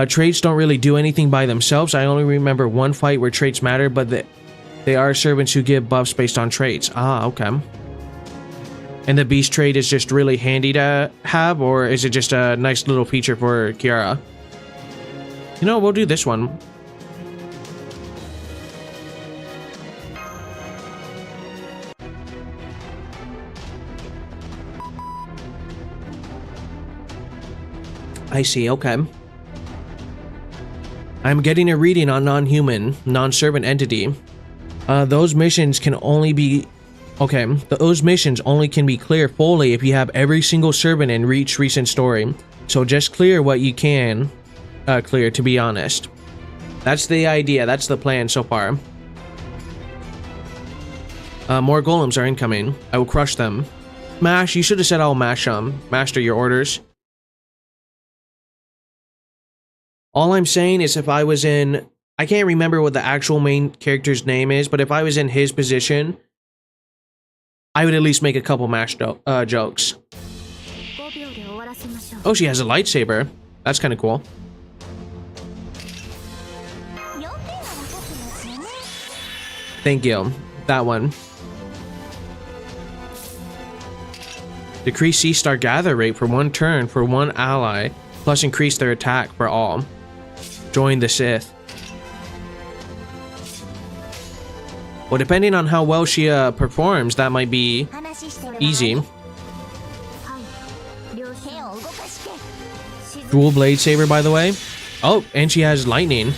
Traits don't really do anything by themselves. I only remember one fight where traits matter, but they are servants who give buffs based on traits. Ah, okay. And the beast trait is just really handy to have, or is it just a nice little feature for Kiara? You know, we'll do this one. I see, okay. I'm getting a reading on non-human, non-servant entity. Those missions can only be... Okay, those missions only can be clear fully if you have every single servant in each recent story. So just clear what you can clear, to be honest. That's the idea, that's the plan so far. More golems are incoming. I will crush them. Mash, you should have said I'll mash them. Master your orders. All I'm saying is if I was in... I can't remember what the actual main character's name is, but if I was in his position, I would at least make a couple mash jokes. Oh, she has a lightsaber. That's kind of cool. Thank you. That one. Decrease C-Star gather rate for 1 turn for 1 ally, plus increase their attack for all. Join the Sith. Well, depending on how well she performs, that might be easy. Dual blade saber, by the way. Oh, and she has lightning.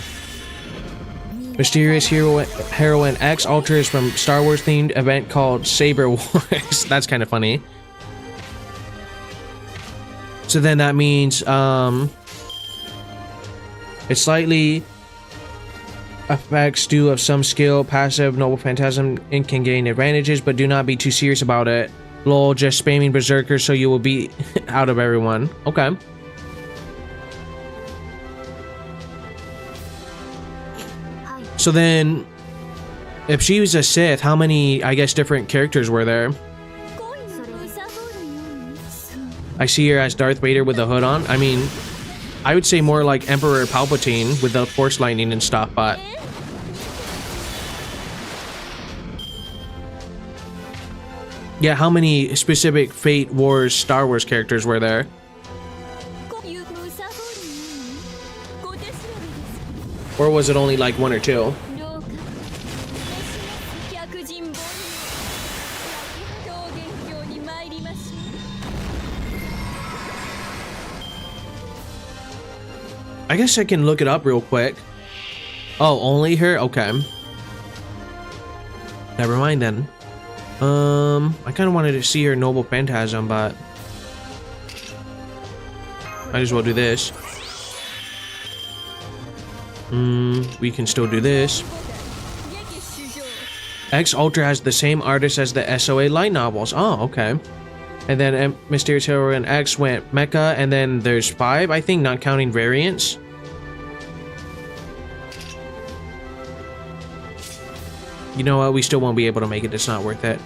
Mysterious heroine X alters from Star Wars themed event called Saber Wars. That's kind of funny. So then that means it's slightly effects do of some skill, passive, noble phantasm, and can gain advantages, but do not be too serious about it. Lol, just spamming berserker so you will be out of everyone. Okay. So then, if she was a Sith, how many, I guess, different characters were there? I see her as Darth Vader with the hood on. I mean, I would say more like Emperor Palpatine with the Force lightning and stuff, but... yeah, how many specific Fate Wars Star Wars characters were there? Or was it only like one or two? I guess I can look it up real quick. Oh, only her? Okay. Never mind then. I kind of wanted to see her Noble Phantasm, but... might as well do this. We can still do this. X Ultra has the same artist as the SOA light novels. Oh, okay. And then Mysterious Heroine X went Mecha, and then there's 5, I think, not counting variants. You know what? We still won't be able to make it. It's not worth it.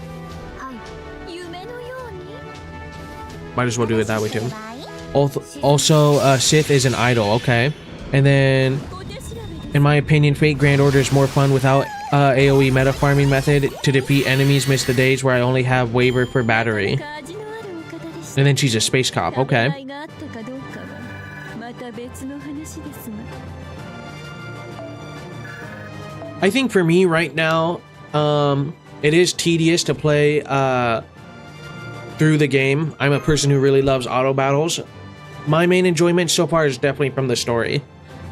Might as well do it that way too. Also, Sith is an idol, okay? And then, in my opinion, Fate Grand Order is more fun without AoE meta farming method. To defeat enemies, miss the days where I only have Waver for battery. And then she's a space cop, okay. I think for me right now, it is tedious to play through the game. I'm a person who really loves auto battles. My main enjoyment so far is definitely from the story.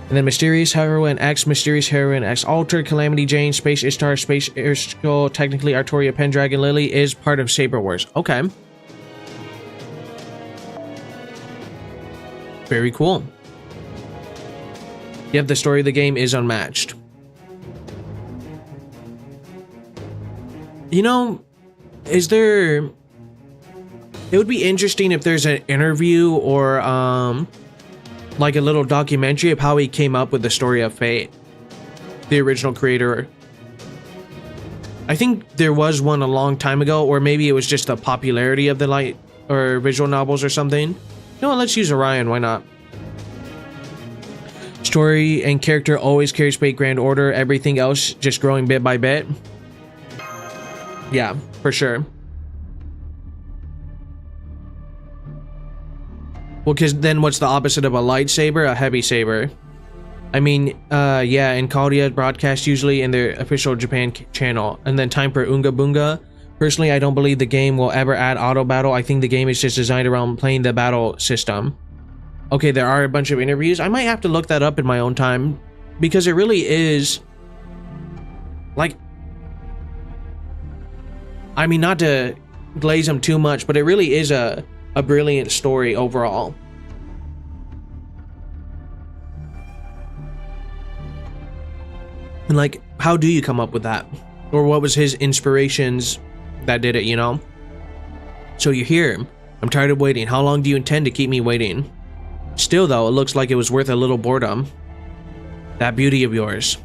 And then Mysterious Heroine X, Mysterious Heroine X Alter, Calamity Jane, Space Ishtar, Space Airskill, technically Artoria Pendragon Lily is part of Saber Wars. Okay. Very cool. Yep, the story of the game is unmatched. You know, is there... it would be interesting if there's an interview or, like a little documentary of how he came up with the story of Fate. The original creator. I think there was one a long time ago, or maybe it was just the popularity of the light or visual novels or something. No, let's use Orion, why not? Story and character always carries Fate Grand Order, everything else just growing bit by bit. Yeah, for sure. Well, because then what's the opposite of a lightsaber? A heavy saber. I mean, yeah, in Kaldia broadcast usually in their official Japan channel. And then time for Unga Bunga. Personally, I don't believe the game will ever add auto battle. I think the game is just designed around playing the battle system. Okay, there are a bunch of interviews. I might have to look that up in my own time. Because it really is... like... I mean, not to glaze them too much, but it really is a brilliant story overall. And like, how do you come up with that? Or what was his inspirations that did it, you know? So you're here. I'm tired of waiting. How long do you intend to keep me waiting? Still though, it looks like it was worth a little boredom. That beauty of yours.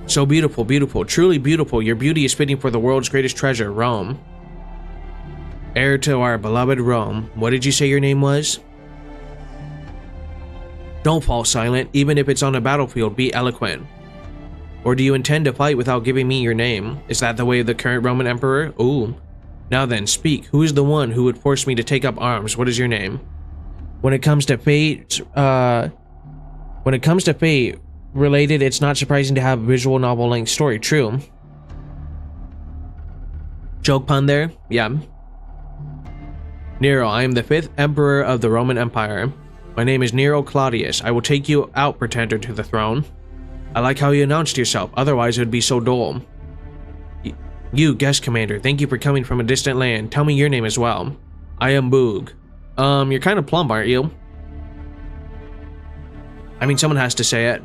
So beautiful, beautiful, truly beautiful. Your beauty is fitting for the world's greatest treasure, Rome. Heir to our beloved Rome. What did you say your name was? Don't fall silent, even if it's on a battlefield, be eloquent. Or do you intend to fight without giving me your name? Is that the way of the current Roman emperor? Ooh. Now then, speak. Who is the one who would force me to take up arms? What is your name? When it comes to fate, related, it's not surprising to have a visual novel length story. True. Joke pun there? Yeah. Nero, I am the 5th emperor of the Roman Empire. My name is Nero Claudius. I will take you out, pretender to the throne. I like how you announced yourself, otherwise it would be so dull. You, guest commander, thank you for coming from a distant land. Tell me your name as well. I am Boog. You're kind of plump, aren't you? I mean, someone has to say it.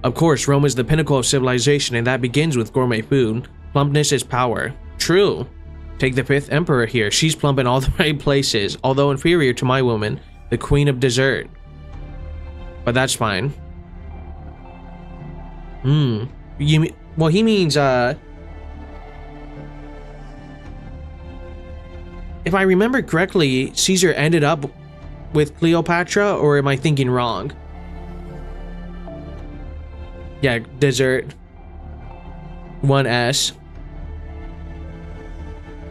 Of course, Rome is the pinnacle of civilization, and that begins with gourmet food. Plumpness is power. True. Take the 5th emperor here. She's plump in all the right places, although inferior to my woman, the queen of dessert. But that's fine. Well, he means, if I remember correctly, Caesar ended up with Cleopatra, or am I thinking wrong? Yeah, dessert. 1S.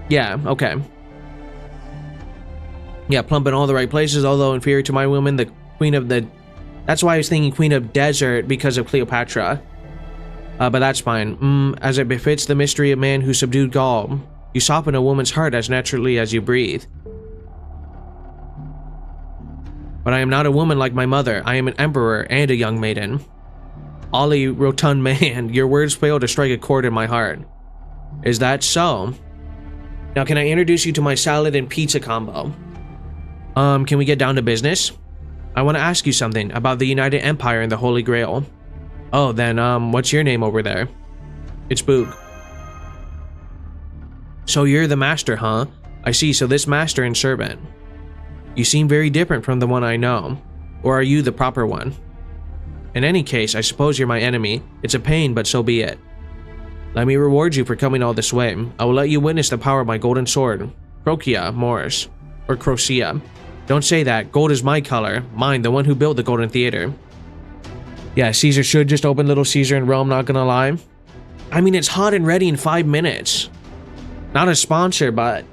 Yeah, okay. Yeah, plump in all the right places, although inferior to my woman, the queen of the... That's why I was thinking queen of desert, because of Cleopatra. But that's fine. As it befits the mystery of man who subdued Gaul, you soften a woman's heart as naturally as you breathe. But I am not a woman like my mother. I am an emperor and a young maiden. Ollie, rotund man, your words fail to strike a chord in my heart. Is that so? Now, can I introduce you to my salad and pizza combo? Can we get down to business? I want to ask you something about the United Empire and the Holy Grail. Oh, then, what's your name over there? It's Boog. So you're the master, huh? I see, so this master and servant. You seem very different from the one I know. Or are you the proper one? In any case, I suppose you're my enemy. It's a pain, but so be it. Let me reward you for coming all this way. I will let you witness the power of my golden sword. Crocia, Morris. Or Crocia. Don't say that. Gold is my color. Mine, the one who built the Golden Theater. Yeah, Caesar should just open Little Caesar in Rome, not gonna lie. I mean, it's hot and ready in 5 minutes. Not a sponsor, but...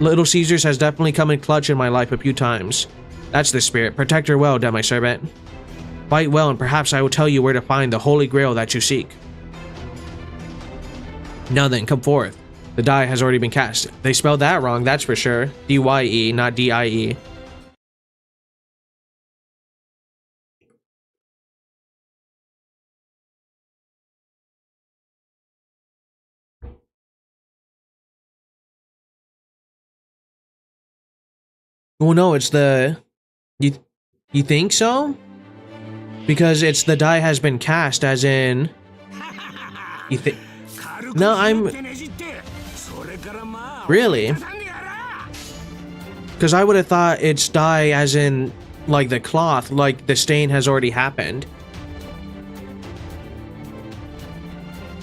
Little Caesars has definitely come in clutch in my life a few times. That's the spirit. Protect her well, my servant. Fight well, and perhaps I will tell you where to find the Holy Grail that you seek. Now then, come forth. The die has already been cast. They spelled that wrong, that's for sure. D-Y-E, not D-I-E. Well, no, it's the... You think so? Because it's the die has been cast, as in... You think... No, I'm... Really? Because I would have thought it's die as in, like, the cloth, like the stain has already happened.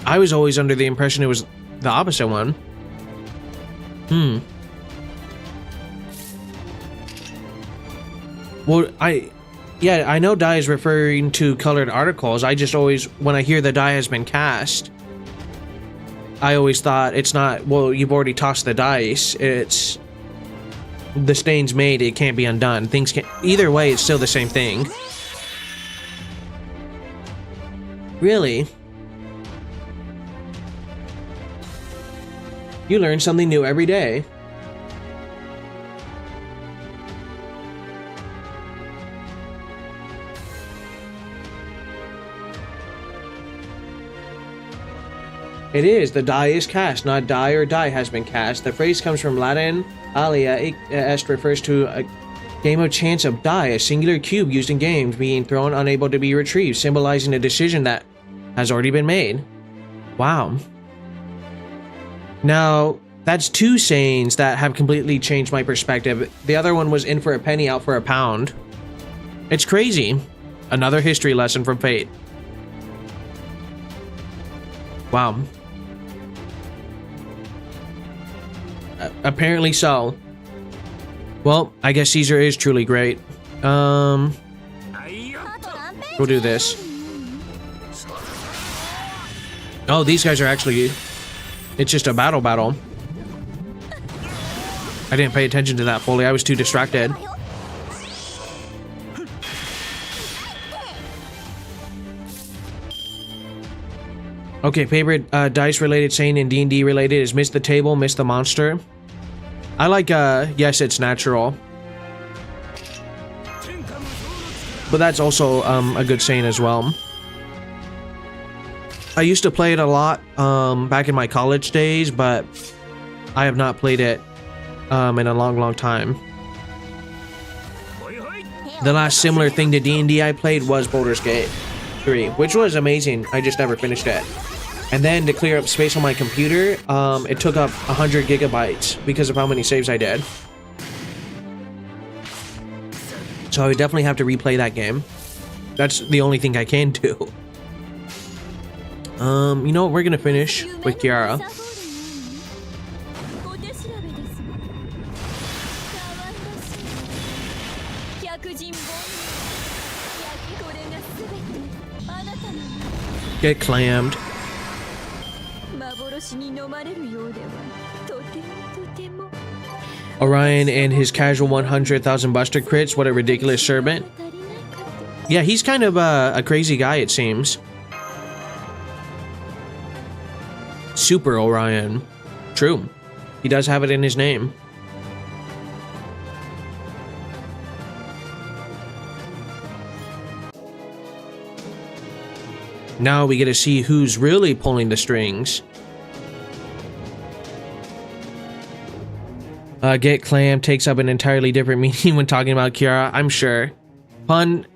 I was always under the impression it was the opposite one. Well, yeah, I know die is referring to colored articles. I just always, when I hear the die has been cast, I always thought it's not, well, you've already tossed the dice. It's, the stain's made, it can't be undone. Things can't, either way, it's still the same thing. Really? You learn something new every day. It is. The die is cast, not die or die has been cast. The phrase comes from Latin. Alia est refers to a game of chance of die, a singular cube used in games, being thrown unable to be retrieved, symbolizing a decision that has already been made. Wow. Now, that's two sayings that have completely changed my perspective. The other one was in for a penny, out for a pound. It's crazy. Another history lesson from fate. Wow. Apparently so. Well, I guess Caesar is truly great. We'll do this. Oh, these guys are actually... It's just a battle. I didn't pay attention to that fully. I was too distracted. Okay, favorite dice-related saying in D&D related is miss the table, miss the monster. I like, yes, it's natural. But that's also a good saying as well. I used to play it a lot back in my college days, but I have not played it in a long time. The last similar thing to D&D I played was Baldur's Gate. 3, which was amazing. I just never finished it. And then to clear up space on my computer, it took up 100 gigabytes because of how many saves I did. So I would definitely have to replay that game. That's the only thing I can do. You know what? We're gonna finish with Kiara. Get clammed. Orion and his casual 100,000 buster crits. What a ridiculous servant. Yeah, he's kind of a crazy guy, it seems. Super Orion. True. He does have it in his name. Now we get to see who's really pulling the strings. Get clammed takes up an entirely different meaning when talking about Kiara, I'm sure. Pun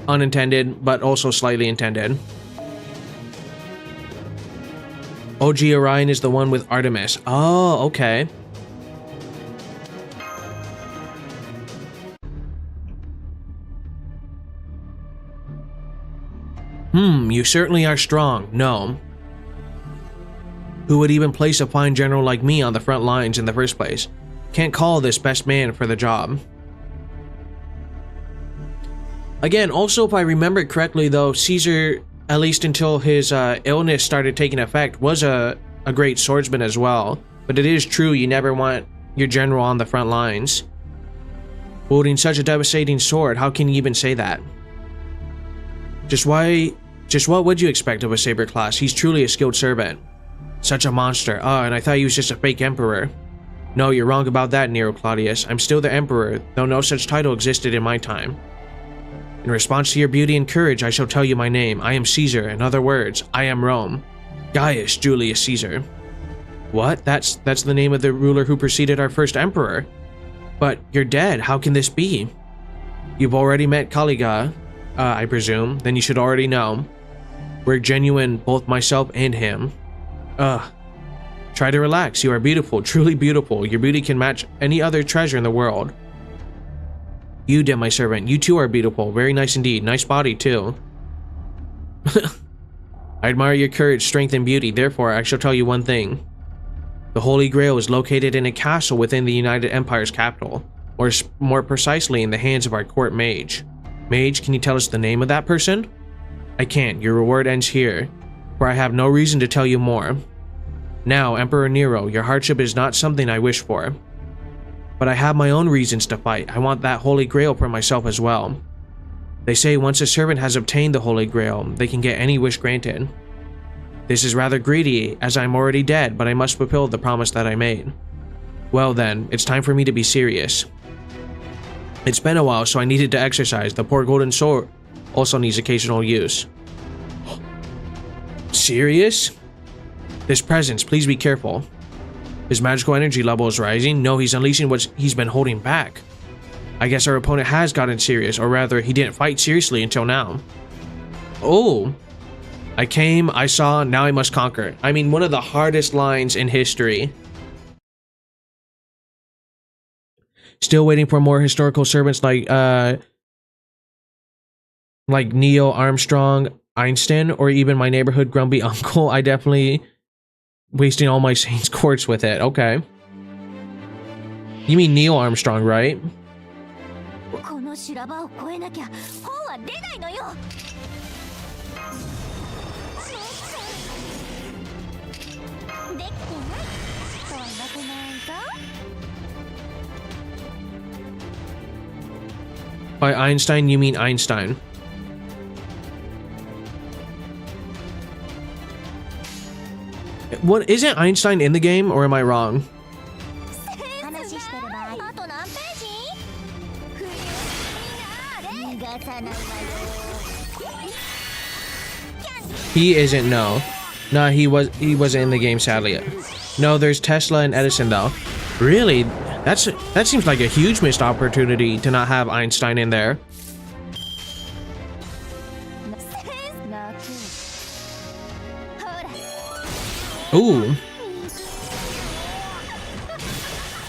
unintended, but also slightly intended. OG Orion is the one with Artemis. Oh, okay. You certainly are strong. No. Who would even place a fine general like me on the front lines in the first place? Can't call this best man for the job. Again, also if I remember correctly though, Caesar, at least until his illness started taking effect, was a great swordsman as well. But it is true, you never want your general on the front lines. Wielding such a devastating sword, how can you even say that? Just what would you expect of a saber class? He's truly a skilled servant. Such a monster. Oh, and I thought he was just a fake emperor. No, you're wrong about that, Nero Claudius. I'm still the emperor, though no such title existed in my time. In response to your beauty and courage, I shall tell you my name. I am Caesar. In other words, I am Rome. Gaius Julius Caesar. What? That's the name of the ruler who preceded our first emperor. But you're dead. How can this be? You've already met Caliga, I presume. Then you should already know. We're genuine, both myself and him. Try to relax. You are beautiful, truly beautiful. Your beauty can match any other treasure in the world. You, dear my servant, you too are beautiful. Very nice indeed. Nice body, too. I admire your courage, strength, and beauty. Therefore, I shall tell you one thing. The Holy Grail is located in a castle within the United Empire's capital, or more precisely in the hands of our court mage. Mage, can you tell us the name of that person? I can't. Your reward ends here, for I have no reason to tell you more. Now, Emperor Nero, your hardship is not something I wish for. But I have my own reasons to fight. I want that Holy Grail for myself as well. They say once a servant has obtained the Holy Grail, they can get any wish granted. This is rather greedy, as I'm already dead, but I must fulfill the promise that I made. Well then, it's time for me to be serious. It's been a while, so I needed to exercise. The poor golden sword also needs occasional use. Serious? This presence, please be careful. His magical energy level is rising. No, he's unleashing what he's been holding back. I guess our opponent has gotten serious, or rather, he didn't fight seriously until now. Oh. I came, I saw, now I must conquer. I mean, one of the hardest lines in history. Still waiting for more historical servants like Neil Armstrong, Einstein, or even my neighborhood grumpy uncle. I definitely wasting all my saints quartz with it. Okay. You mean Neil Armstrong, right? By Einstein, you mean Einstein. What, isn't Einstein in the game, or am I wrong? He isn't, no. No, he wasn't in the game, sadly. No, there's Tesla and Edison though. Really? That seems like a huge missed opportunity to not have Einstein in there. Ooh.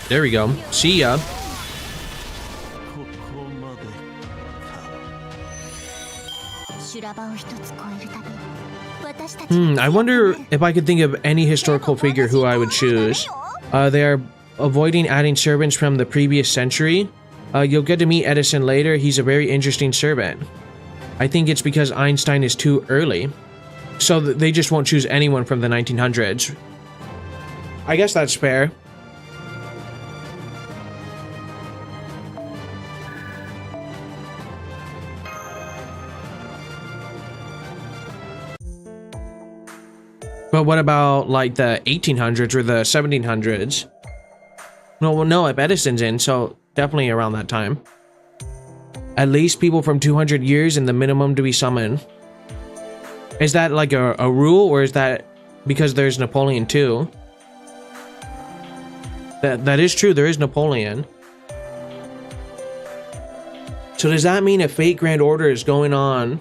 There we go. See ya. I wonder if I could think of any historical figure who I would choose. They are avoiding adding servants from the previous century. You'll get to meet Edison later. He's a very interesting servant. I think it's because Einstein is too early. So they just won't choose anyone from the 1900s. I guess that's fair. But what about like the 1800s or the 1700s? No, if Edison's in, so definitely around that time. At least people from 200 years and the minimum to be summoned. Is that like a rule, or is that because there's Napoleon too? That is true, there is Napoleon. So does that mean if Fate Grand Order is going on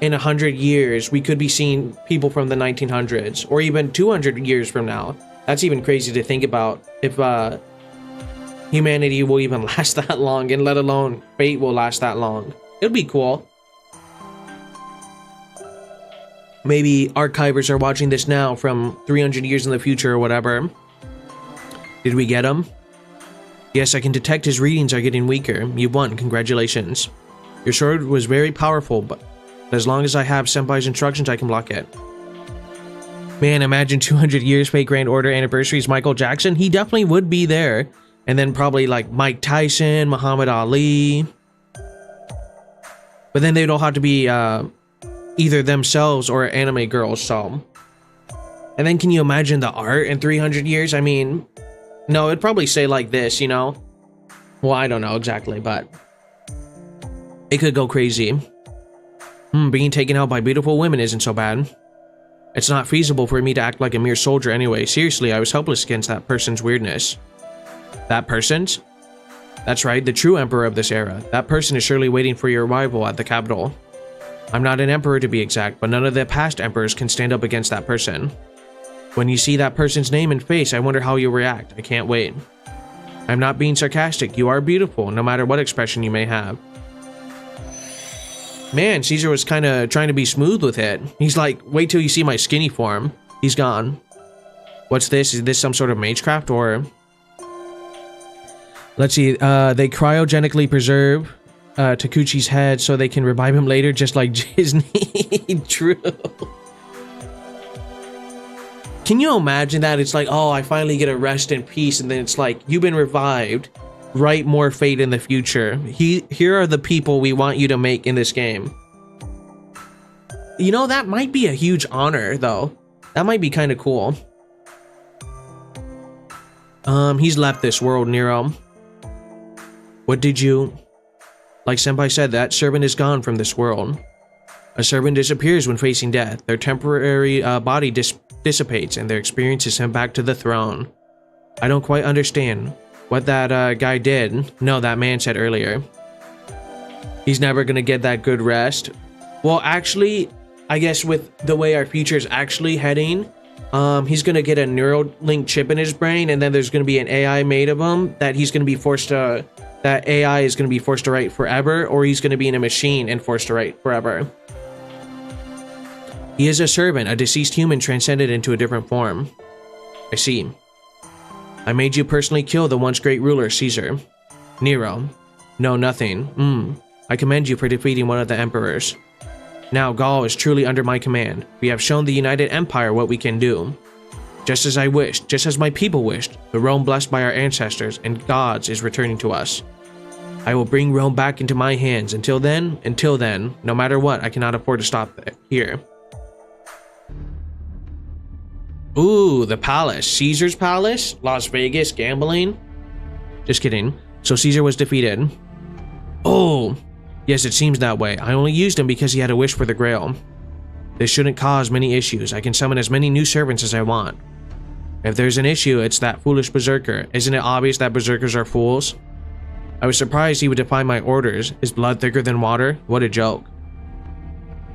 in 100 years, we could be seeing people from the 1900s, or even 200 years from now? That's even crazy to think about, if humanity will even last that long, and let alone Fate will last that long. It'd be cool. Maybe archivers are watching this now from 300 years in the future or whatever. Did we get him? Yes, I can detect his readings are getting weaker. You won, congratulations. Your sword was very powerful, but as long as I have Senpai's instructions, I can block it. Man, imagine 200 years Fate Grand Order anniversaries Michael Jackson. He definitely would be there. And then probably like Mike Tyson, Muhammad Ali. But then they'd all have to be either themselves or anime girls, so. And then can you imagine the art in 300 years? I mean, no, it'd probably say like this, you know? Well, I don't know exactly, but it could go crazy. Being taken out by beautiful women isn't so bad. It's not feasible for me to act like a mere soldier anyway. Seriously, I was helpless against that person's weirdness. That person's? That's right, the true emperor of this era. That person is surely waiting for your arrival at the capital. I'm not an emperor to be exact, but none of the past emperors can stand up against that person. When you see that person's name and face, I wonder how you'll react. I can't wait. I'm not being sarcastic. You are beautiful, no matter what expression you may have. Man, Caesar was kind of trying to be smooth with it. He's like, wait till you see my skinny form. He's gone. What's this? Is this some sort of magecraft or... Let's see, they cryogenically preserve Takuchi's head so they can revive him later, just like Disney. True. Can you imagine that? It's like, oh, I finally get a rest in peace, and then it's like, you've been revived. Write more Fate in the future. Here are the people we want you to make in this game. You know, that might be a huge honor, though. That might be kind of cool. He's left this world, Nero. What did you... Like Senpai said, that servant is gone from this world. A servant disappears when facing death. Their temporary body dissipates and their experience is sent back to the throne. I don't quite understand what that guy did. No, that man said earlier. He's never gonna get that good rest. Well, actually, I guess with the way our future is actually heading, he's gonna get a Neuralink chip in his brain, and then there's gonna be an AI made of him that he's gonna be forced to... That AI is going to be forced to write forever, or he's going to be in a machine and forced to write forever. He is a servant, a deceased human transcended into a different form. I see. I made you personally kill the once great ruler, Caesar. Nero. No, nothing. I commend you for defeating one of the emperors. Now Gaul is truly under my command. We have shown the United Empire what we can do. Just as I wished, just as my people wished, the Rome blessed by our ancestors and gods is returning to us. I will bring Rome back into my hands. Until then, no matter what, I cannot afford to stop here. Ooh, the palace. Caesar's palace? Las Vegas, gambling? Just kidding. So Caesar was defeated. Oh, yes, it seems that way. I only used him because he had a wish for the Grail. This shouldn't cause many issues. I can summon as many new servants as I want. If there's an issue, it's that foolish berserker. Isn't it obvious that berserkers are fools? I was surprised he would defy my orders. Is blood thicker than water? What a joke.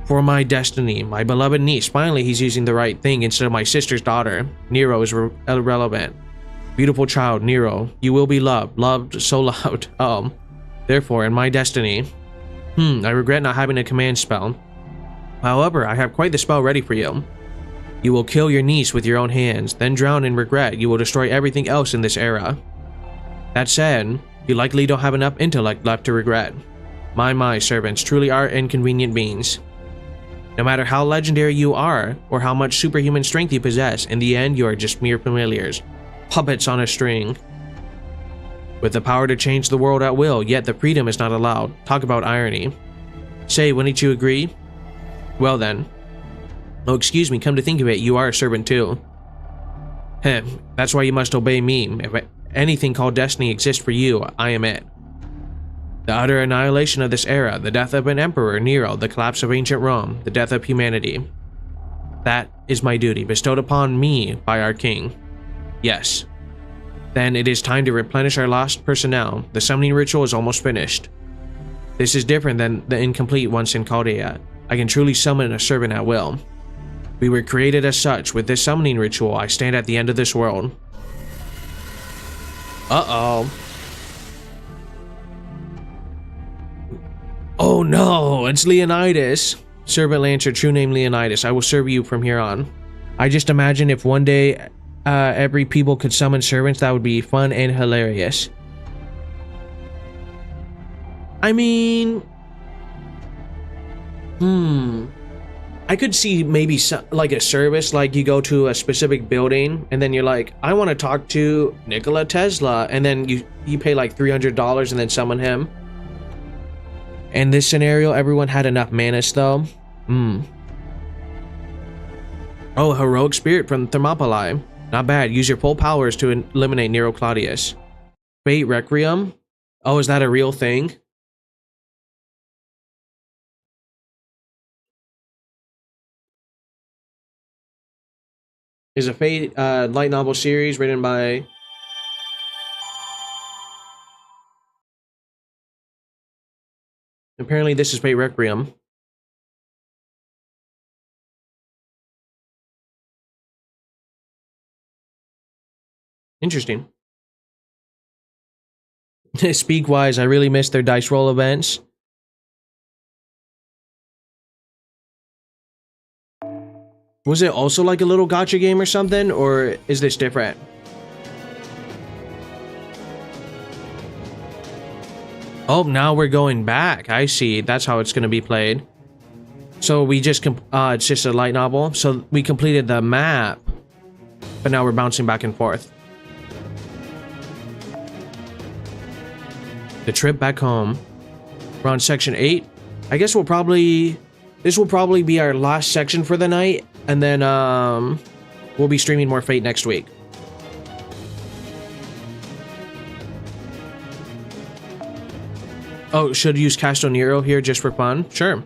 For my destiny, my beloved niece. Finally, he's using the right thing instead of my sister's daughter. Nero is irrelevant. Beautiful child, Nero. You will be loved. Loved, so loved. Therefore, in my destiny. I regret not having a command spell. However, I have quite the spell ready for you. You will kill your niece with your own hands, then drown in regret. You will destroy everything else in this era. That said, you likely don't have enough intellect left to regret. My servants truly are inconvenient beings. No matter how legendary you are, or how much superhuman strength you possess, in the end you are just mere familiars. Puppets on a string. With the power to change the world at will, yet the freedom is not allowed. Talk about irony. Say, wouldn't you agree? Well then. Oh, excuse me, come to think of it, you are a servant too. That's why you must obey me. If anything called destiny exists for you, I am it. The utter annihilation of this era, the death of an emperor, Nero, the collapse of ancient Rome, the death of humanity. That is my duty, bestowed upon me by our king. Yes. Then it is time to replenish our lost personnel. The summoning ritual is almost finished. This is different than the incomplete ones in Chaldea. I can truly summon a servant at will. We were created as such. With this summoning ritual, I stand at the end of this world. Uh-oh. Oh no, it's Leonidas. Servant Lancer, true name Leonidas. I will serve you from here on. I just imagine if one day every people could summon servants, that would be fun and hilarious. I mean... I could see maybe like a service, like you go to a specific building and then you're like, I want to talk to Nikola Tesla, and then you pay like $300 and then summon him. In this scenario, everyone had enough manas though. Oh, heroic spirit from Thermopylae. Not bad. Use your full powers to eliminate Nero Claudius. Fate Requiem? Oh, is that a real thing? Is a Fate light novel series written by... Apparently this is Fate Requiem. Interesting. Speak wise, I really miss their dice roll events. Was it also like a little gacha game or something, or is this different? Oh, now we're going back. I see. That's how it's going to be played. So we just, it's just a light novel. So we completed the map, but now we're bouncing back and forth. The trip back home. We're on section 8. I guess we'll probably... This will probably be our last section for the night, and then we'll be streaming more Fate next week. Oh, should use Casto Nero here just for fun? Sure.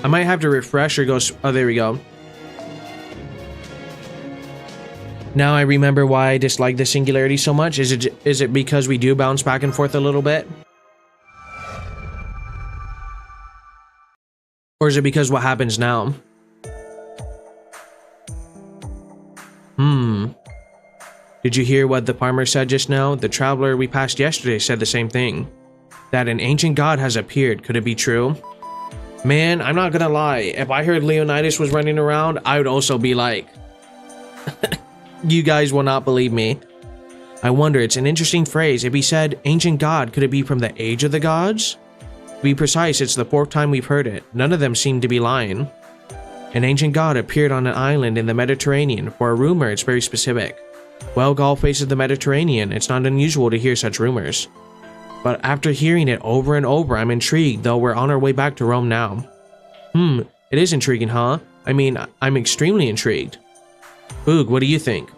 I might have to refresh or go... Oh, there we go. Now I remember why I dislike the Singularity so much. Is it because we do bounce back and forth a little bit? Or is it because what happens now? Did you hear what the farmer said just now? The traveler we passed yesterday said the same thing. That an ancient god has appeared. Could it be true? Man, I'm not gonna lie. If I heard Leonidas was running around, I would also be like... You guys will not believe me. I wonder, it's an interesting phrase. If he said, ancient god, could it be from the age of the gods? To be precise, it's the 4th time we've heard it. None of them seem to be lying. An ancient god appeared on an island in the Mediterranean. For a rumor, it's very specific. Well, Gaul faces the Mediterranean. It's not unusual to hear such rumors. But after hearing it over and over, I'm intrigued, though we're on our way back to Rome now. It is intriguing, huh? I mean, I'm extremely intrigued. Boog, what do you think?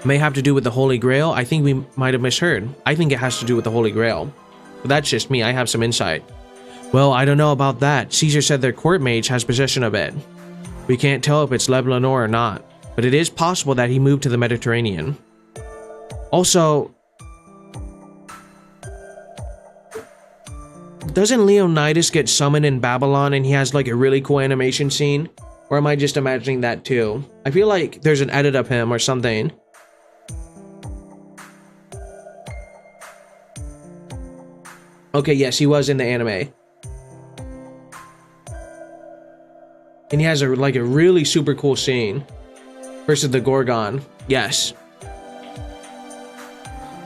May have to do with the Holy Grail? I think we might have misheard. I think it has to do with the Holy Grail. But that's just me, I have some insight. Well, I don't know about that. Caesar said their court mage has possession of it. We can't tell if it's Lebanon or not. but it is possible that he moved to the Mediterranean. Also, doesn't Leonidas get summoned in Babylon and he has like a really cool animation scene? Or am I just imagining that too? I feel like there's an edit of him or something. Okay, yes, he was in the anime. And he has a really super cool scene versus the Gorgon. Yes.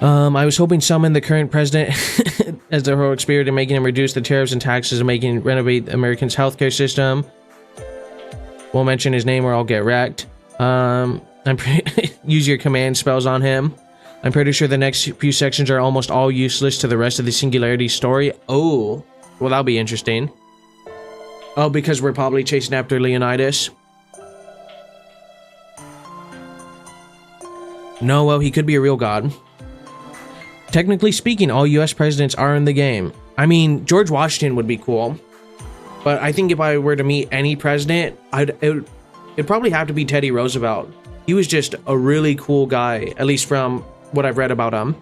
I was hoping summon the current president as the heroic spirit and making him reduce the tariffs and taxes and making renovate Americans' healthcare system. Won't mention his name or I'll get wrecked. Use your command spells on him. I'm pretty sure the next few sections are almost all useless to the rest of the Singularity story. Oh, well, that'll be interesting. Oh, because we're probably chasing after Leonidas. No, well, he could be a real god. Technically speaking, all US presidents are in the game. I mean, George Washington would be cool. But I think if I were to meet any president, it'd probably have to be Teddy Roosevelt. He was just a really cool guy, at least from what I've read about him.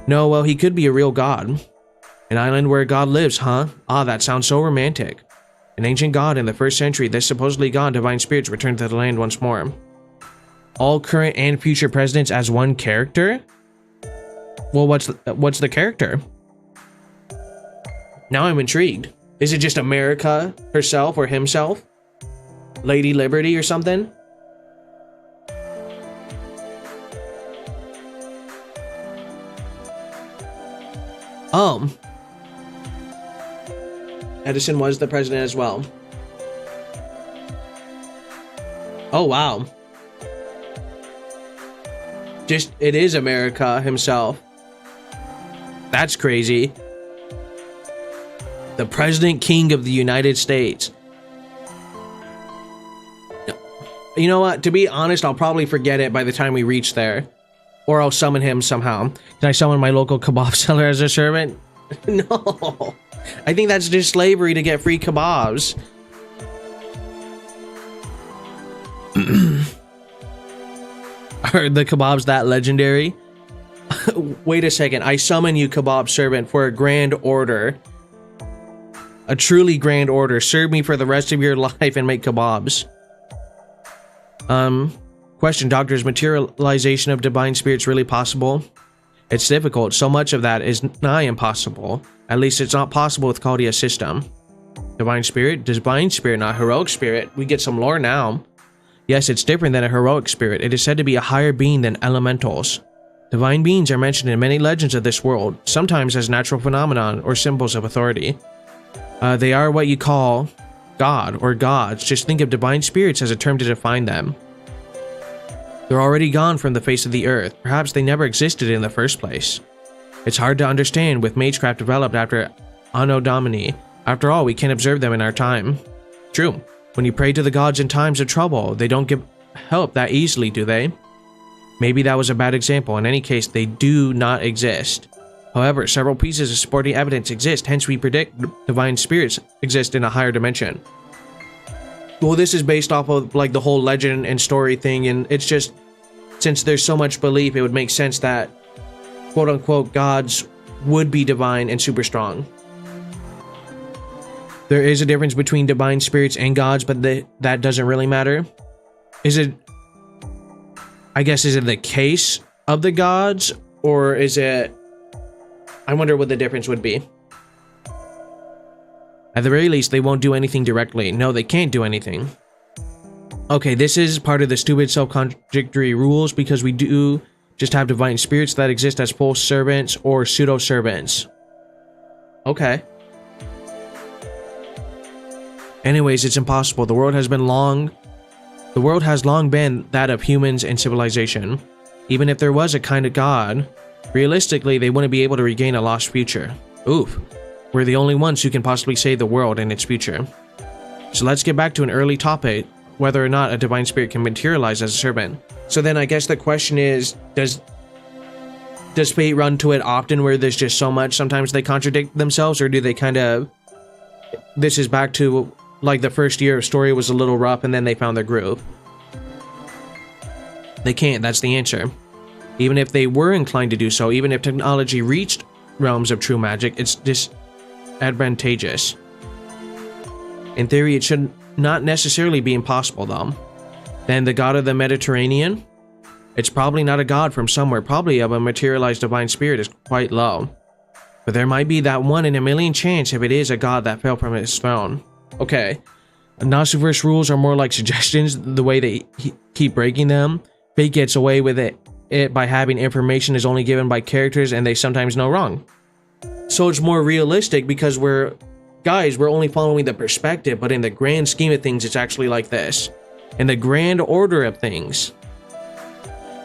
No, well, he could be a real god. An island where a god lives, huh? Ah, that sounds so romantic. An ancient god in the 1st century, this supposedly god, divine spirits returned to the land once more. All current and future presidents as one character? Well, what's the character? Now I'm intrigued. Is it just America herself or himself? Lady Liberty or something? Edison was the president as well. Oh, wow. It is America himself. That's crazy. The President King of the United States. You know what? To be honest, I'll probably forget it by the time we reach there. Or I'll summon him somehow. Can I summon my local kebab seller as a servant? No. I think that's just slavery to get free kebabs. Are the kebabs that legendary? Wait a second. I summon you, kebab servant, for a grand order. A truly grand order. Serve me for the rest of your life and make kebabs. Question, Doctor, is materialization of divine spirits really possible? It's difficult. So much of that is nigh impossible. At least it's not possible with Chaldea's system. Divine spirit? Divine spirit, not heroic spirit. We get some lore now. Yes, it's different than a heroic spirit. It is said to be a higher being than elementals. Divine beings are mentioned in many legends of this world, sometimes as natural phenomenon or symbols of authority. They are what you call God or gods. Just think of divine spirits as a term to define them. They're already gone from the face of the earth. Perhaps they never existed in the first place. It's hard to understand with magecraft developed after Anno Domini. After all, we can't observe them in our time. True. When you pray to the gods in times of trouble, they don't give help that easily, do they? Maybe that was a bad example. In any case, they do not exist. However, several pieces of supporting evidence exist, hence we predict divine spirits exist in a higher dimension. Well, this is based off of like the whole legend and story thing, and it's just, since there's so much belief, it would make sense that quote-unquote gods would be divine and super strong. There is a difference between divine spirits and gods, but that doesn't really matter. Is it, I guess, is it the case of the gods, or is it, I wonder what the difference would be. At the very least, they won't do anything directly. No, they can't do anything. Okay, this is part of the stupid self-contradictory rules, because we do just have divine spirits that exist as full servants or pseudo-servants. Okay. Anyways, it's impossible. The world has long been that of humans and civilization. Even if there was a kind of god, realistically, they wouldn't be able to regain a lost future. Oof. We're the only ones who can possibly save the world and its future. So let's get back to an early topic, whether or not a divine spirit can materialize as a servant. So then I guess the question is, does fate run to it often where there's just so much, sometimes they contradict themselves, or do they kind of, this is back to like the first year of story was a little rough and then they found their groove? They can't, that's the answer. Even if they were inclined to do so, even if technology reached realms of true magic, it's disadvantageous. In theory, it should not necessarily be impossible, though. Then the god of the Mediterranean? It's probably not a god from somewhere, probably of a materialized divine spirit is quite low. But there might be that 1 in a million chance if it is a god that fell from his throne. Okay. Nasuverse rules are more like suggestions, the way they keep breaking them. Fate gets away with it by having information is only given by characters and they sometimes know wrong. So it's more realistic because we're only following the perspective, but in the grand scheme of things, it's actually like this. In the grand order of things.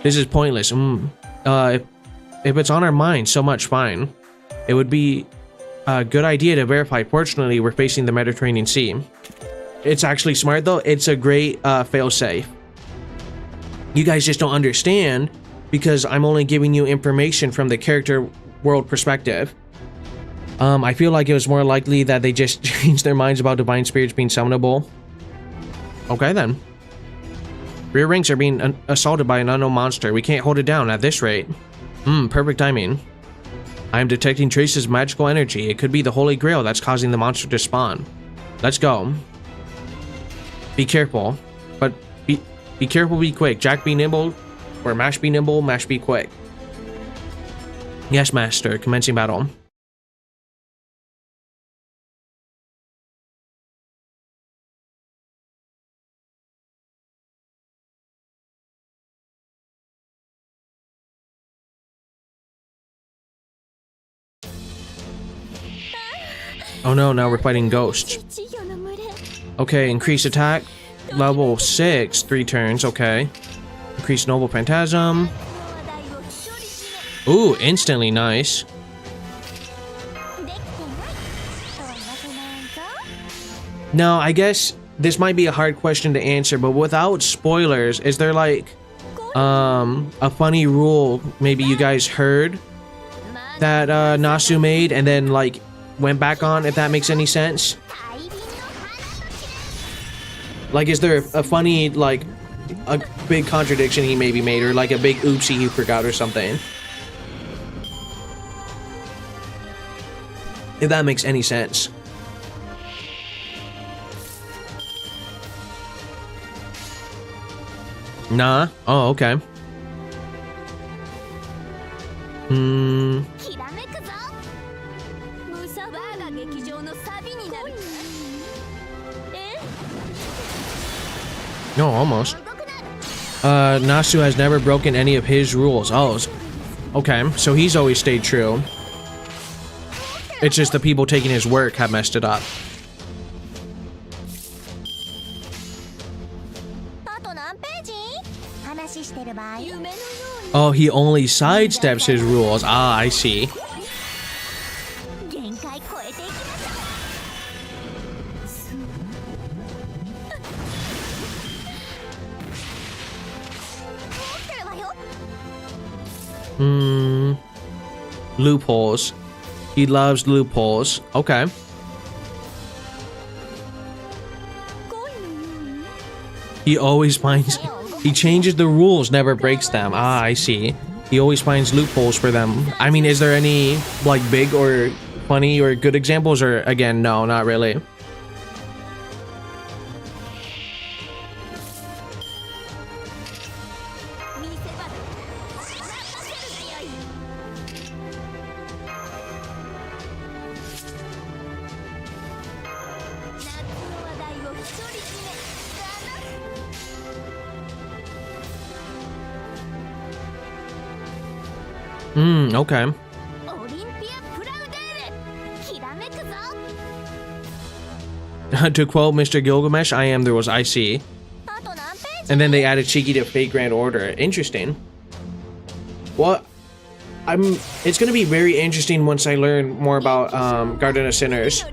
This is pointless. If it's on our mind, so much fine. It would be a good idea to verify. Fortunately, we're facing the Mediterranean Sea. It's actually smart though. It's a great failsafe. You guys just don't understand because I'm only giving you information from the character world perspective. I feel like it was more likely that they just changed their minds about divine spirits being summonable. Okay then. Rear ranks are being assaulted by an unknown monster. We can't hold it down at this rate. Perfect timing. I am detecting traces of magical energy. It could be the Holy Grail that's causing the monster to spawn. Let's go. Be careful. But be careful, be quick. Jack be nimble, or Mash be nimble, Mash be quick. Yes, Master. Commencing battle. Oh no, now we're fighting ghosts. Okay, increase attack. Level 6, 3 turns, okay. Increase Noble Phantasm. Ooh, instantly nice. Now, I guess this might be a hard question to answer, but without spoilers, is there like a funny rule maybe you guys heard that Nasu made and then like went back on, if that makes any sense? Like, is there a funny, like, a big contradiction he maybe made, or like a big oopsie he forgot or something? If that makes any sense. Nah? Oh, okay. No, almost. Nasu has never broken any of his rules. Oh, okay. So he's always stayed true. It's just the people taking his work have messed it up. Oh, he only sidesteps his rules. Ah, I see. Loopholes. He loves loopholes. Okay. He always finds... He changes the rules, never breaks them. Ah, I see. He always finds loopholes for them. I mean, is there any, like, big or funny or good examples? Or, again, no, not really. Okay. To quote Mr. Gilgamesh, I am, there was I see. And then they added Shiki to Fate Grand Order. Interesting. Well, it's gonna be very interesting once I learn more about Garden of Sinners.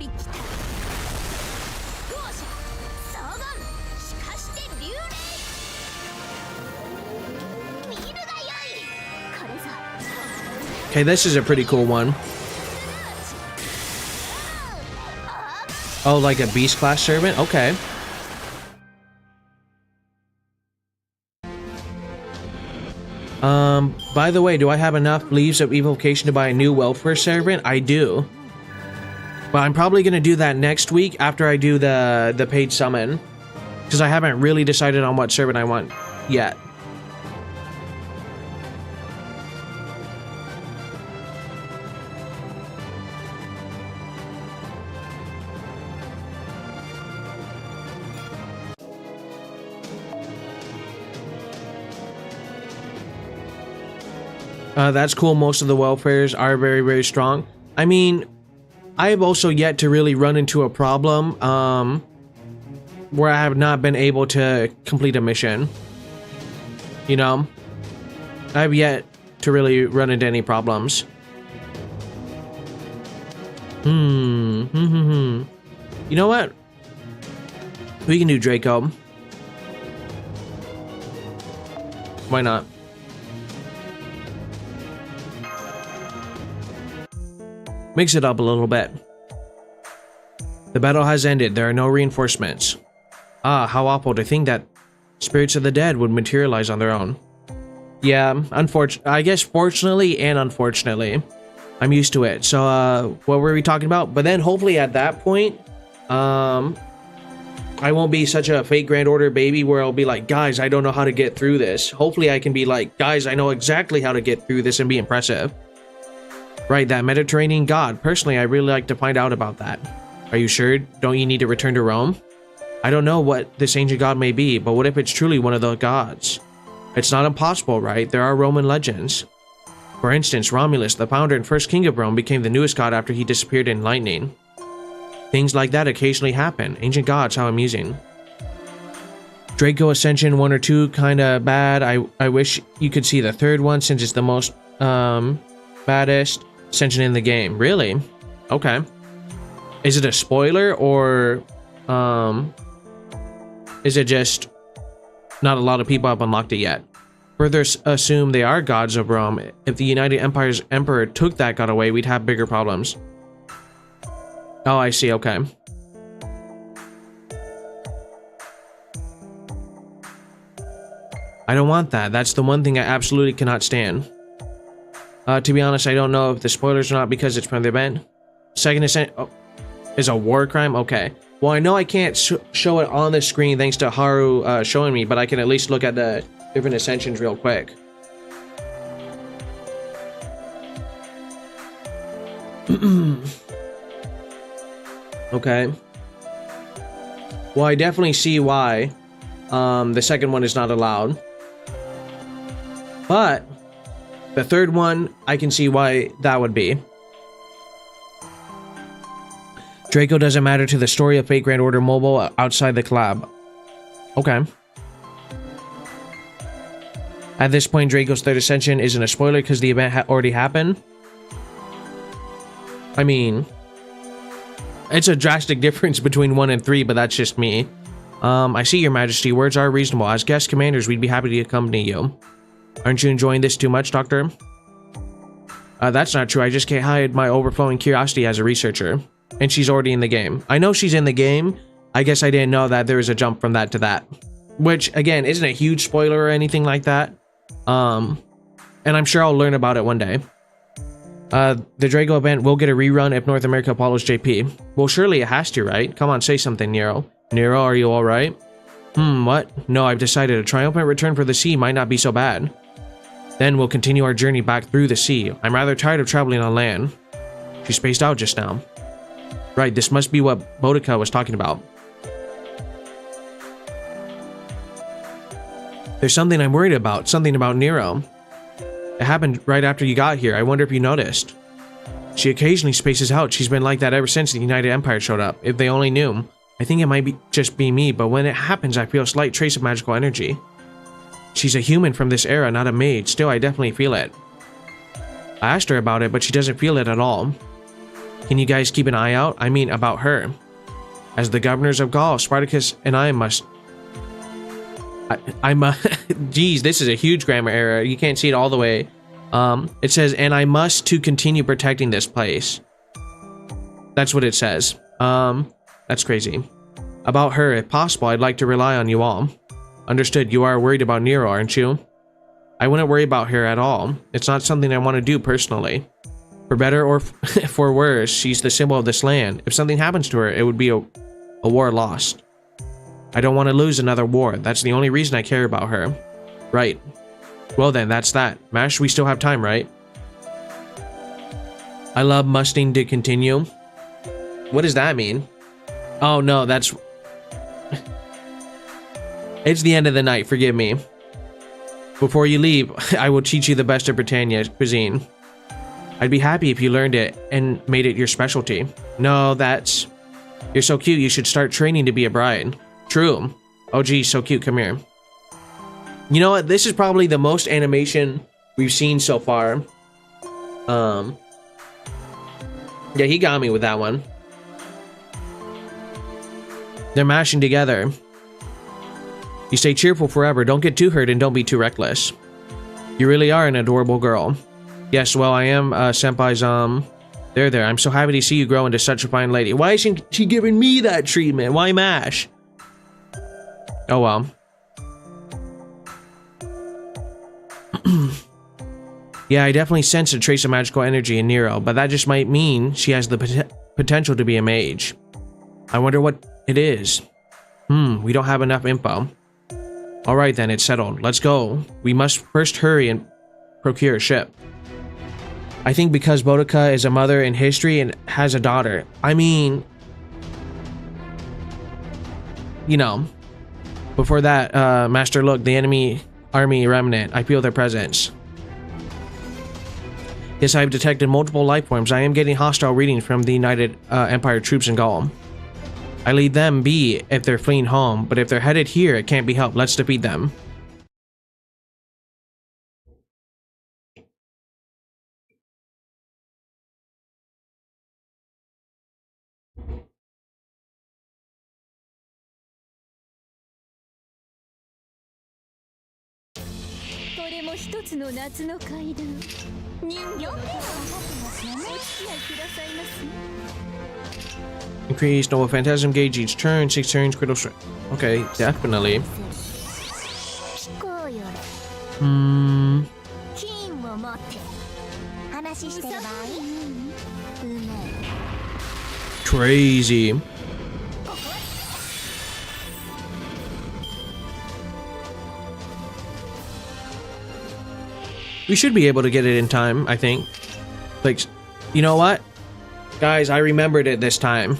Okay, this is a pretty cool one. Oh, like a beast class servant? Okay. By the way, do I have enough leaves of evocation to buy a new welfare servant? I do. But I'm probably gonna do that next week after I do the paid summon. Because I haven't really decided on what servant I want yet. That's cool. Most of the welfares are very, very strong. I mean, I've also yet to really run into a problem where I have not been able to complete a mission. You know? I've yet to really run into any problems. You know what? We can do Draco. Why not? Mix it up a little bit. The battle has ended. There are no reinforcements. Ah, how awful to think that spirits of the dead would materialize on their own. Yeah, I guess fortunately and unfortunately. I'm used to it. So, what were we talking about? But then hopefully at that point, I won't be such a fake Grand Order baby where I'll be like, guys, I don't know how to get through this. Hopefully I can be like, guys, I know exactly how to get through this and be impressive. Right, that Mediterranean god. Personally, I really like to find out about that. Are you sure? Don't you need to return to Rome? I don't know what this ancient god may be, but what if it's truly one of the gods? It's not impossible, right? There are Roman legends. For instance, Romulus, the founder and first king of Rome, became the newest god after he disappeared in lightning. Things like that occasionally happen. Ancient gods, how amusing. Draco Ascension 1 or 2, kinda bad. I wish you could see the third one since it's the most, baddest Ascension in the game. Really? Okay. Is it a spoiler or is it just not a lot of people have unlocked it yet? Further assume they are gods of Rome. If the United Empire's emperor took that god away, we'd have bigger problems. Oh, I see. Okay. I don't want that. That's the one thing I absolutely cannot stand. To be honest, I don't know if the spoilers or not because it's from the event. Second Ascent is a war crime? Okay. Well, I know I can't show it on the screen thanks to Haru showing me, but I can at least look at the different Ascensions real quick. Okay. Well, I definitely see why the second one is not allowed. But the third one, I can see why that would be. Draco doesn't matter to the story of Fate Grand Order Mobile outside the collab. Okay. At this point, Draco's third ascension isn't a spoiler because the event already happened. I mean, it's a drastic difference between 1 and 3, but that's just me. I see, Your Majesty. Words are reasonable. As guest commanders, we'd be happy to accompany you. Aren't you enjoying this too much, Doctor? That's not true. I just can't hide my overflowing curiosity as a researcher. And she's already in the game. I know she's in the game. I guess I didn't know that there was a jump from that to that. Which, again, isn't a huge spoiler or anything like that. And I'm sure I'll learn about it one day. The Draco event will get a rerun if North America follows JP. Well, surely it has to, right? Come on, say something, Nero. Nero, are you alright? What? No, I've decided a triumphant return for the sea might not be so bad. Then we'll continue our journey back through the sea. I'm rather tired of traveling on land. She spaced out just now. Right, this must be what Boudica was talking about. There's something I'm worried about. Something about Nero. It happened right after you got here. I wonder if you noticed. She occasionally spaces out. She's been like that ever since the United Empire showed up. If they only knew. I think it might just be me, but when it happens, I feel a slight trace of magical energy. She's a human from this era, not a maid. Still, I definitely feel it. I asked her about it, but she doesn't feel it at all. Can you guys keep an eye out? I mean, about her. As the governors of Gaul, Spartacus and I must... Geez, this is a huge grammar error. You can't see it all the way. It says, and I must to continue protecting this place. That's what it says. That's crazy. About her, if possible, I'd like to rely on you all. Understood, you are worried about Nero, aren't you? I wouldn't worry about her at all. It's not something I want to do personally. For better or for worse, she's the symbol of this land. If something happens to her, it would be a war lost. I don't want to lose another war. That's the only reason I care about her. Right. Well then, that's that. Mash, we still have time, right? I love musting to continue. What does that mean? Oh no, that's... It's the end of the night, forgive me. Before you leave, I will teach you the best of Britannia cuisine. I'd be happy if you learned it and made it your specialty. No, that's... You're so cute, you should start training to be a bride. True. Oh geez, so cute, come here. You know what, this is probably the most animation we've seen so far. Yeah, he got me with that one. They're mashing together. You stay cheerful forever, don't get too hurt and don't be too reckless. You really are an adorable girl. Yes, well, I am, Senpai's, there, I'm so happy to see you grow into such a fine lady. Why isn't she giving me that treatment? Why Mash? Oh, well. Yeah, I definitely sense a trace of magical energy in Nero, but that just might mean she has the potential to be a mage. I wonder what it is. We don't have enough info. Alright then, it's settled. Let's go. We must first hurry and procure a ship. I think because Boudica is a mother in history and has a daughter. I mean... You know. Before that, Master, look, the enemy army remnant. I feel their presence. Yes, I have detected multiple life forms. I am getting hostile readings from the United Empire troops in Gaul. I leave them be if they're fleeing home, but if they're headed here, it can't be helped. Let's defeat them. Increase Noble Phantasm gauge each turn, 6 turns, critical strike. Okay, definitely. Crazy. We should be able to get it in time, I think. Like, you know what? Guys, I remembered it this time.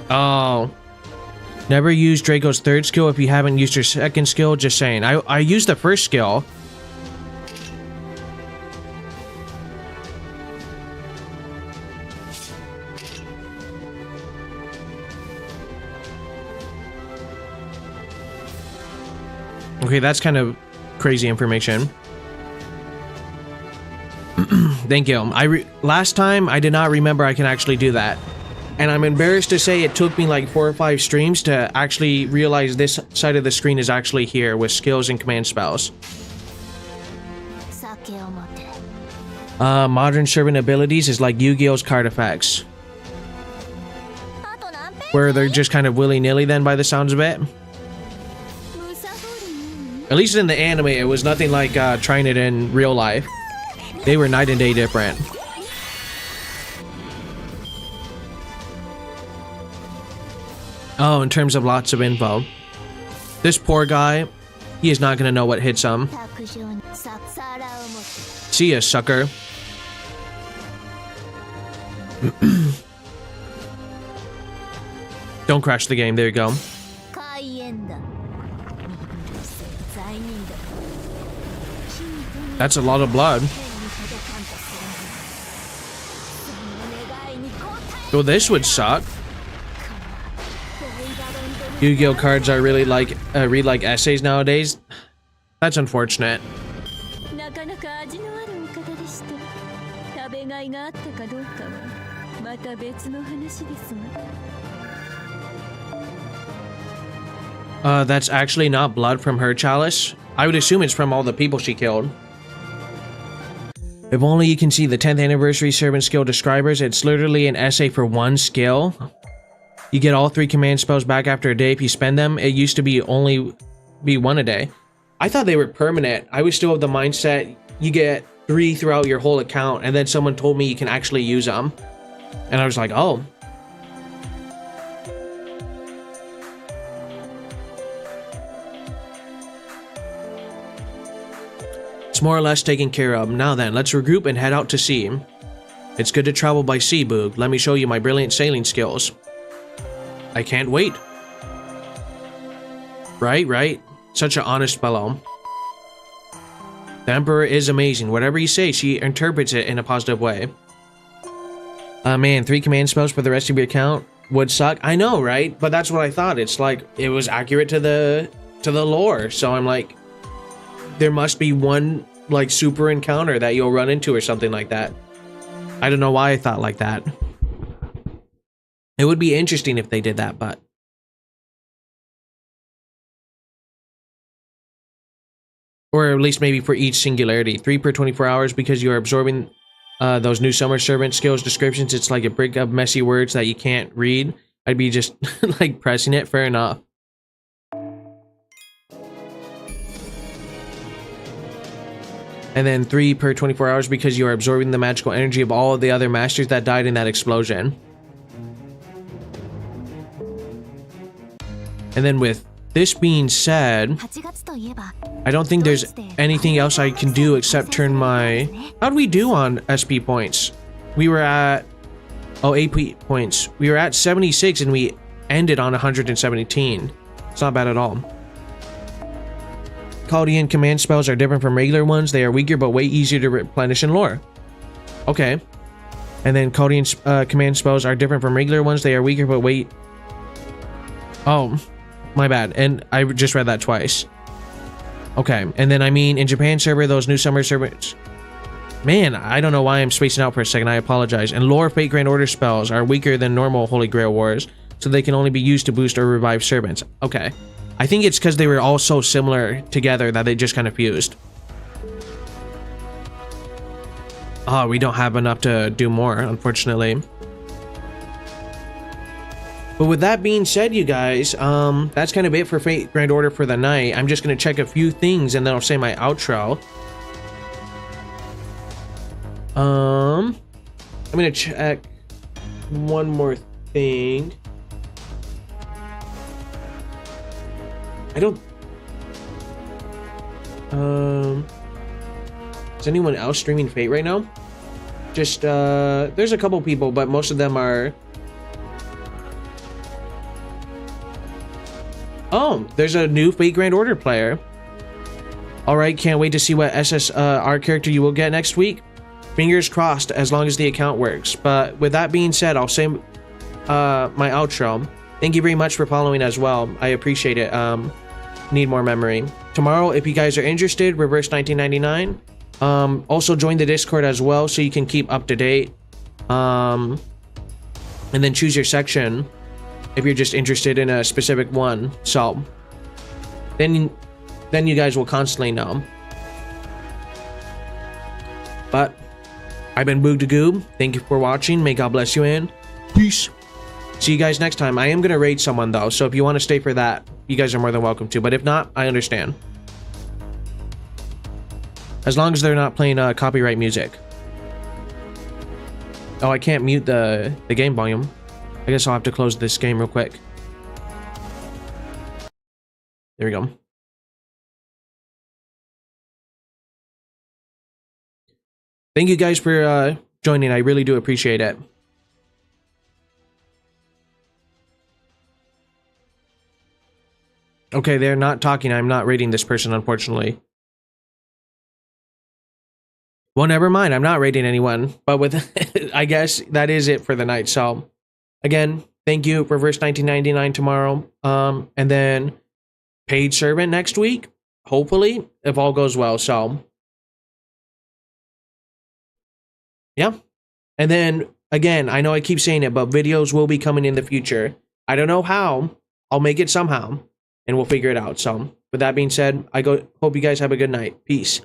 Oh. Never use Draco's third skill if you haven't used your second skill, just saying. I used the first skill. Okay, that's kind of crazy information. Thank you. Last time, I did not remember I can actually do that. And I'm embarrassed to say it took me like 4 or 5 streams to actually realize this side of the screen is actually here with skills and command spells. Modern servant abilities is like Yu-Gi-Oh's card effects. Where they're just kind of willy-nilly then by the sounds of it. At least in the anime, it was nothing like trying it in real life. They were night and day different. Oh, in terms of lots of info. This poor guy, he is not gonna know what hits him. See ya, sucker. Don't crash the game, there you go. That's a lot of blood. Well, this would suck. Yu-Gi-Oh cards are really like read like essays nowadays. That's unfortunate. That's actually not blood from her chalice. I would assume it's from all the people she killed. If only you can see the 10th anniversary servant skill describers. It's literally an essay for one skill. You get all 3 command spells back after a day if you spend them. It used to be only be 1 a day. I thought they were permanent. I was still of the mindset you get 3 throughout your whole account, and then someone told me you can actually use them. And I was like, oh. It's more or less taken care of. Now then, let's regroup and head out to sea. It's good to travel by sea, Boog. Let me show you my brilliant sailing skills. I can't wait. Right. Such an honest fellow. The Emperor is amazing. Whatever you say, she interprets it in a positive way. Man, 3 command spells for the rest of your account would suck. I know, right? But that's what I thought. It's like, it was accurate to the lore. So I'm like, there must be one like super encounter that you'll run into or something like that. I don't know why I thought like that. It would be interesting if they did that, but or at least maybe for each singularity. 3 per 24 hours because you're absorbing those new summer servant skills descriptions. It's like a brick of messy words that you can't read. I'd be just like pressing it. Fair enough. And then 3 per 24 hours because you are absorbing the magical energy of all of the other masters that died in that explosion. And then with this being said, I don't think there's anything else I can do except turn my... How'd we do on SP points? We were at... Oh, AP points. We were at 76 and we ended on 117. It's not bad at all. Chaldean command spells are different from regular ones. They are weaker but way easier to replenish in lore. Okay. And then Chaldean command spells are different from regular ones. They are weaker but way... Oh, my bad. And I just read that twice. Okay. And then I mean, in Japan server, those new summer servers... Man, I don't know why I'm spacing out for a second. I apologize. And lore Fate Grand Order spells are weaker than normal Holy Grail Wars, so they can only be used to boost or revive servants. Okay. I think it's because they were all so similar together that they just kind of fused. Oh, we don't have enough to do more, unfortunately. But with that being said, you guys, that's kind of it for Fate Grand Order for the night. I'm just going to check a few things and then I'll say my outro. I'm going to check one more thing. I don't... Is anyone else streaming Fate right now? Just, there's a couple people, but most of them are... Oh, there's a new Fate Grand Order player. Alright, can't wait to see what SSR character you will get next week. Fingers crossed, as long as the account works. But with that being said, I'll say my outro. Thank you very much for following as well. I appreciate it. Need more memory. Tomorrow, if you guys are interested, Reverse 1999. Also join the Discord as well so you can keep up to date. And then choose your section if you're just interested in a specific one. So then you guys will constantly know. But I've been Boog the Goob. Thank you for watching. May God bless you and peace. See you guys next time. I am going to raid someone though, so if you want to stay for that, you guys are more than welcome to. But if not, I understand. As long as they're not playing copyright music. Oh, I can't mute the game volume. I guess I'll have to close this game real quick. There we go. Thank you guys for joining. I really do appreciate it. Okay, they're not talking. I'm not rating this person, unfortunately. Well, never mind. I'm not rating anyone. But with, I guess that is it for the night. So, again, thank you. Reverse 1999 tomorrow. And then paid servant next week. Hopefully, if all goes well. So, yeah. And then, again, I know I keep saying it, but videos will be coming in the future. I don't know how. I'll make it somehow. And we'll figure it out. So, with that being said, hope you guys have a good night. Peace.